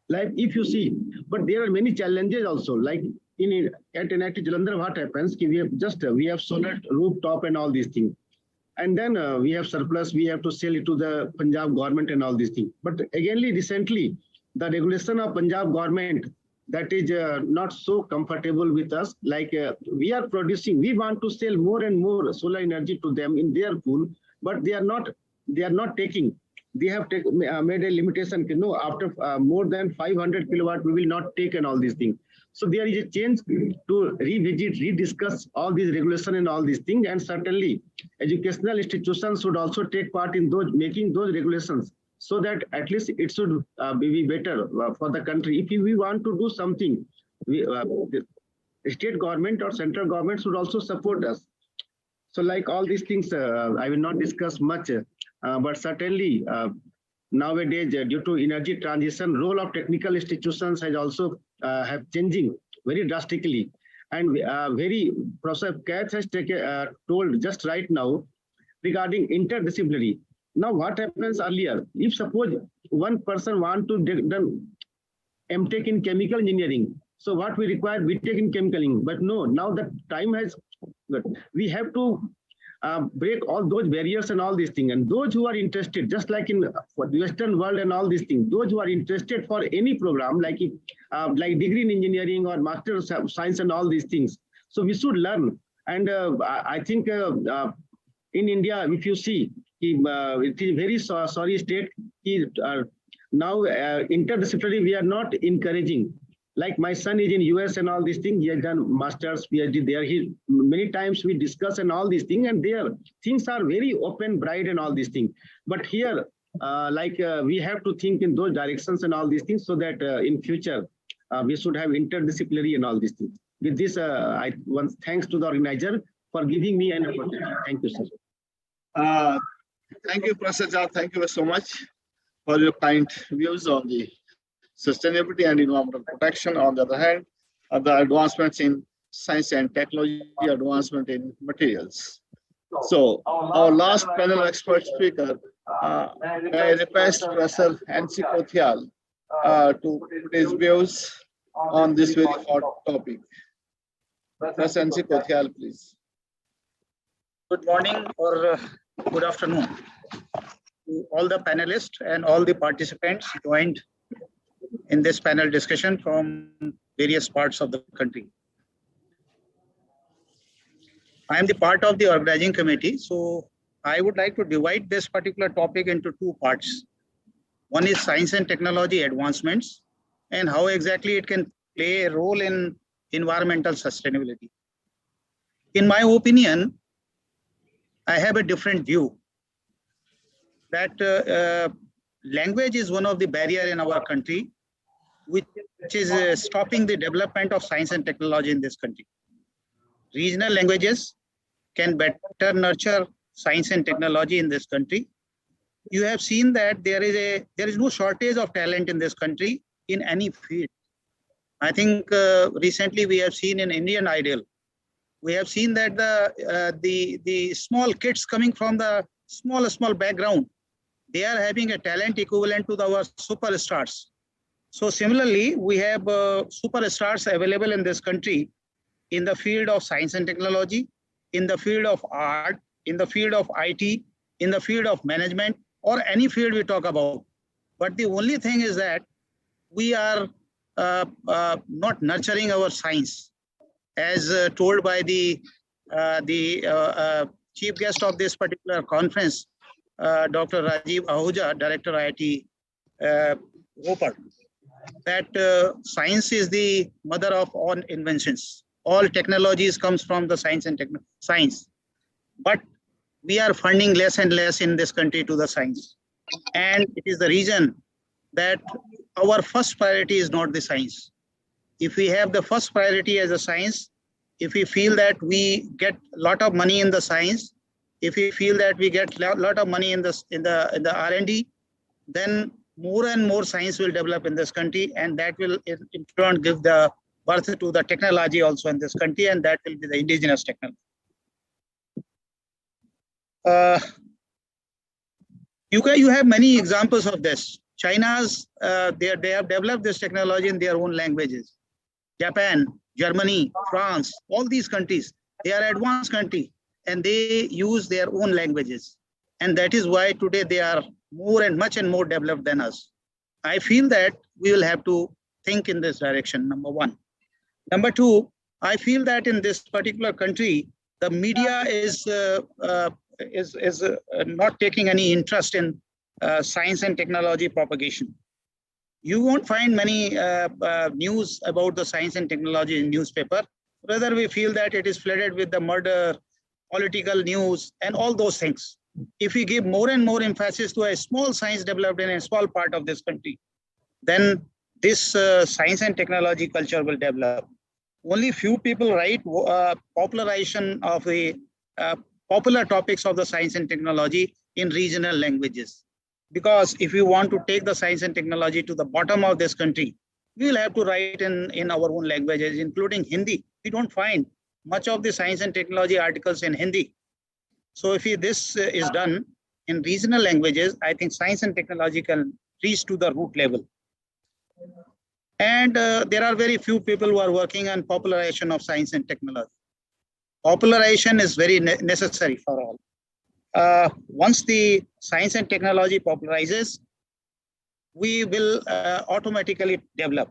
Like if you see, but there are many challenges also, like at NIT Jalandhar, what happens, we have solar rooftop and all these things. And then we have surplus, we have to sell it to the Punjab government and all these things. But again, recently, the regulation of Punjab government, that is not so comfortable with us. Like we are producing, we want to sell more and more solar energy to them in their pool, but they are not taking. They have made a limitation, after more than 500 kilowatt, we will not take and all these things. So there is a change to revisit, rediscuss all these regulation and all these things. And certainly educational institutions should also take part in those, making those regulations, so that at least it should be better for the country. If we want to do something, the state government or central government should also support us. So like all these things, I will not discuss much, but certainly nowadays, due to energy transition, role of technical institutions has also have changing very drastically. And Professor Katz has told just right now regarding interdisciplinary. Now what happens earlier, if suppose one person want to do MTech in chemical engineering, so what we require BTech in chemical engineering, but no, now the time has, we have to break all those barriers and all these things. And those who are interested, just like in for the Western world and all these things, those who are interested for any program, like degree in engineering or master of science and all these things. So we should learn. And I think in India, if you see, it is very sorry state. Now interdisciplinary, we are not encouraging. Like my son is in US and all these things. He has done masters, PhD there. Many times we discuss and all these things, and there things are very open, bright, and all these things. But here, we have to think in those directions and all these things, so that in future we should have interdisciplinary and all these things. With this, I once thanks to the organizer for giving me an opportunity. Thank you, sir. Thank you, Professor Jha. Thank you so much for your kind views on the sustainability and environmental protection. On the other hand, the advancements in science and technology, advancement in materials. So our last panel expert speaker, I request Professor Nancy Kothial to put his views on this very hot topic. Professor Nancy Kothial, please. Good morning or good afternoon to all the panelists and all the participants joined in this panel discussion from various parts of the country. I am the part of the organizing committee, so I would like to divide this particular topic into two parts. One is science and technology advancements and how exactly it can play a role in environmental sustainability. In my opinion, I have a different view that language is one of the barriers in our country, which is stopping the development of science and technology in this country. Regional languages can better nurture science and technology in this country. You have seen that there is no shortage of talent in this country in any field. I think recently we have seen in Indian Idol, we have seen that the small kids coming from the small background, they are having a talent equivalent to our superstars. So similarly, we have superstars available in this country in the field of science and technology, in the field of art, in the field of IT, in the field of management, or any field we talk about. But the only thing is that we are not nurturing our science, as told by the chief guest of this particular conference, Dr. Rajiv Ahuja, Director IIT Hopper, that science is the mother of all inventions. All technologies comes from the science and science. But we are funding less and less in this country to the science. And it is the reason that our first priority is not the science. If we have the first priority as a science, if we feel that we get a lot of money in the science, if we feel that we get a lot of money in the R&D, then more and more science will develop in this country, and that will in turn give the birth to the technology also in this country, and that will be the indigenous technology. You have many examples of this. China's, they have developed this technology in their own languages. Japan, Germany, France, all these countries, they are advanced countries and they use their own languages. And that is why today they are much and more developed than us. I feel that we will have to think in this direction, number one. Number two, I feel that in this particular country, the media is not taking any interest in science and technology propagation. You won't find many news about the science and technology in newspaper. Rather, we feel that it is flooded with the murder, political news, and all those things. If we give more and more emphasis to a small science developed in a small part of this country, then this science and technology culture will develop. Only few people write popularization of the popular topics of the science and technology in regional languages. Because if we want to take the science and technology to the bottom of this country, we will have to write in our own languages, including Hindi. We don't find much of the science and technology articles in Hindi. So if this is done in regional languages, I think science and technology can reach to the root level. And there are very few people who are working on popularization of science and technology. popularization is very necessary for all. Once the science and technology popularizes, we will automatically develop.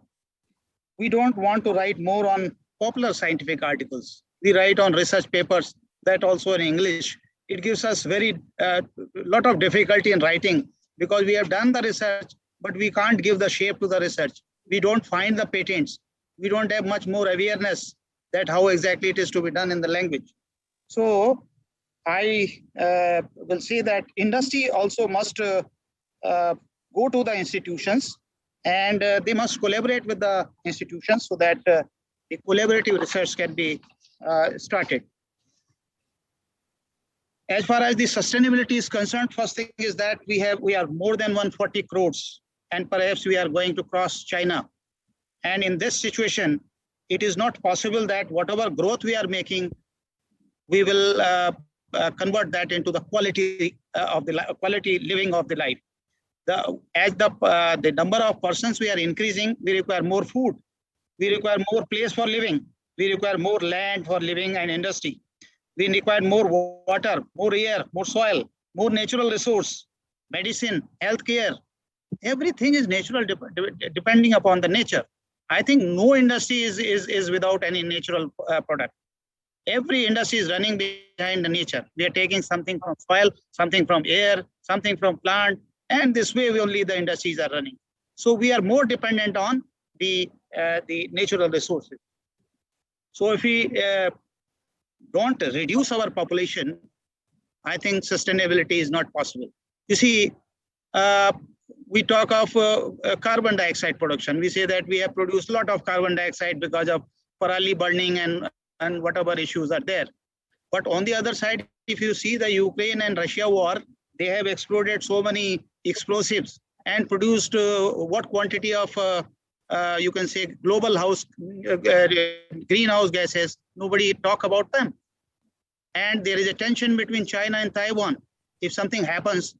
We don't want to write more on popular scientific articles. We write on research papers, that also in English. It gives us lot of difficulty in writing because we have done the research, but we can't give the shape to the research. We don't find the patents. We don't have much more awareness that how exactly it is to be done in the language. So I will say that industry also must go to the institutions, and they must collaborate with the institutions so that the collaborative research can be started. As far as the sustainability is concerned, first thing is that we are more than 140 crores, and perhaps we are going to cross China. And in this situation, it is not possible that whatever growth we are making, we will convert that into the quality of the quality living of the life. As the number of persons we are increasing, we require more food. We require more place for living. We require more land for living and industry. We require more water, more air, more soil, more natural resource, medicine, healthcare. Everything is natural, depending upon the nature. I think no industry is without any natural product. Every industry is running behind the nature. We are taking something from soil, something from air, something from plant, and this way only the industries are running. So we are more dependent on the natural resources. So if we don't reduce our population, I think sustainability is not possible. You see, we talk of carbon dioxide production. We say that we have produced a lot of carbon dioxide because of parali burning and whatever issues are there. But on the other side, if you see the Ukraine and Russia war, they have exploded so many explosives and produced what quantity of, you can say, global greenhouse gases. Nobody talk about them. And there is a tension between China and Taiwan. If something happens,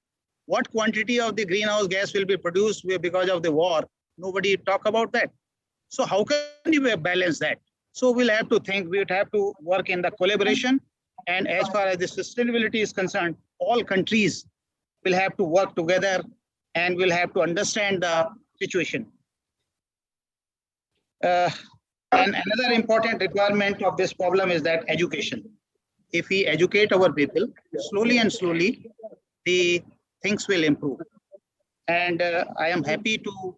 what quantity of the greenhouse gas will be produced because of the war? Nobody talk about that. So how can you balance that? So we'll have to think, we'll have to work in the collaboration. And as far as the sustainability is concerned, all countries will have to work together and will have to understand the situation. And another important requirement of this problem is that education. If we educate our people, slowly and slowly, the things will improve. And I am happy to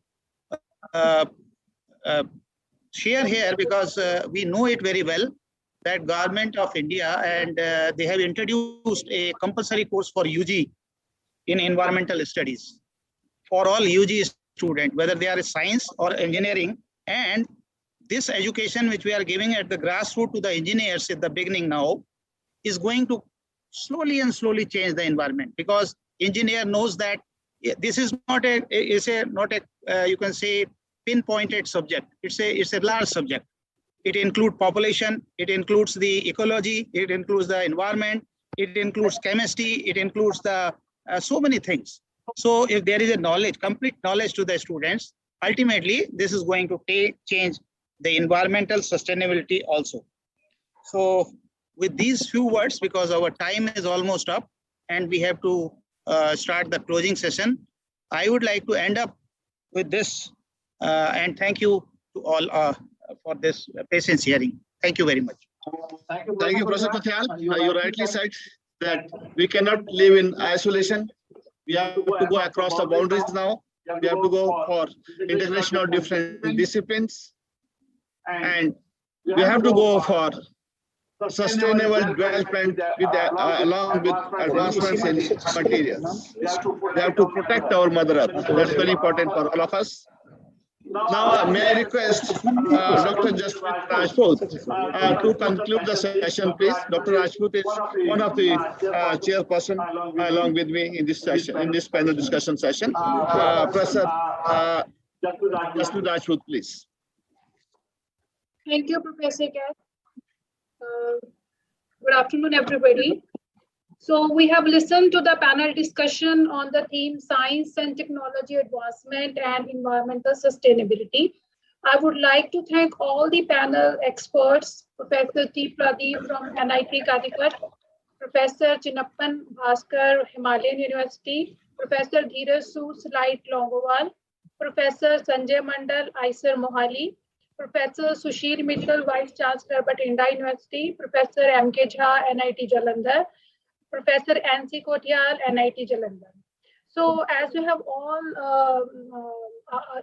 share here because we know it very well that Government of India and they have introduced a compulsory course for UG in environmental studies for all UG students, whether they are science or engineering. And this education which we are giving at the grassroots to the engineers at the beginning now is going to slowly and slowly change the environment, because engineer knows that this is not a you can say pinpointed subject. It's a large subject. It includes population, it includes the ecology, it includes the environment, it includes chemistry, it includes the so many things. So if there is a knowledge, complete knowledge to the students, ultimately this is going to change the environmental sustainability also. So with these few words, because our time is almost up and we have to start the closing session, I would like to end up with this and thank you to all for this patience hearing. Thank you very much. Thank you, Professor Pathial. You rightly said that we cannot live in isolation. We have to go across the boundaries now. We have to go for integration of different disciplines. And we have to go for sustainable development along with advancements in materials. We have to protect our Mother Earth. That's very important for all of us. Now, may I request Dr. Jasprit Rajput to conclude the session, please. Dr. Rajput is one of the chairperson along with me in this session, in this panel discussion session. Professor Jasprit Rajput, please. Thank you, Professor Kat. Good afternoon, everybody. So we have listened to the panel discussion on the theme Science and Technology Advancement and Environmental Sustainability. I would like to thank all the panel experts, Professor T. Pradeep from NIT Calicut, Professor Chinnappan Bhaskar, Himalayan University, Professor Dheeraj Sood, Light Longowal, Professor Sanjay Mandal, ICER Mohali, Professor Sushil Mittal, Vice Chancellor, Batinda University, Professor M.K. Jha, NIT Jalandhar, Professor N.C. Kotial, NIT Jalandhar. So as you have all,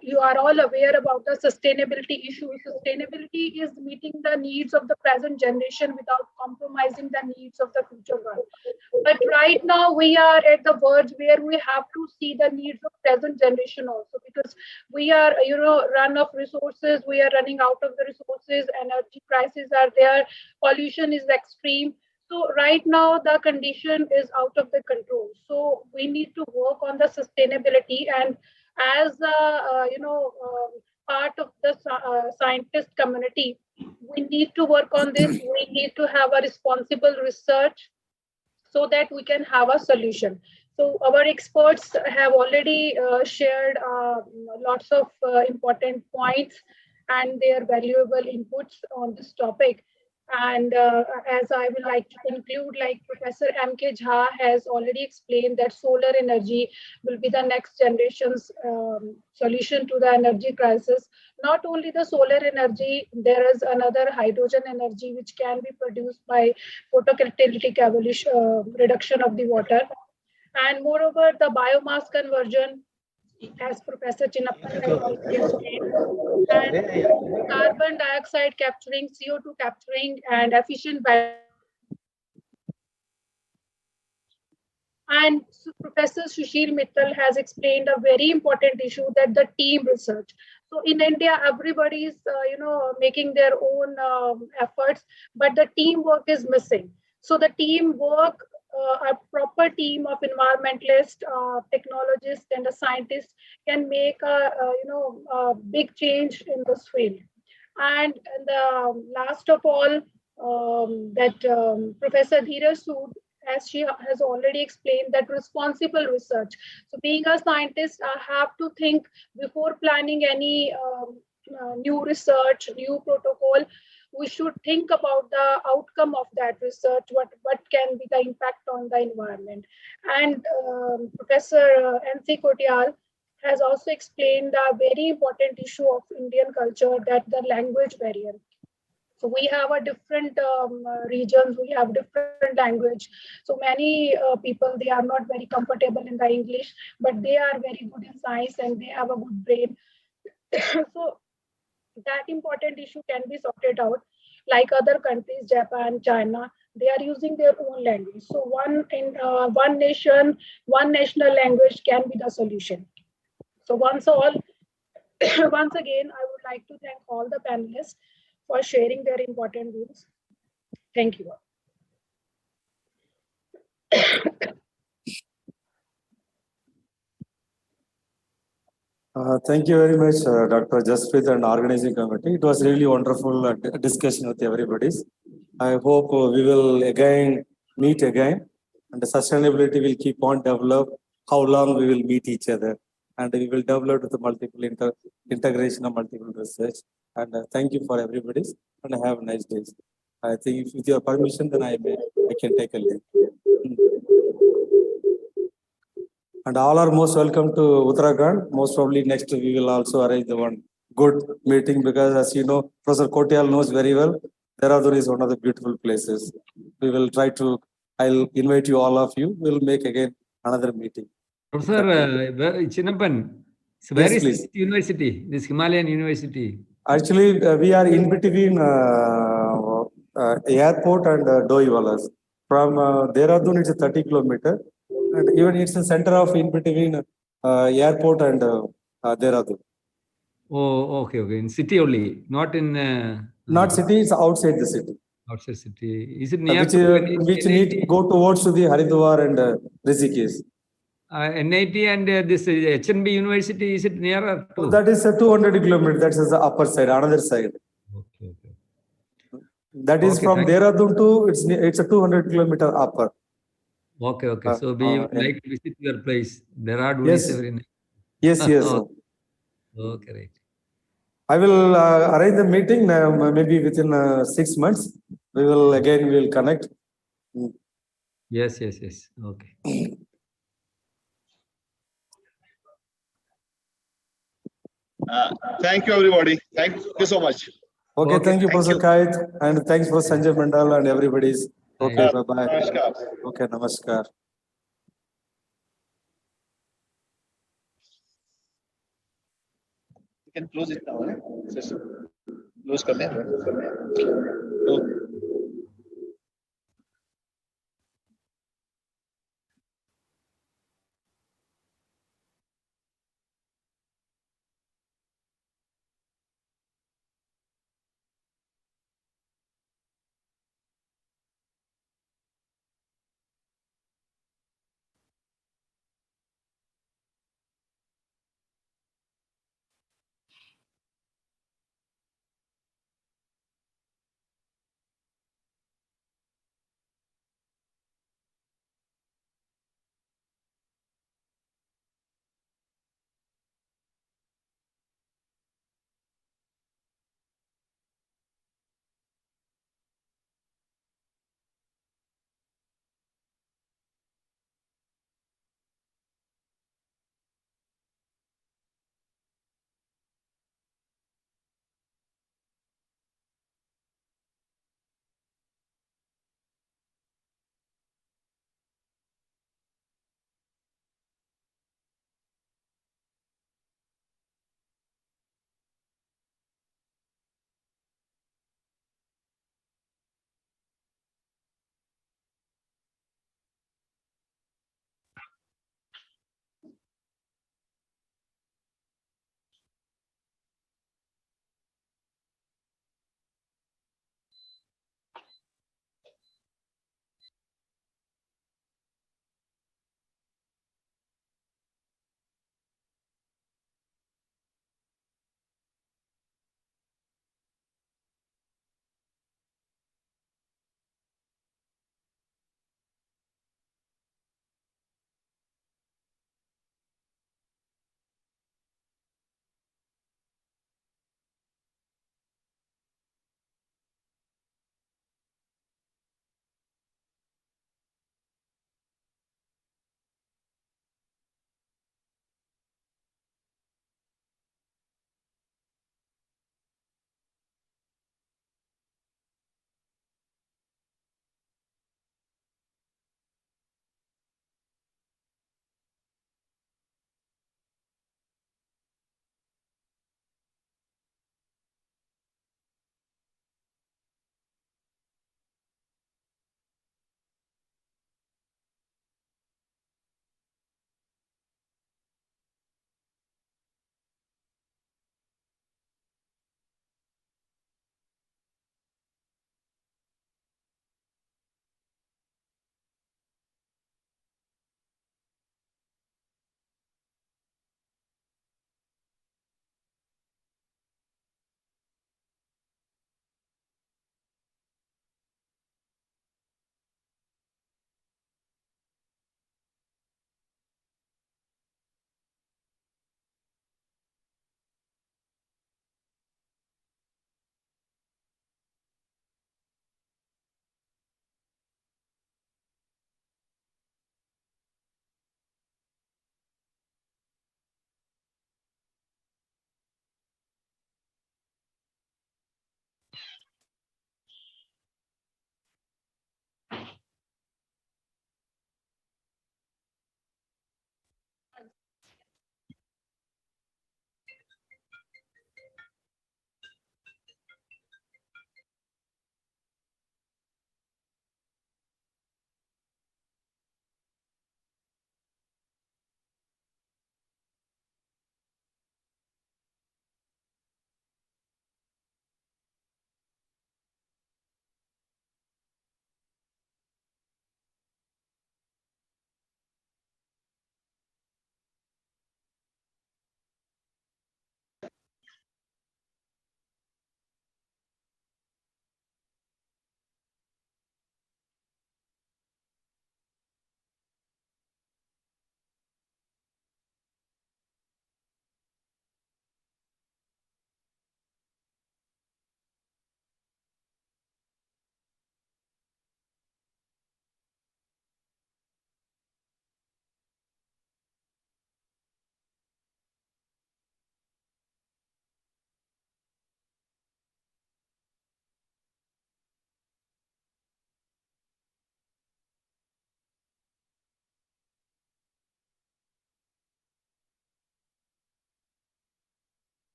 you are all aware about the sustainability issue. Sustainability is meeting the needs of the present generation without compromising the needs of the future world. But right now we are at the verge where we have to see the needs of present generation also, because we are, run of resources. We are running out of the resources. Energy prices are there. Pollution is extreme. So right now the condition is out of the control. So we need to work on the sustainability, and as part of the scientist community, we need to work on this. We need to have a responsible research so that we can have a solution. So our experts have already shared lots of important points and their valuable inputs on this topic. And as I would like to conclude, like Professor M.K. Jha has already explained, that solar energy will be the next generation's solution to the energy crisis. Not only the solar energy, there is another hydrogen energy which can be produced by photocatalytic reduction of the water. And moreover, the biomass conversion, as Professor Chinnappan has already explained, and carbon dioxide capturing, CO2 capturing, and efficient and Professor Sushil Mittal has explained a very important issue, that the team research. So in India, everybody is, making their own efforts, but the teamwork is missing. So the teamwork, a proper team of environmentalists, technologists, and a scientist can make a big change in this field. And the last of all, Professor Dheeraj Sood, as she has already explained, that responsible research. So being a scientist, I have to think before planning any new research, new protocol. We should think about the outcome of that research, what can be the impact on the environment. And Professor N.C. Kotial has also explained the very important issue of Indian culture, that the language barrier. So we have a different regions, we have different language. So many people, they are not very comfortable in the English, but they are very good in science and they have a good brain. So that important issue can be sorted out. Like other countries, Japan, China, they are using their own language. So one nation, one national language can be the solution. So once again, I would like to thank all the panelists for sharing their important views. Thank you. Thank you very much, Dr. Jasprit and organizing committee. It was really wonderful discussion with everybody. I hope we will again meet again, and the sustainability will keep on develop. How long we will meet each other, and we will develop with the multiple integration of multiple research. And thank you for everybody, and have a nice day. I think with your permission, then I can take a leave. And all are most welcome to Uttarakhand. Most probably next we will also arrange the one good meeting, because as you know, Professor Kotial knows very well, Dehradun is one of the beautiful places. We will try to, I'll invite you, all of you, we'll make again another meeting. Professor Chinnappan, so where is this university, this Himalayan University? Actually, we are in between airport and Doiwalas. From Dehradun, it's a 30 kilometers. And even it's the center of in between airport and Dehradun. Oh, okay. In city only, not in. Not city, it's outside the city. Outside city. Is it near? Which need to go towards to the Haridwar and Rishikesh. NIT and this HNB University, is it nearer? Oh, that is 200 kilometers. That is the upper side, another side. Okay. That is from Dehradun to it's a 200 kilometer upper. Okay. So we would like to visit your place. Dehradun yes. is very nice. Yes. Okay, right. I will arrange the meeting maybe within 6 months. We will connect. Yes. Okay. Thank you, everybody. Thank you so much. Okay, thank you, Professor Kait, and thanks for Sanjay Mandal and everybody's. Okay, bye-bye. Namaskar. Okay, namaskar. You can close it now. Close करने हैं.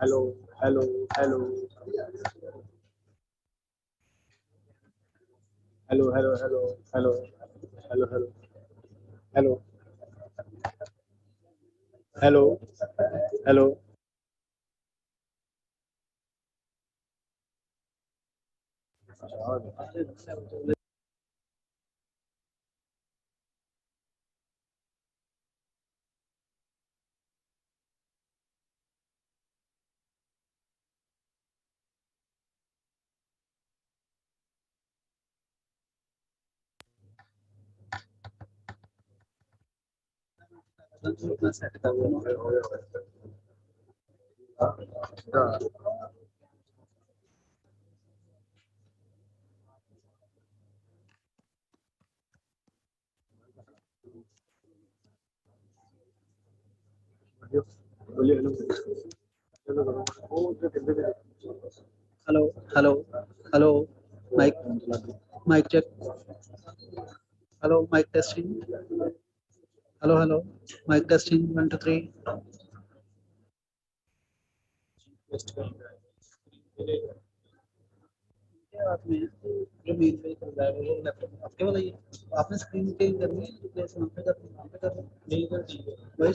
Hello, hello, hello. Hello, hello, hello, hello, hello, hello, hello, hello, hello. Hello, hello, hello, mic, mic check. Hello, mic testing. Hello, hello, mic testing. 1, 2, 3. आपके वाला ये आपने screen पे करनी है replace वहाँ पे करनी नहीं कर वही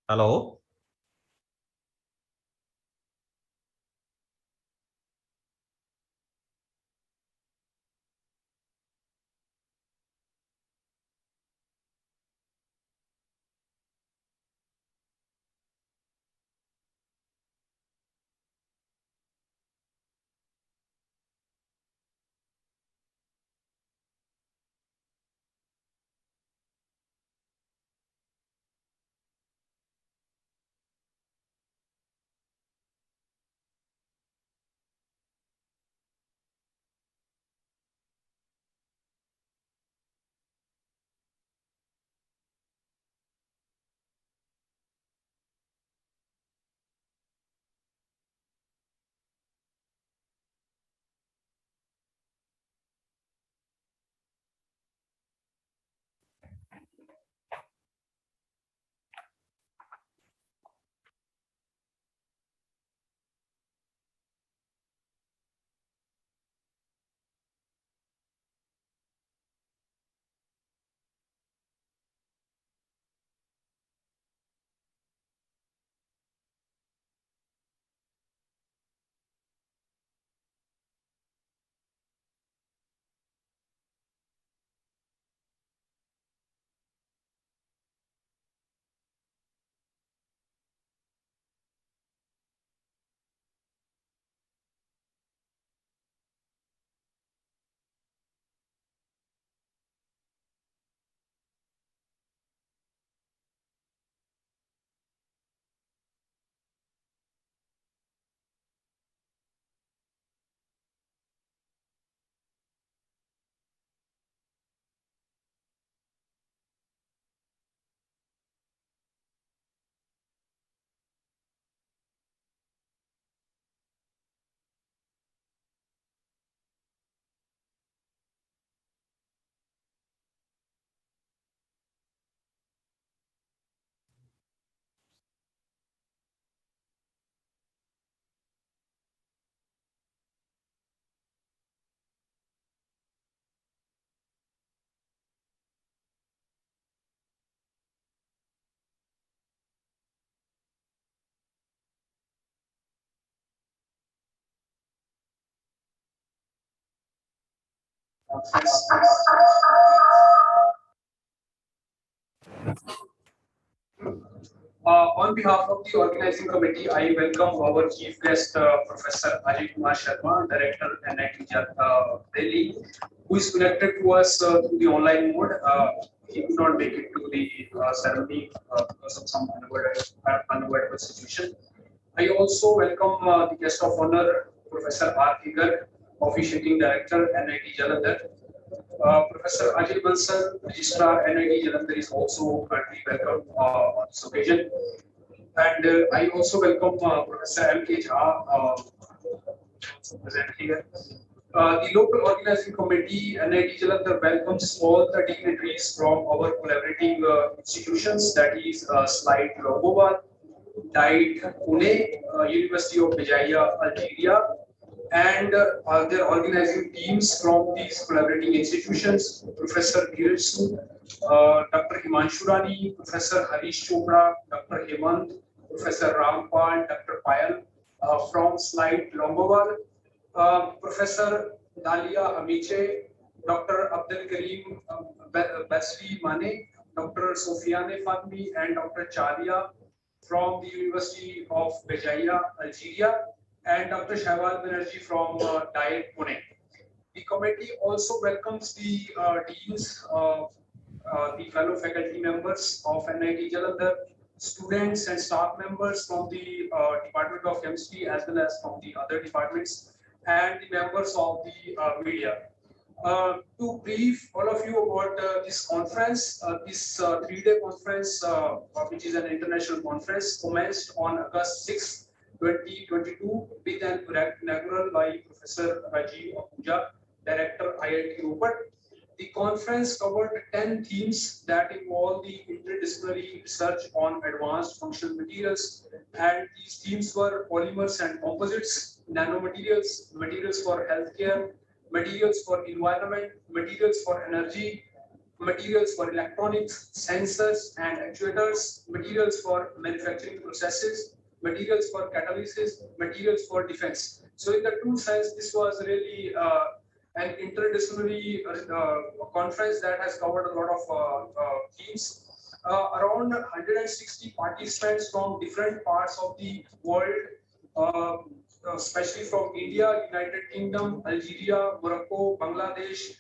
Hello. conference. On behalf of the organizing committee, I welcome our chief guest, Professor Ajay Kumar Sharma, Director NIT Delhi, who is connected to us through the online mode. He could not make it to the ceremony because of some unavoidable situation. I also welcome the guest of honor, Professor R. Higar, Officiating Director, NIT Jalandhar. Professor Ajay Bansal, Registrar, NIT Jalandhar, is also currently welcome on this occasion. And I also welcome Professor M.K. Jha, present here. The local organizing committee, NIT Jalandhar, welcomes all the dignitaries from our collaborating institutions, that is Slide Longobad, DIET Pune, University of Bijaya, Algeria, and their organizing teams from these collaborating institutions, Professor Dheeraj Sood, Dr. Himanshu Rani, Professor Harish Chopra, Dr. Hemant, Professor Rampal, Dr. Payal from Slide Longobad, Professor Dalia Amiche, Dr. Abdul Karim Basri Mane, Dr. Sofiane Fatmi, and Dr. Chadia from the University of Bijaya, Algeria, and Dr. Shahwal Banerjee from DIET Pune. The committee also welcomes the deans, the fellow faculty members of NIT Jalandhar, students and staff members from the Department of Chemistry as well as from the other departments, and the members of the media. To brief all of you about this conference, this 3-day conference, which is an international conference, commenced on August 6, 2022 with an inaugural by Professor Rajiv Ahuja, Director IIT Ropar. The conference covered 10 themes that involve the interdisciplinary research on advanced functional materials, and these themes were polymers and composites, nanomaterials, materials for healthcare, materials for environment, materials for energy, materials for electronics, sensors and actuators, materials for manufacturing processes, materials for catalysis, materials for defense. So in the true sense, this was really an interdisciplinary conference that has covered a lot of themes. Around 160 participants from different parts of the world, especially from India, United Kingdom, Algeria, Morocco, Bangladesh,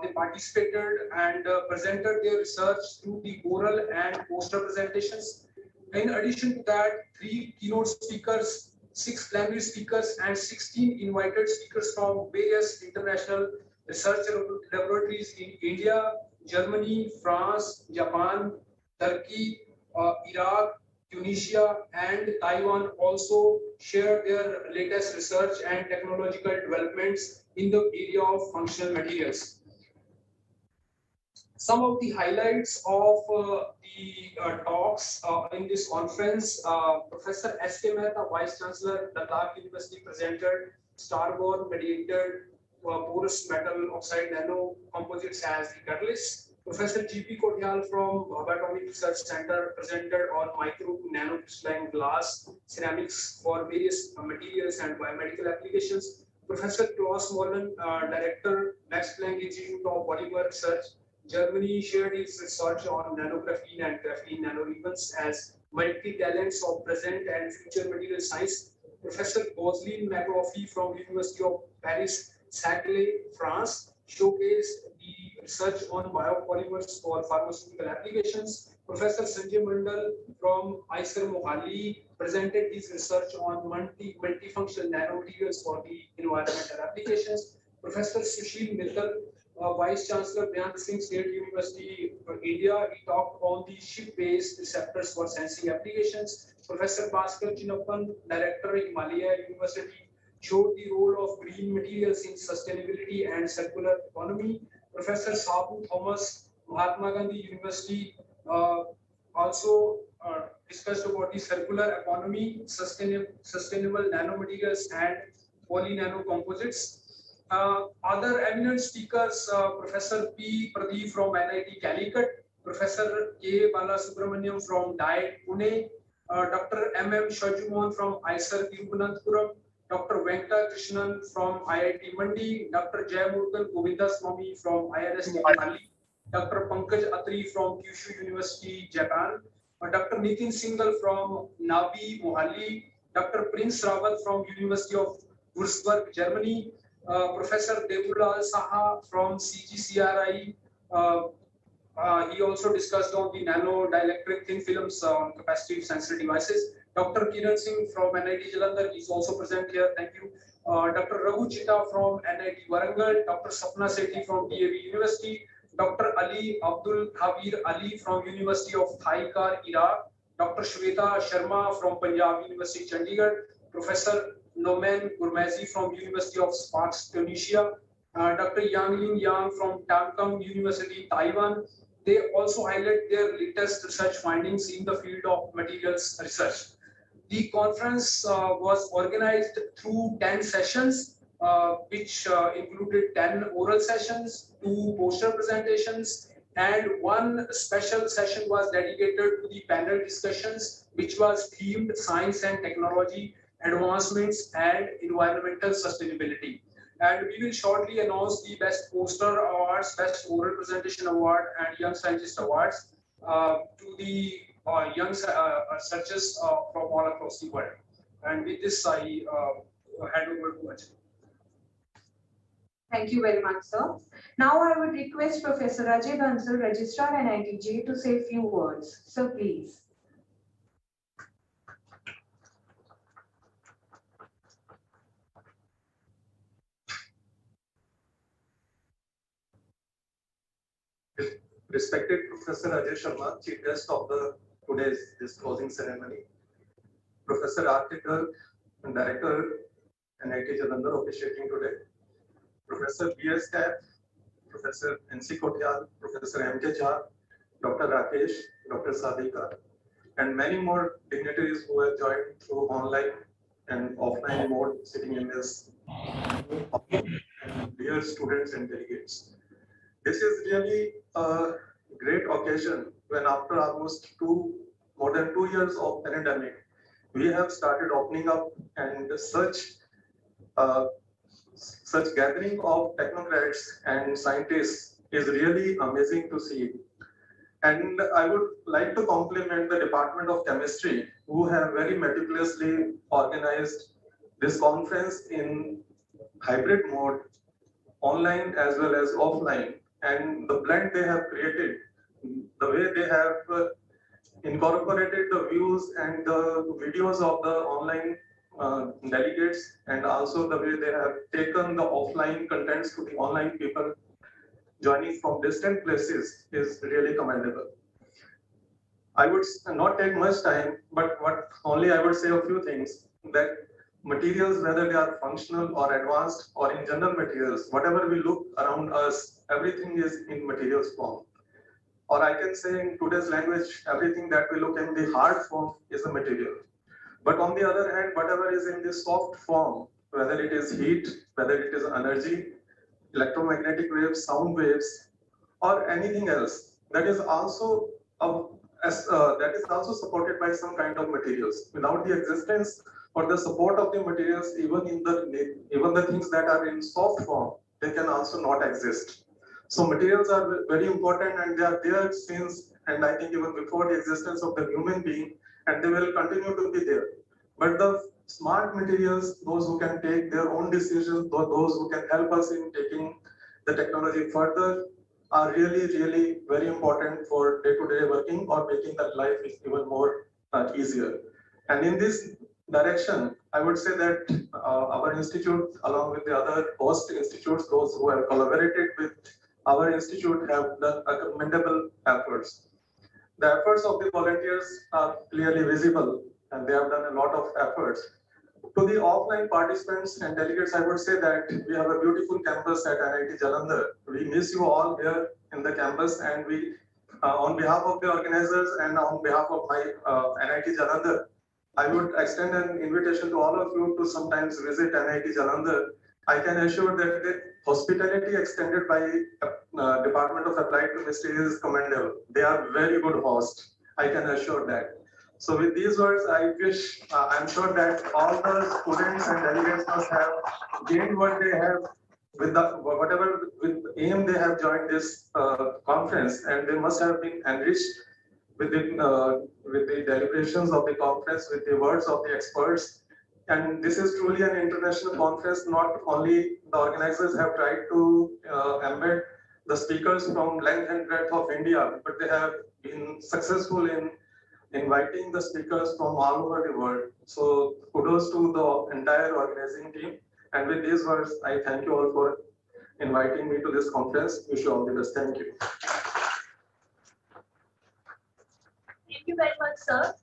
they participated and presented their research through the oral and poster presentations. In addition to that, 3 keynote speakers, 6 plenary speakers, and 16 invited speakers from various international research laboratories in India, Germany, France, Japan, Turkey, Iraq, Tunisia, and Taiwan also shared their latest research and technological developments in the area of functional materials. Some of the highlights of the talks in this conference, Professor S.K. Mehta, Vice Chancellor, Ladakh University, presented starborne mediated porous metal oxide nano composites as the catalyst. Professor G.P. Kotyal from Atomic Research Center presented on micro to nano crystalline glass ceramics for various materials and biomedical applications. Professor Klaus Mollen, Director, Max Planck Institute of Polymer Research, Germany, shared its research on nanographene and graphene nanoribbons as multi-talents of present and future material science. Professor Gozlin McAfee from University of Paris, Saclay, France, showcased the research on biopolymers for pharmaceutical applications. Professor Sanjay Mandal from IISER Mohali presented his research on multifunctional nanomaterials for the environmental applications. Professor Sushil Mittal, Vice Chancellor, Beyond Singh State University, India, he talked on the chip-based receptors for sensing applications. Professor Bhaskar Chinappan, Director, Himalaya University, showed the role of green materials in sustainability and circular economy. Professor Sabu Thomas, Mahatma Gandhi University, also discussed about the circular economy, sustainable nanomaterials, and polynano composites. Other eminent speakers, Professor P. Pradeep from NIT Calicut, Professor K. Balasubramaniam from DIET Pune, Dr. M. Shajumohan from IISER Thiruvananthapuram, Dr. Venkata Krishnan from IIT Mandi, Dr. Jayamurthan Govindaswamy from INST Mohali, Dr. Pankaj Atri from Kyushu University, Japan, Dr. Nitin Singhal from Navi Mohali, Dr. Prince Rawat from University of Würzburg, Germany, Professor Devulal Saha from CGCRI. He also discussed on the nano dielectric thin films on capacitive sensor devices. Dr. Kiran Singh from NIT Jalandhar is also present here. Thank you. Dr. Raghu Chita from NIT Warangal, Dr. Sapna Sethi from DAV University, Dr. Ali Abdul Khabir Ali from University of Thaikar, Iraq, Dr. Shweta Sharma from Punjab University, Chandigarh, Professor Noman Gurmezi from University of Sparks, Tunisia, Dr. Yanglin Yang from Tamkam University, Taiwan. They also highlight their latest research findings in the field of materials research. The conference was organized through 10 sessions, which included 10 oral sessions, 2 poster presentations, and 1 special session was dedicated to the panel discussions, which was themed Science and Technology, Advancements and Environmental Sustainability. And we will shortly announce the Best Poster Awards, Best Oral Presentation Award, and Young Scientist Awards to the young researchers from all across the world. And with this, I hand over to Ajay. Thank you very much, sir. Now I would request Professor Ajay Bansal, Registrar NITJ, to say a few words. Sir, please. Respected Professor Ajay Sharma, Chief Guest of today's closing ceremony, Professor R.K. Garg, Director NIT Jalandhar, officiating today, Professor B.S. Kath, Professor N.C. Kotyal, Professor M.K. Jha, Dr. Rakesh, Dr. Sadika, and many more dignitaries who have joined through online and offline mode sitting in this, and dear students and delegates. This is really a great occasion when after almost more than 2 years of pandemic, we have started opening up, and such gathering of technocrats and scientists is really amazing to see. And I would like to compliment the Department of Chemistry, who have very meticulously organized this conference in hybrid mode, online as well as offline. And the blend they have created, the way they have incorporated the views and the videos of the online delegates, and also the way they have taken the offline contents to the online people joining from distant places is really commendable. I would not take much time, but only I would say a few things, that materials, whether they are functional or advanced or in general materials, whatever we look around us, everything is in materials form. Or I can say in today's language, everything that we look in the hard form is a material. But on the other hand, whatever is in the soft form, whether it is heat, whether it is energy, electromagnetic waves, sound waves, or anything else, that is also supported by some kind of materials. Without the existence or the support of the materials, even the things that are in soft form, they can also not exist. So materials are very important, and they are there since, and I think even before the existence of the human being, and they will continue to be there. But the smart materials, those who can take their own decisions, those who can help us in taking the technology further, are really, really very important for day-to-day working or making that life even more easier. And in this direction, I would say that our institute, along with the other host institutes, those who have collaborated with our institute, have done commendable efforts. The efforts of the volunteers are clearly visible, and they have done a lot of efforts. To the offline participants and delegates, I would say that we have a beautiful campus at NIT Jalandhar. We miss you all here in the campus, and we, on behalf of the organizers and on behalf of my NIT Jalandhar, I would extend an invitation to all of you to sometimes visit NIT Jalandhar. I can assure that the hospitality extended by Department of Applied Chemistry is commendable. They are very good hosts. I can assure that. So with these words, I wish, I'm sure that all the students and delegates must have gained what they have with the whatever with aim they have joined this conference, and they must have been enriched with the deliberations of the conference, with the words of the experts. And this is truly an international conference. Not only the organizers have tried to embed the speakers from length and breadth of India, but they have been successful in inviting the speakers from all over the world. So kudos to the entire organizing team. And with these words, I thank you all for inviting me to this conference. Wish you all the best. Thank you. Thank you very much, sir.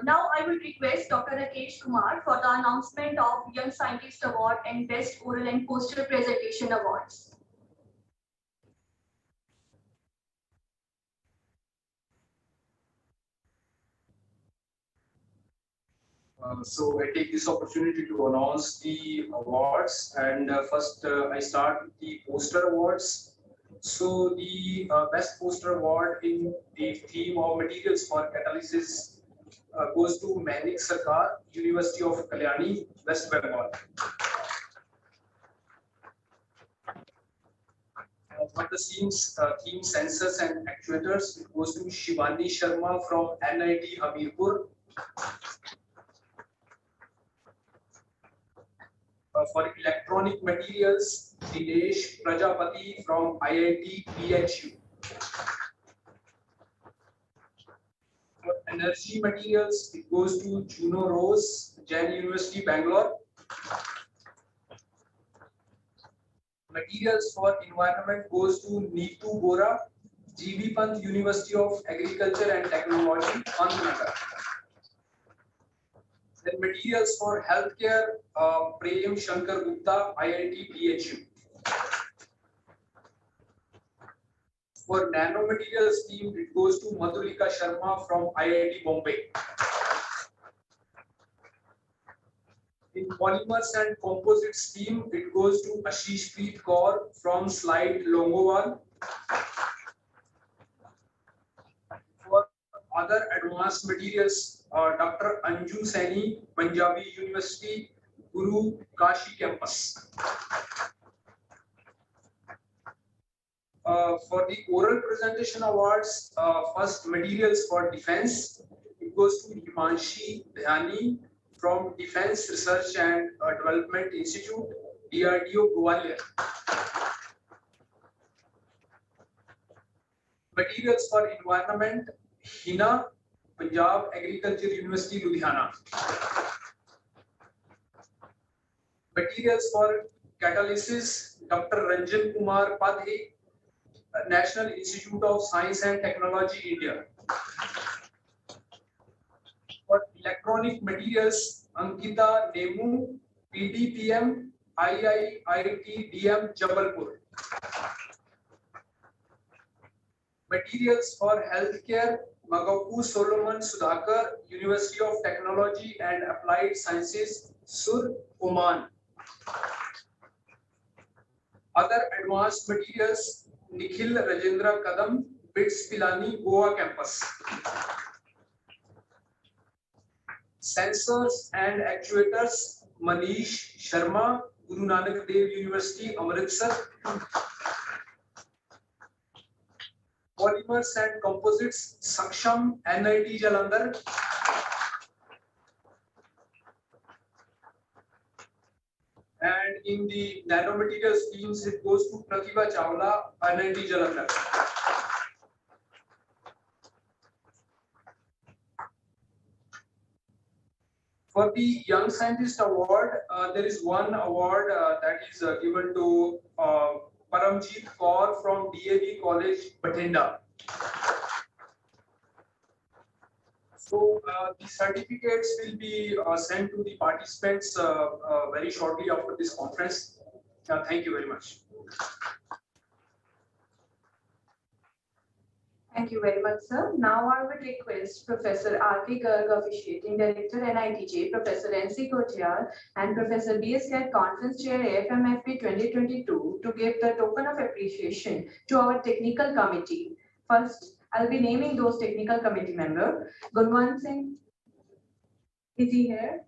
Now I will request Dr. Rakesh Kumar for the announcement of Young Scientist Award and Best Oral and Poster Presentation Awards. So I take this opportunity to announce the awards, and first I start with the poster awards. So the best poster award in the theme of materials for catalysis goes to Manik Sarkar, University of Kalyani, West Bengal. For the theme sensors and actuators, it goes to Shivani Sharma from NIT Hamirpur. For electronic materials, Dinesh Prajapati from IIT PHU. For energy materials, it goes to Juno Rose, Jain University, Bangalore. Materials for environment goes to Neetu Bora, GB Pant University of Agriculture and Technology, Ahmednagar. Then materials for healthcare, Prem Shankar Gupta, IIT PHU. For nanomaterials team, it goes to Madhulika Sharma from IIT Bombay. In polymers and composites team, it goes to Ashish Preet Kaur from Slide Longowal. For other advanced materials, Dr. Anju Saini, Punjabi University, Guru Kashi campus. For the oral presentation awards, first materials for defense, it goes to Himanshi Dhyani from Defense Research and Development Institute, DRDO Gwalior. Materials for environment, Hina, Punjab Agriculture University, Ludhiana. Materials for catalysis, Dr. Ranjan Kumar Padhe, National Institute of Science and Technology, India. For electronic materials, Ankita Nemu, PDPM, IIIT DM, Jabalpur. Materials for healthcare, Magapu Solomon Sudhakar, University of Technology and Applied Sciences, Sur, Oman. Other advanced materials, Nikhil Rajendra Kadam, BITS Pilani, Goa campus. Sensors and actuators, Manish Sharma, Guru Nanak Dev University, Amritsar. Polymers and composites, Saksham, NIT Jalandhar. And in the nanomaterials teams, it goes to Pratibha Chawla, NIT Jalandhar. For the Young Scientist Award, there is one award that is given to Paramjit Kaur from DAV College, Bathinda. So the certificates will be sent to the participants very shortly after this conference. Thank you very much. Thank you very much, sir. Now I would request Professor R.K. Garg, Officiating Director, NITJ, Professor N.C. Kochiyar, and Professor B.S. Cat, Conference Chair, AFMFP 2022, to give the token of appreciation to our technical committee. First, I'll be naming those technical committee members. Gunwan Singh, is he here?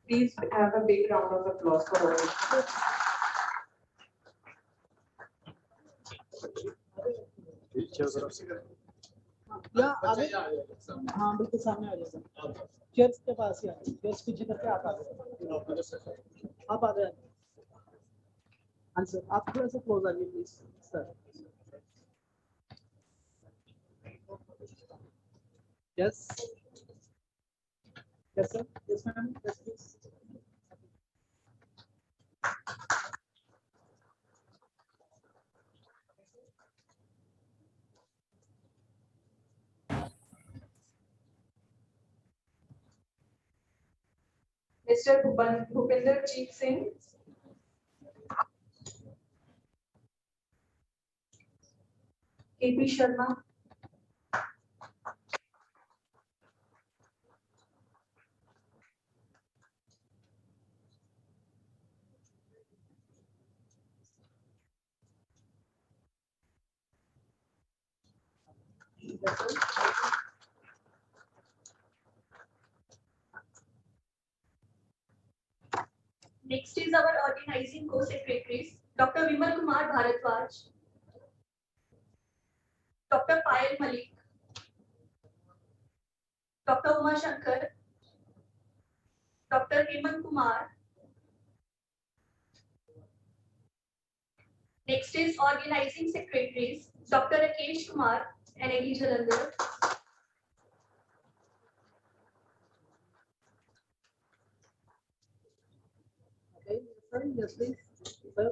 Please have a big round of applause for all. या आगे हाँ बिल्कुल सामने आ जाएगा chairs के पास ही आ chairs पीछे करके आप आ जाए आप आ जाए हाँ सर आप थोड़ा सा क्लोज आइए please sir yes yes sir yes ma'am yes please Mr. Bhupinder Jeet Singh. KP Sharma. Next is our organizing co-secretaries, Dr. Vimal Kumar Bharadwaj, Dr. Payal Malik, Dr. Uma Shankar, Dr. Hemant Kumar. Next is organizing secretaries, Dr. Rakesh Kumar, NIT Jalandhar. Okay, sir, yes please. Sir.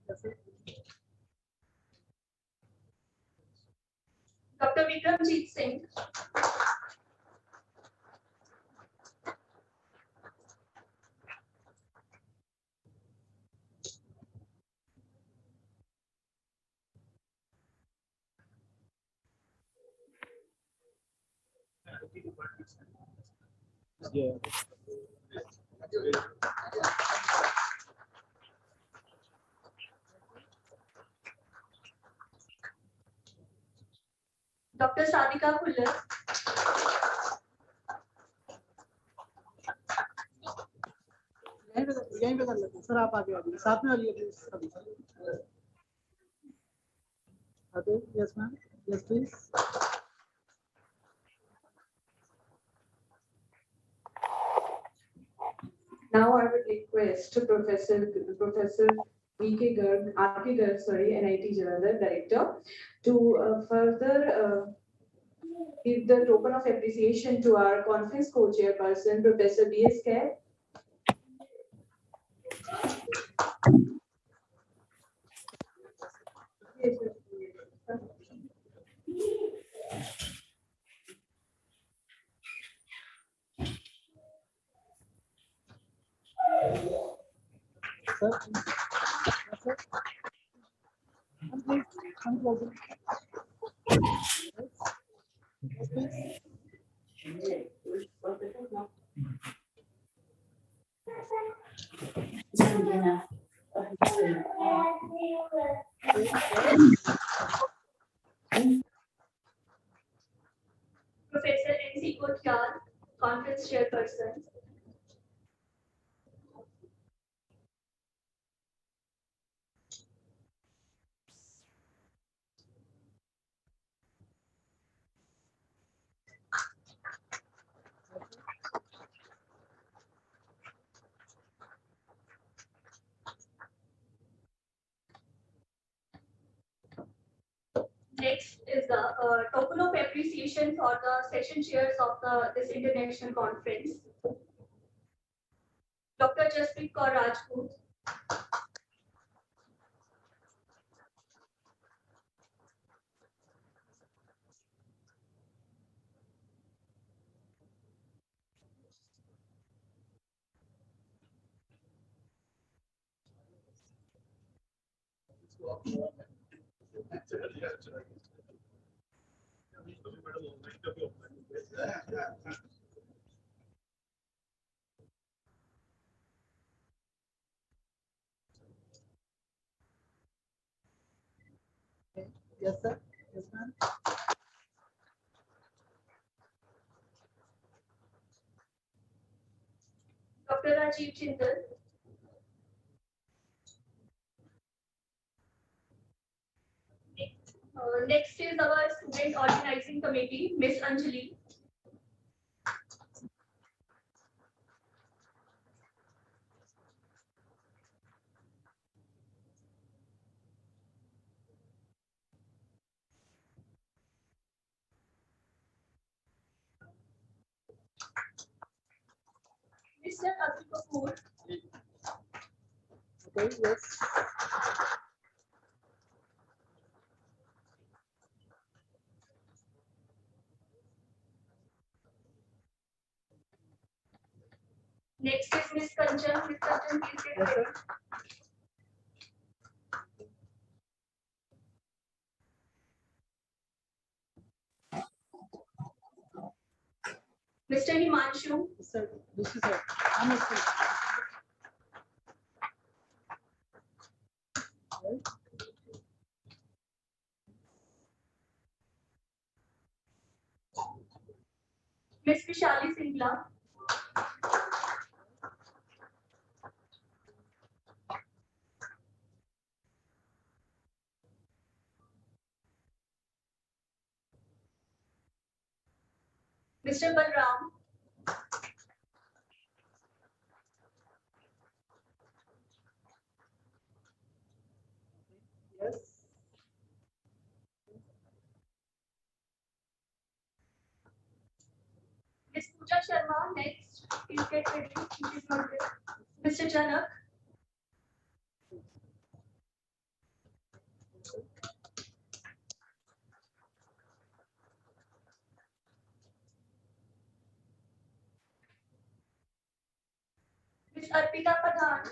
Yes, sir. Dr. Vikramjit Singh. Yeah. Dr. Sadika Khullar. यहीं पे कर लेते हैं sir आप आगे आइए साथ में आइए प्लीज सभी okay yes ma'am yes please Now I would request Professor V.K. Garg, R.K. Garg, sorry, NIT Jalandhar Director, to further give the token of appreciation to our conference co-chairperson, Professor B.S. Kair. sir yes sir and please come closer yes please Professor N.C. Kotyal, conference chairperson. Next is the token of appreciation for the session chairs of this international conference. Dr. Jasprit Kaur Rajput, Yes, sir. Yes, ma'am. Dr. Rajiv Chindal. Next is our student organizing committee, Miss Anjali. Mr. Abdul Kapoor. Okay, yes. Next is Miss Kanchan. Miss Kanchan, please get ready. Mr. Himanshu. Sir, this is a. I'm a Miss Vishali Singla. Mr. Balram. Yes. Miss Pooja Sharma. Next, please get ready. She's not there. Mr. Janak. Miss Arpita Pradhan.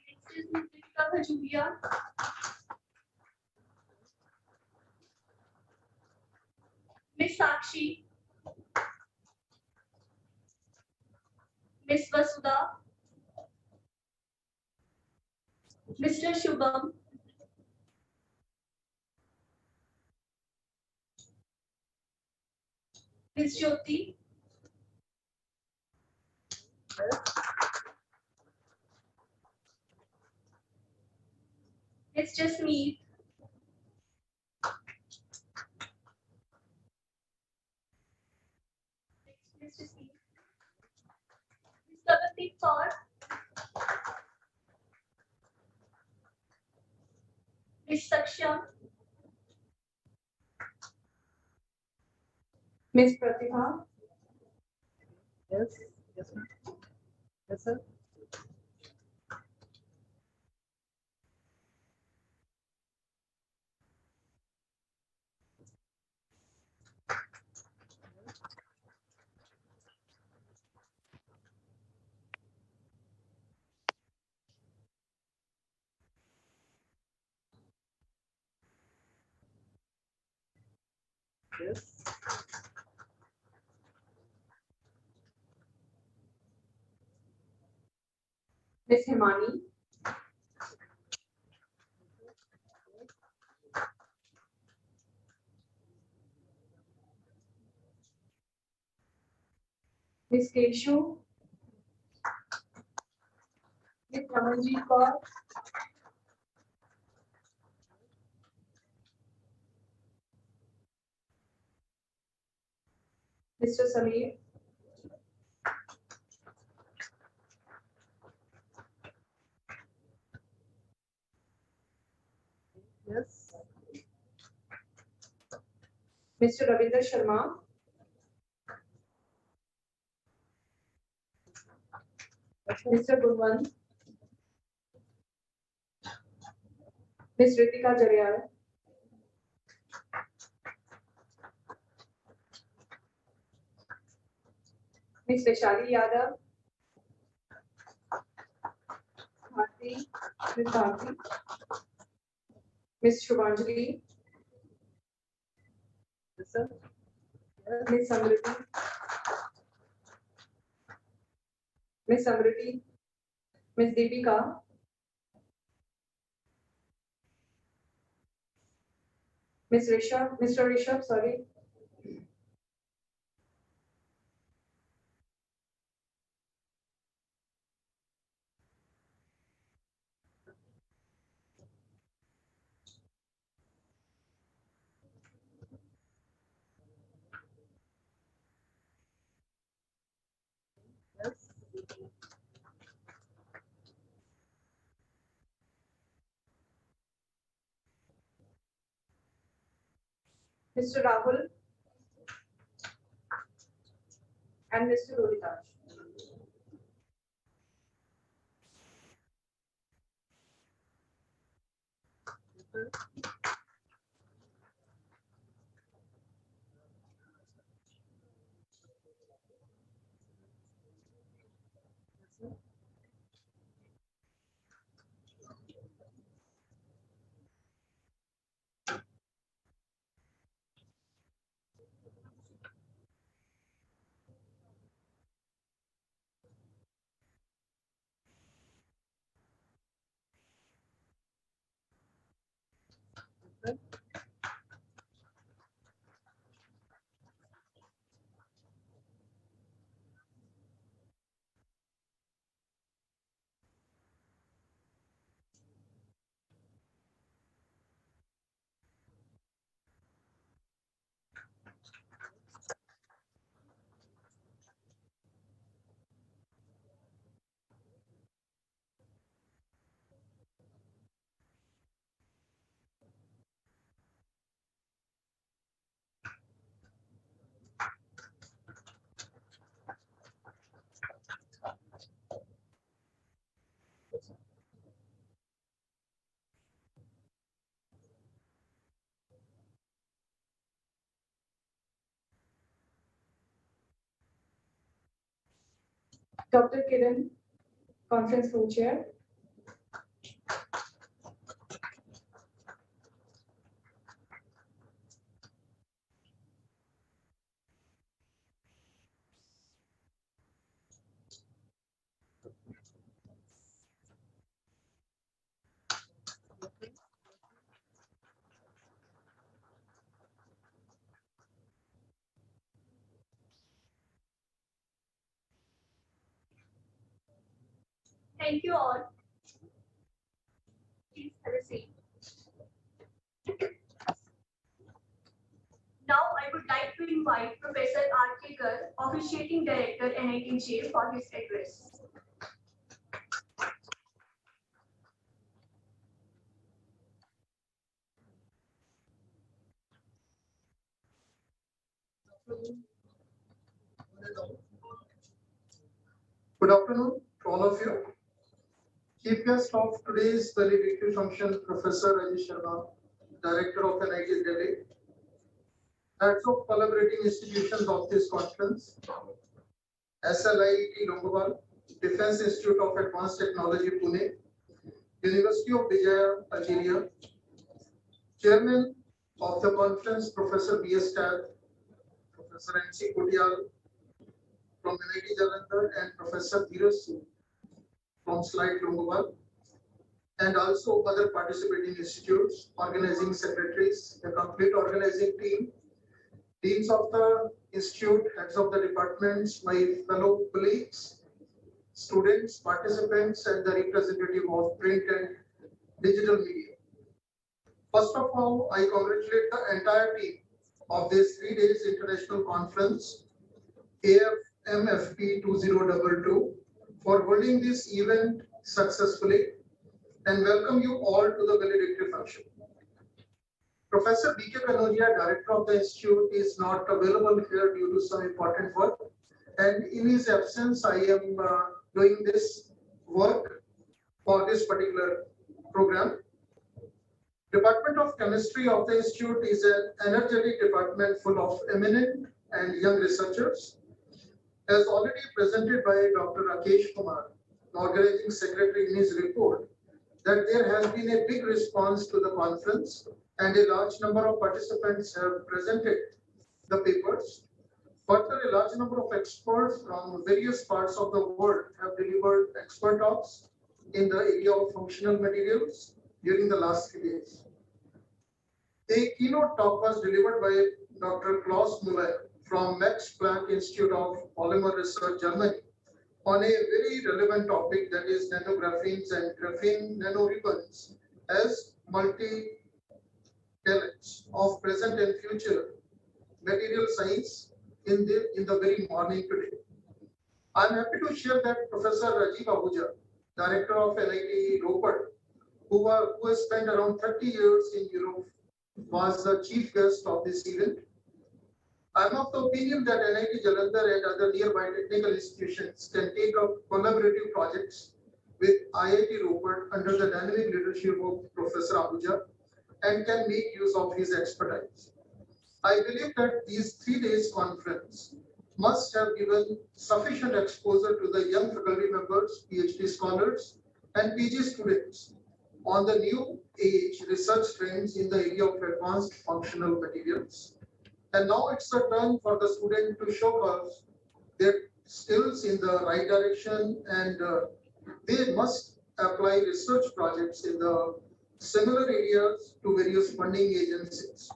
Next is Miss Deepika Khajuria. Miss Sakshi. Miss Vasudha. Mr. Shubham. Miss Jyoti. It's just me. It's just me. Miss Gagandeep Kaur. Miss Saksham. Miss Pratibha. Yes. Yes, ma'am. Yes, sir. Yes. Miss Himani. Miss Keshu. Miss Ramanjeet Kaur. Mr. Sameer. Yes. Mr. Ravinder Sharma. Mr. Gurwan. Miss Ritika Jariyal. Miss Vaishali Yadav. Bharti. Miss Bharti. Miss Shubhanjali. Yes, sir. Miss Samriti. Miss Samriti. Miss Deepika. Mr. Rishabh, sorry. Mr. Rahul and Mr. Rohitaj. Dr. Kiran, Conference Co-Chair. Thank you all. Please have a seat. Now I would like to invite Professor R.K. Garg, Officiating Director, NITJ, for his address. Good afternoon to all of you. Chief guest of today's valedictory function, Professor Rajesh Sharma, Director of NIT Delhi, heads of collaborating institutions of this conference, SLIT Longowal, Defense Institute of Advanced Technology, Pune, University of Vijaya, Algeria, Chairman of the conference, Professor B.S. Tad, Professor N.C. Kotial from NIT Jalandhar, and Professor Dheeraj Sood from SLIT Longowal, and also other participating institutes, organizing secretaries, the complete organizing team, deans of the institute, heads of the departments, my fellow colleagues, students, participants, and the representative of print and digital media. First of all, I congratulate the entire team of this 3 days international conference, AFMFP-2022, for holding this event successfully, and welcome you all to the valedictory function. Professor B.K. Kanodia, Director of the Institute, is not available here due to some important work, and in his absence, I am doing this work for this particular program. Department of Chemistry of the Institute is an energetic department full of eminent and young researchers. As already presented by Dr. Rakesh Kumar, the organizing secretary, in his report, that there has been a big response to the conference and a large number of participants have presented the papers. Further, a large number of experts from various parts of the world have delivered expert talks in the area of functional materials during the last 3 days. The keynote talk was delivered by Dr. Klaus Müller from Max Planck Institute of Polymer Research, Germany, on a very relevant topic, that is nanographenes and graphene nanoribbons as multi-talents of present and future material science in the very morning today. I'm happy to share that Professor Rajiv Ahuja, Director of NIT Ropert, who has spent around 30 years in Europe, was the chief guest of this event. I'm of the opinion that NIT Jalandhar and other nearby technical institutions can take up collaborative projects with IIT Ropert under the dynamic leadership of Professor Ahuja and can make use of his expertise. I believe that these 3 days conference must have given sufficient exposure to the young faculty members, PhD scholars, and PG students on the new age research trends in the area of advanced functional materials. And now it's a turn for the student to show us their skills in the right direction, and they must apply research projects in the similar areas to various funding agencies.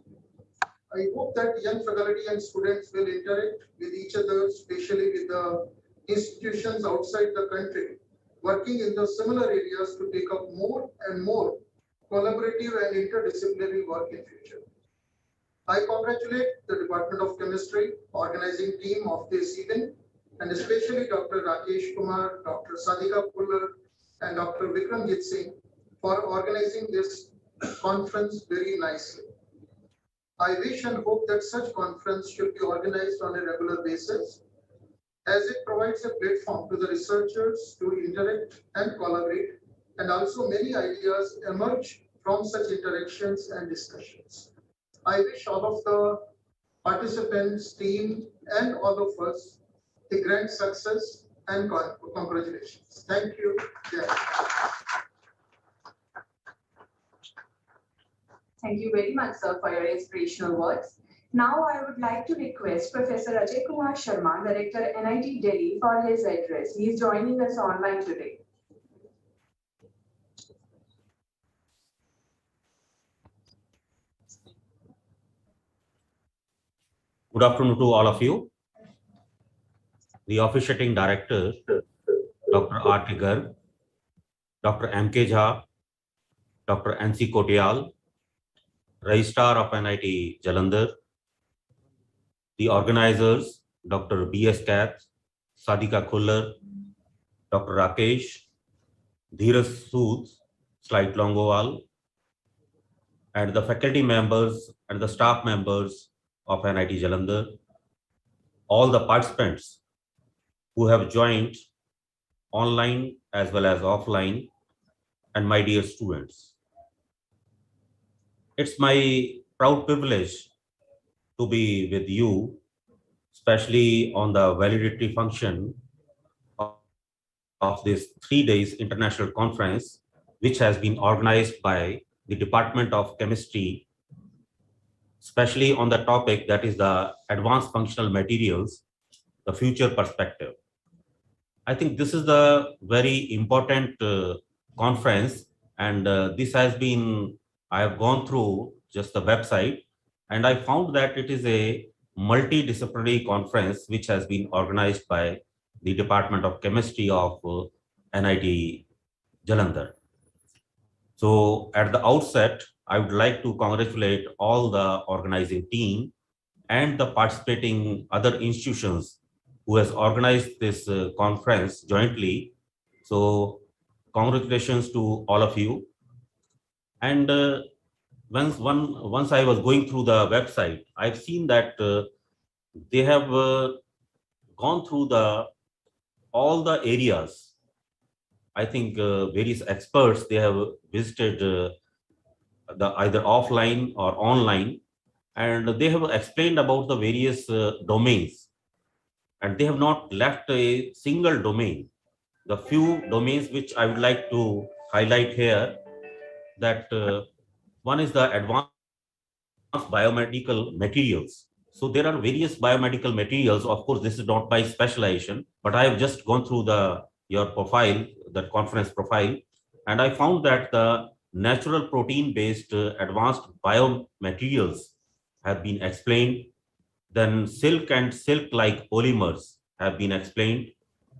I hope that young faculty and students will interact with each other, especially with the institutions outside the country, working in the similar areas to take up more and more collaborative and interdisciplinary work in future. I congratulate the Department of Chemistry, organizing team of this event, and especially Dr. Rakesh Kumar, Dr. Sadhika Puller, and Dr. Vikramjit Singh for organizing this conference very nicely. I wish and hope that such conference should be organized on a regular basis, as it provides a platform to the researchers to interact and collaborate, and also many ideas emerge from such interactions and discussions. I wish all of the participants, team, and all of us a grand success and congratulations. Thank you. Yeah. Thank you very much, sir, for your inspirational words. Now I would like to request Professor Ajay Kumar Sharma, Director NIT Delhi, for his address. He is joining us online today. Good afternoon to all of you. The officiating director, Dr. R. K. Garg, Dr. M. K. Jha, Dr. N. C. Kotial, Registrar of NIT Jalandhar, the organizers, Dr. B. S. Kath, Sadhika Khuller, Dr. Rakesh, Dheeraj Sood, Slight Longowal, and the faculty members and the staff members of NIT Jalandhar, all the participants who have joined online as well as offline, and my dear students. It's my proud privilege to be with you, especially on the valedictory function of this 3 days international conference, which has been organized by the Department of Chemistry, especially on the topic that is the advanced functional materials, the future perspective. I think this is the very important conference, and this has been, I have gone through just the website, and I found that it is a multidisciplinary conference which has been organized by the Department of Chemistry of NIT Jalandhar. So at the outset, I would like to congratulate all the organizing team and the participating other institutions who has organized this conference jointly. So congratulations to all of you. And once I was going through the website, I've seen that they have gone through all the areas. I think various experts, they have visited the either offline or online, and they have explained about the various domains, and they have not left a single domain. The few domains which I would like to highlight here, that one is the advanced biomedical materials. So there are various biomedical materials. Of course, this is not my specialization, but I have just gone through your profile, the conference profile, and I found that the natural protein-based advanced biomaterials have been explained. Then silk and silk-like polymers have been explained.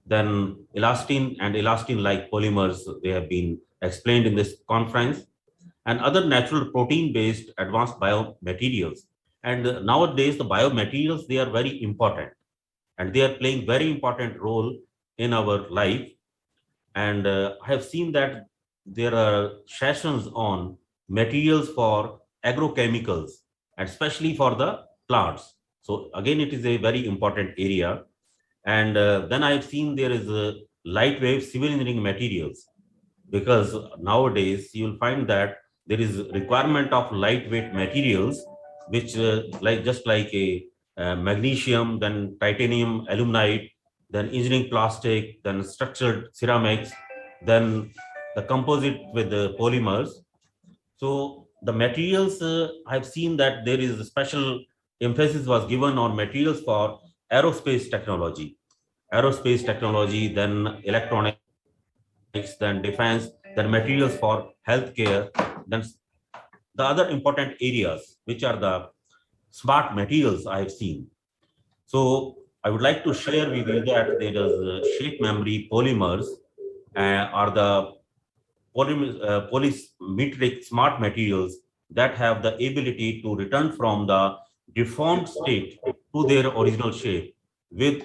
Then elastin and elastin-like polymers, they have been explained in this conference, and other natural protein-based advanced biomaterials. And nowadays, the biomaterials, they are very important, and they are playing very important role in our life. And I have seen that there are sessions on materials for agrochemicals, especially for the plants. So again, it is a very important area. And then I've seen there is a lightweight civil engineering materials, because nowadays you'll find that there is requirement of lightweight materials, which just like a magnesium, then titanium aluminide, then engineering plastic, then structured ceramics, then the composite with the polymers. So the materials, I've seen that there is a special emphasis was given on materials for aerospace technology, then electronics, then defense, then materials for healthcare, then the other important areas, which are the smart materials I have seen. So I would like to share with you that there is sheet memory polymers are the polymetric smart materials that have the ability to return from the deformed state to their original shape with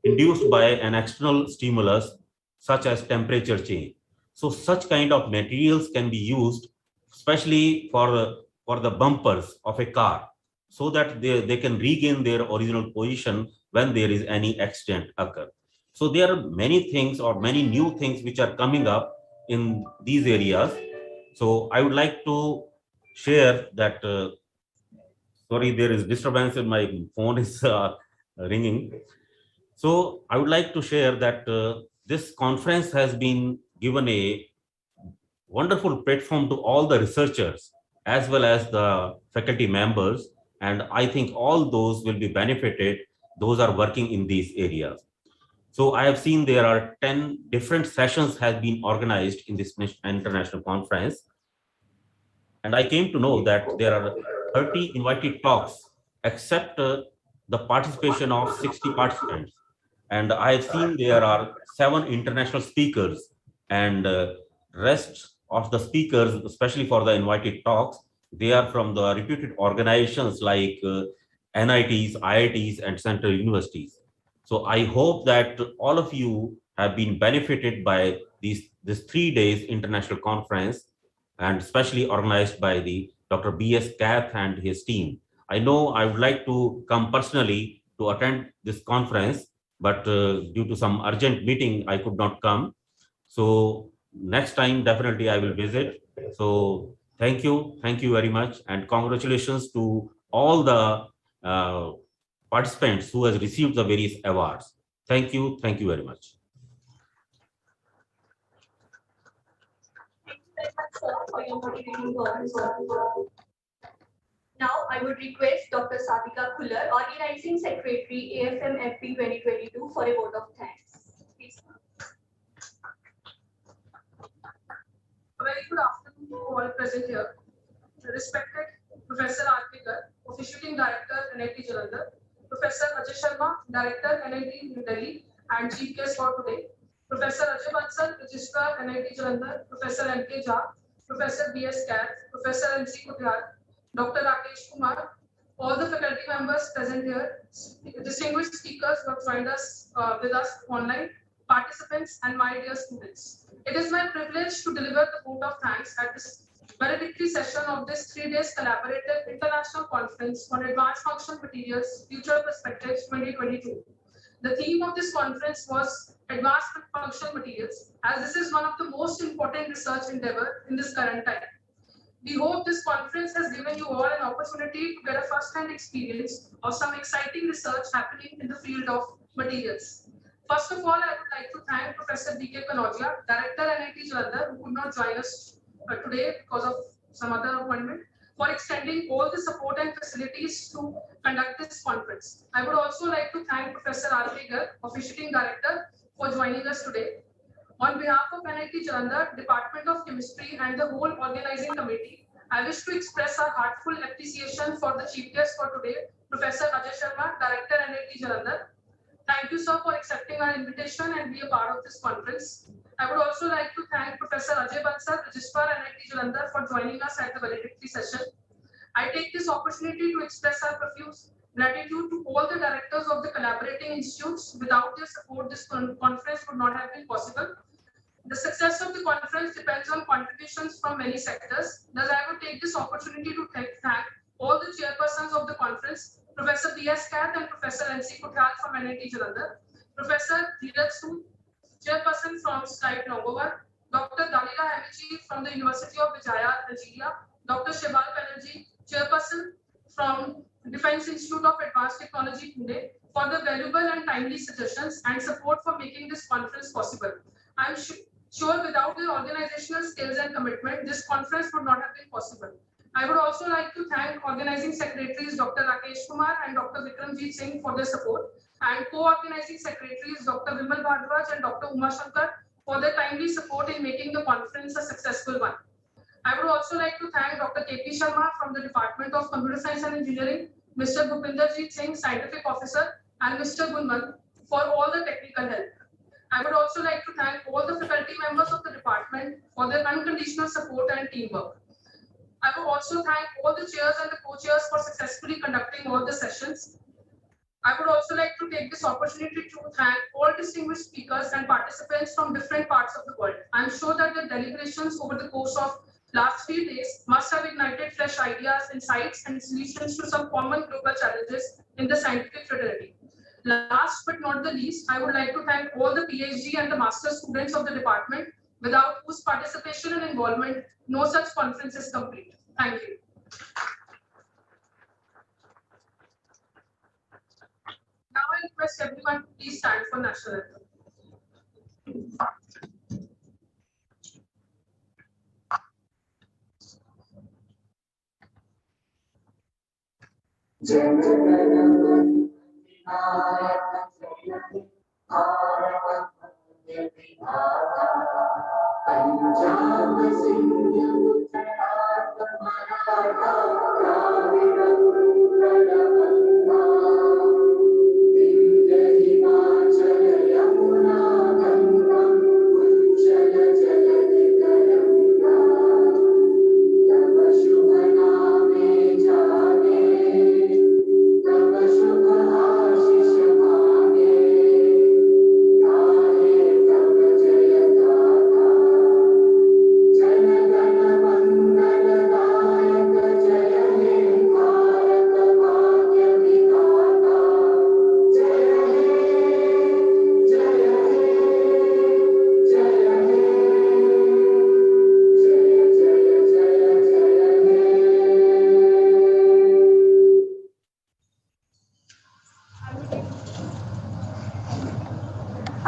induced by an external stimulus such as temperature change. So such kind of materials can be used especially for the bumpers of a car, so that they can regain their original position when there is any accident occur. So there are many things or many new things which are coming up in these areas. So I would like to share that, sorry, there is disturbance in my phone is ringing. So I would like to share that this conference has been given a wonderful platform to all the researchers as well as the faculty members. And I think all those will be benefited, those are working in these areas. So I have seen there are 10 different sessions have been organized in this international conference. And I came to know that there are 30 invited talks, except the participation of 60 participants. And I have seen there are 7 international speakers, and rest of the speakers, especially for the invited talks, they are from the reputed organizations like NITs, IITs, and central universities. So I hope that all of you have been benefited by this 3 days international conference, and especially organized by the Dr. B.S. Kath and his team. I know I would like to come personally to attend this conference, but due to some urgent meeting, I could not come. So next time, definitely I will visit. So thank you very much. And congratulations to all the participants who has received the various awards. Thank you very much. For your motivating words. Now, I would request Dr. Sadika Kular, Organizing Secretary, AFMFP-2022, for a vote of thanks. Please. A very good afternoon to all present here. Respected Professor R.K. Garg, Officiating Director, NIT Jalandhar, Professor Ajay Sharma, Director, NIT New Delhi, and Chief Guest for today, Professor Ajay Bansal, Registrar, NIT Jalandhar, Professor N.K. Jha, Professor B.S. Kath, Professor N.C. Kutyal, Dr. Rakesh Kumar, all the faculty members present here, distinguished speakers who have joined us with us online, participants, and my dear students. It is my privilege to deliver the vote of thanks at this valedictory session of this 3 days collaborative international conference on advanced functional materials, future perspectives 2022. The theme of this conference was advanced functional materials, as this is one of the most important research endeavor in this current time. We hope this conference has given you all an opportunity to get a first-hand experience of some exciting research happening in the field of materials. First of all, I would like to thank Professor B.K. Kanodia, Director NIT Jalandhar, who could not join us today because of some other appointment, for extending all the support and facilities to conduct this conference. I would also like to thank Professor R.K. Garg, Officiating Director, for joining us today. On behalf of NIT Jalandhar, Department of Chemistry and the whole organizing committee, I wish to express our heartfelt appreciation for the chief guest for today, Professor Ajay Sharma, Director NIT Jalandhar. Thank you, sir, for accepting our invitation and be a part of this conference. I would also like to thank Professor Ajay Bansal, Registrar NIT Jalandhar, for joining us at the valedictory session. I take this opportunity to express our profuse gratitude to all the directors of the collaborating institutes. Without their support, this conference would not have been possible. The success of the conference depends on contributions from many sectors. Thus, I would take this opportunity to thank all the chairpersons of the conference, Professor B.S. Kath and Professor N.C. Kuthal from NIT Jalandhar, Professor Dheeraj Sood, Chairperson from SLIDE Longovar, Dr. Dalila Hamichi from the University of Vijaya, Algeria, Dr. Shebal Banerjee, Chairperson from Defense Institute of Advanced Technology, Pune, for the valuable and timely suggestions and support for making this conference possible. I am sure without their organizational skills and commitment, this conference would not have been possible. I would also like to thank organizing secretaries Dr. Rakesh Kumar and Dr. Vikramjit Singh for their support, and co-organizing secretaries Dr. Vimal Bhardwaj and Dr. Uma Shankar for their timely support in making the conference a successful one. I would also like to thank Dr. K.P. Sharma from the Department of Computer Science and Engineering, Mr. Bhupinder Singh, Scientific Officer, and Mr. Gunman for all the technical help. I would also like to thank all the faculty members of the department for their unconditional support and teamwork. I would also thank all the chairs and the co-chairs for successfully conducting all the sessions. I would also like to take this opportunity to thank all distinguished speakers and participants from different parts of the world. I am sure that their deliberations over the course of last few days must have ignited fresh ideas, insights, and solutions to some common global challenges in the scientific fraternity. Last but not the least, I would like to thank all the PhD and the master students of the department, without whose participation and involvement, no such conference is complete. Thank you. Now I request everyone to please stand for national anthem.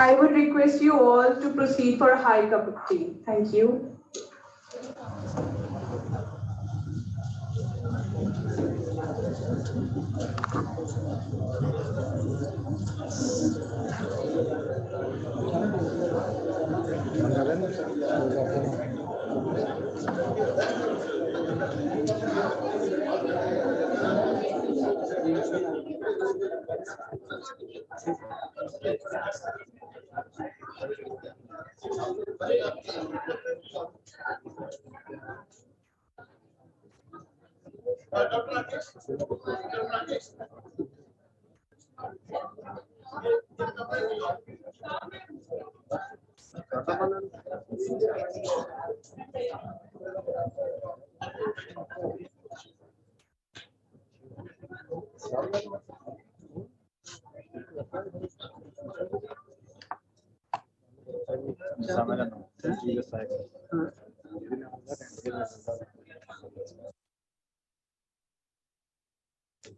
I would request you all to proceed for a high cup of tea. Thank you.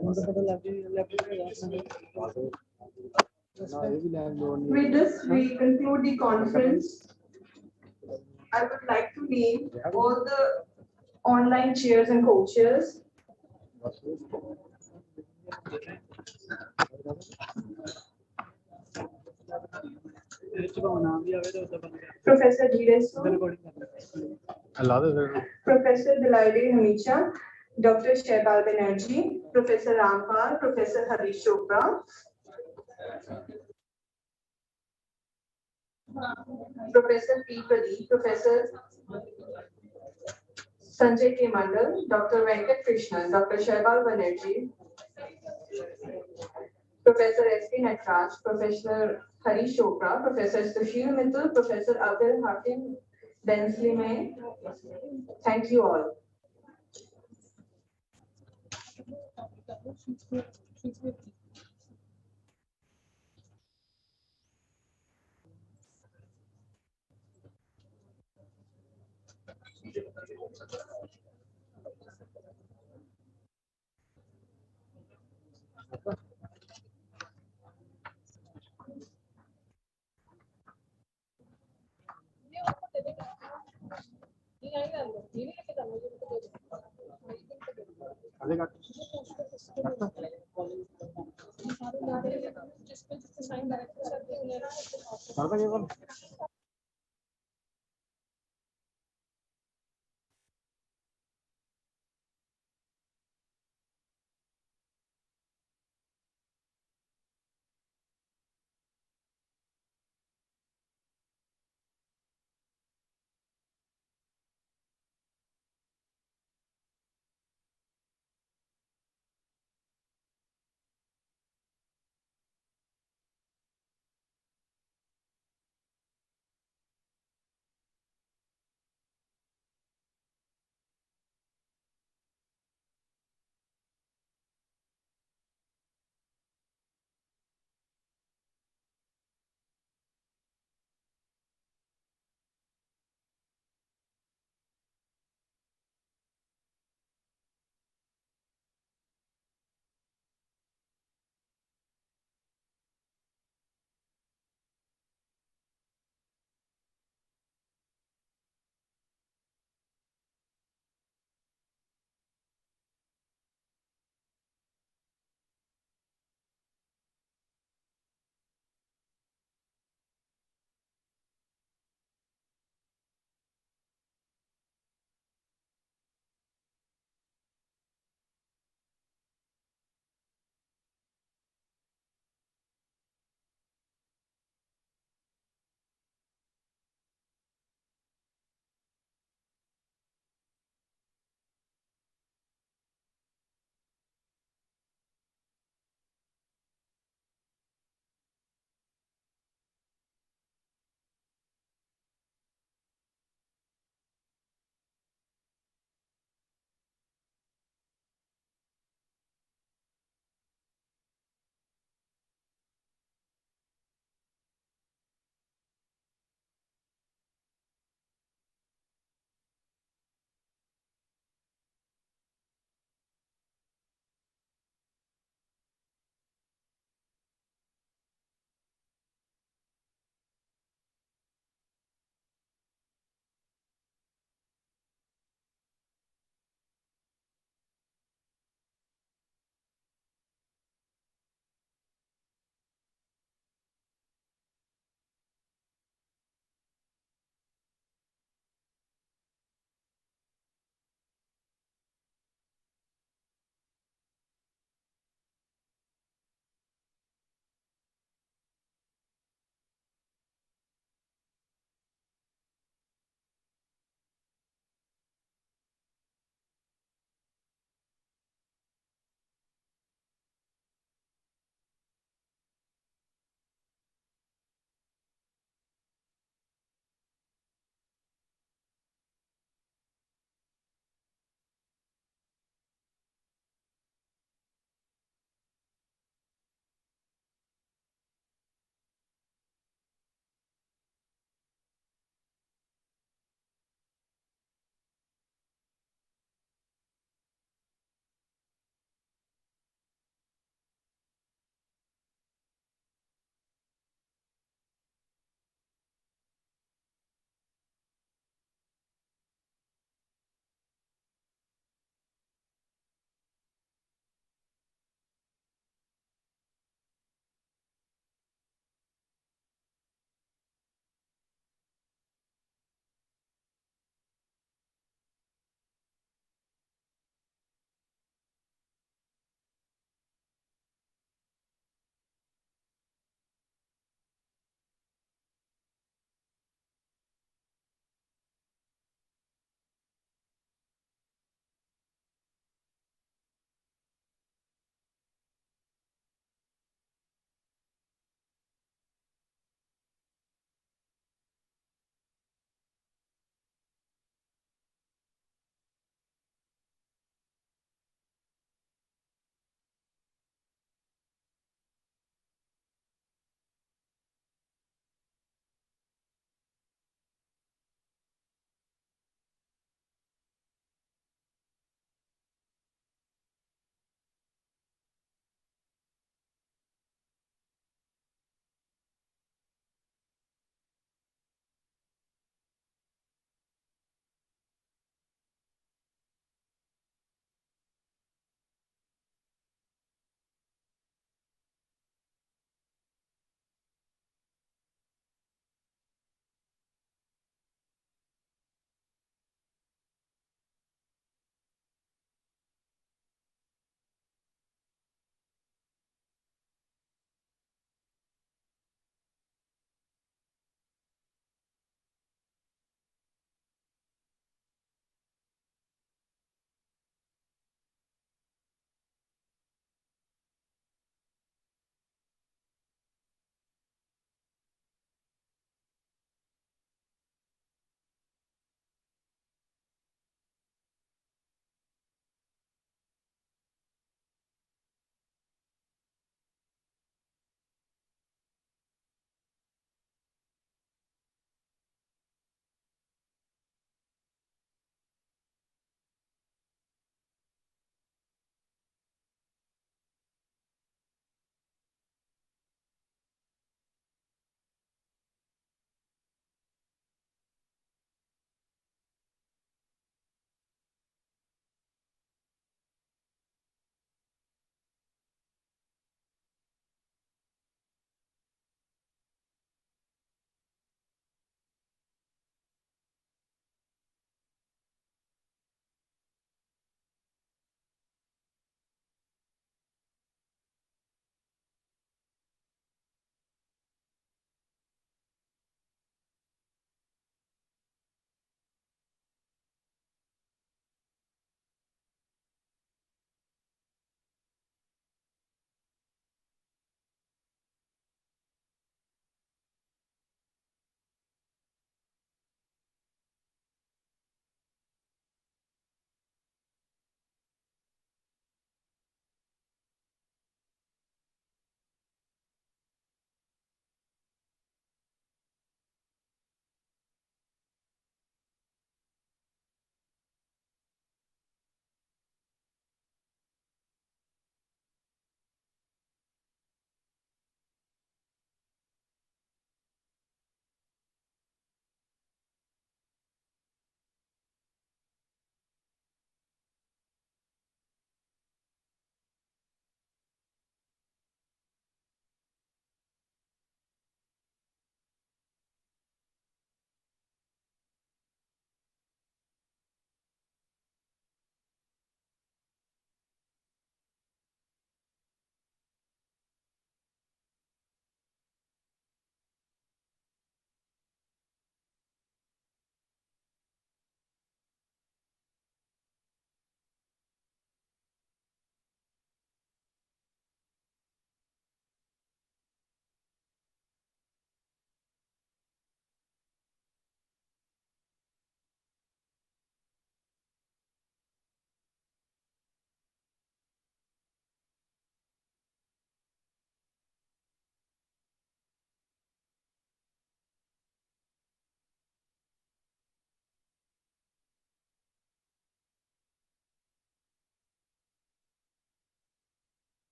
With this, we conclude the conference. I would like to name all the online chairs and co-chairs. Professor Dhiresu, Professor Bilaide Hamicha, Dr. Shehbal Banerjee, Professor Rampal, Professor Harish Chopra, Professor P. Pradeep, Professor Sanjay K. Mandal, Dr. Venkat Krishnan, Dr. Shehbal Banerjee, Professor S.P. Natraj, Professor Harish Chopra, Professor Sushil Mittal, Professor Abdul Hakim Densley. Thank you all.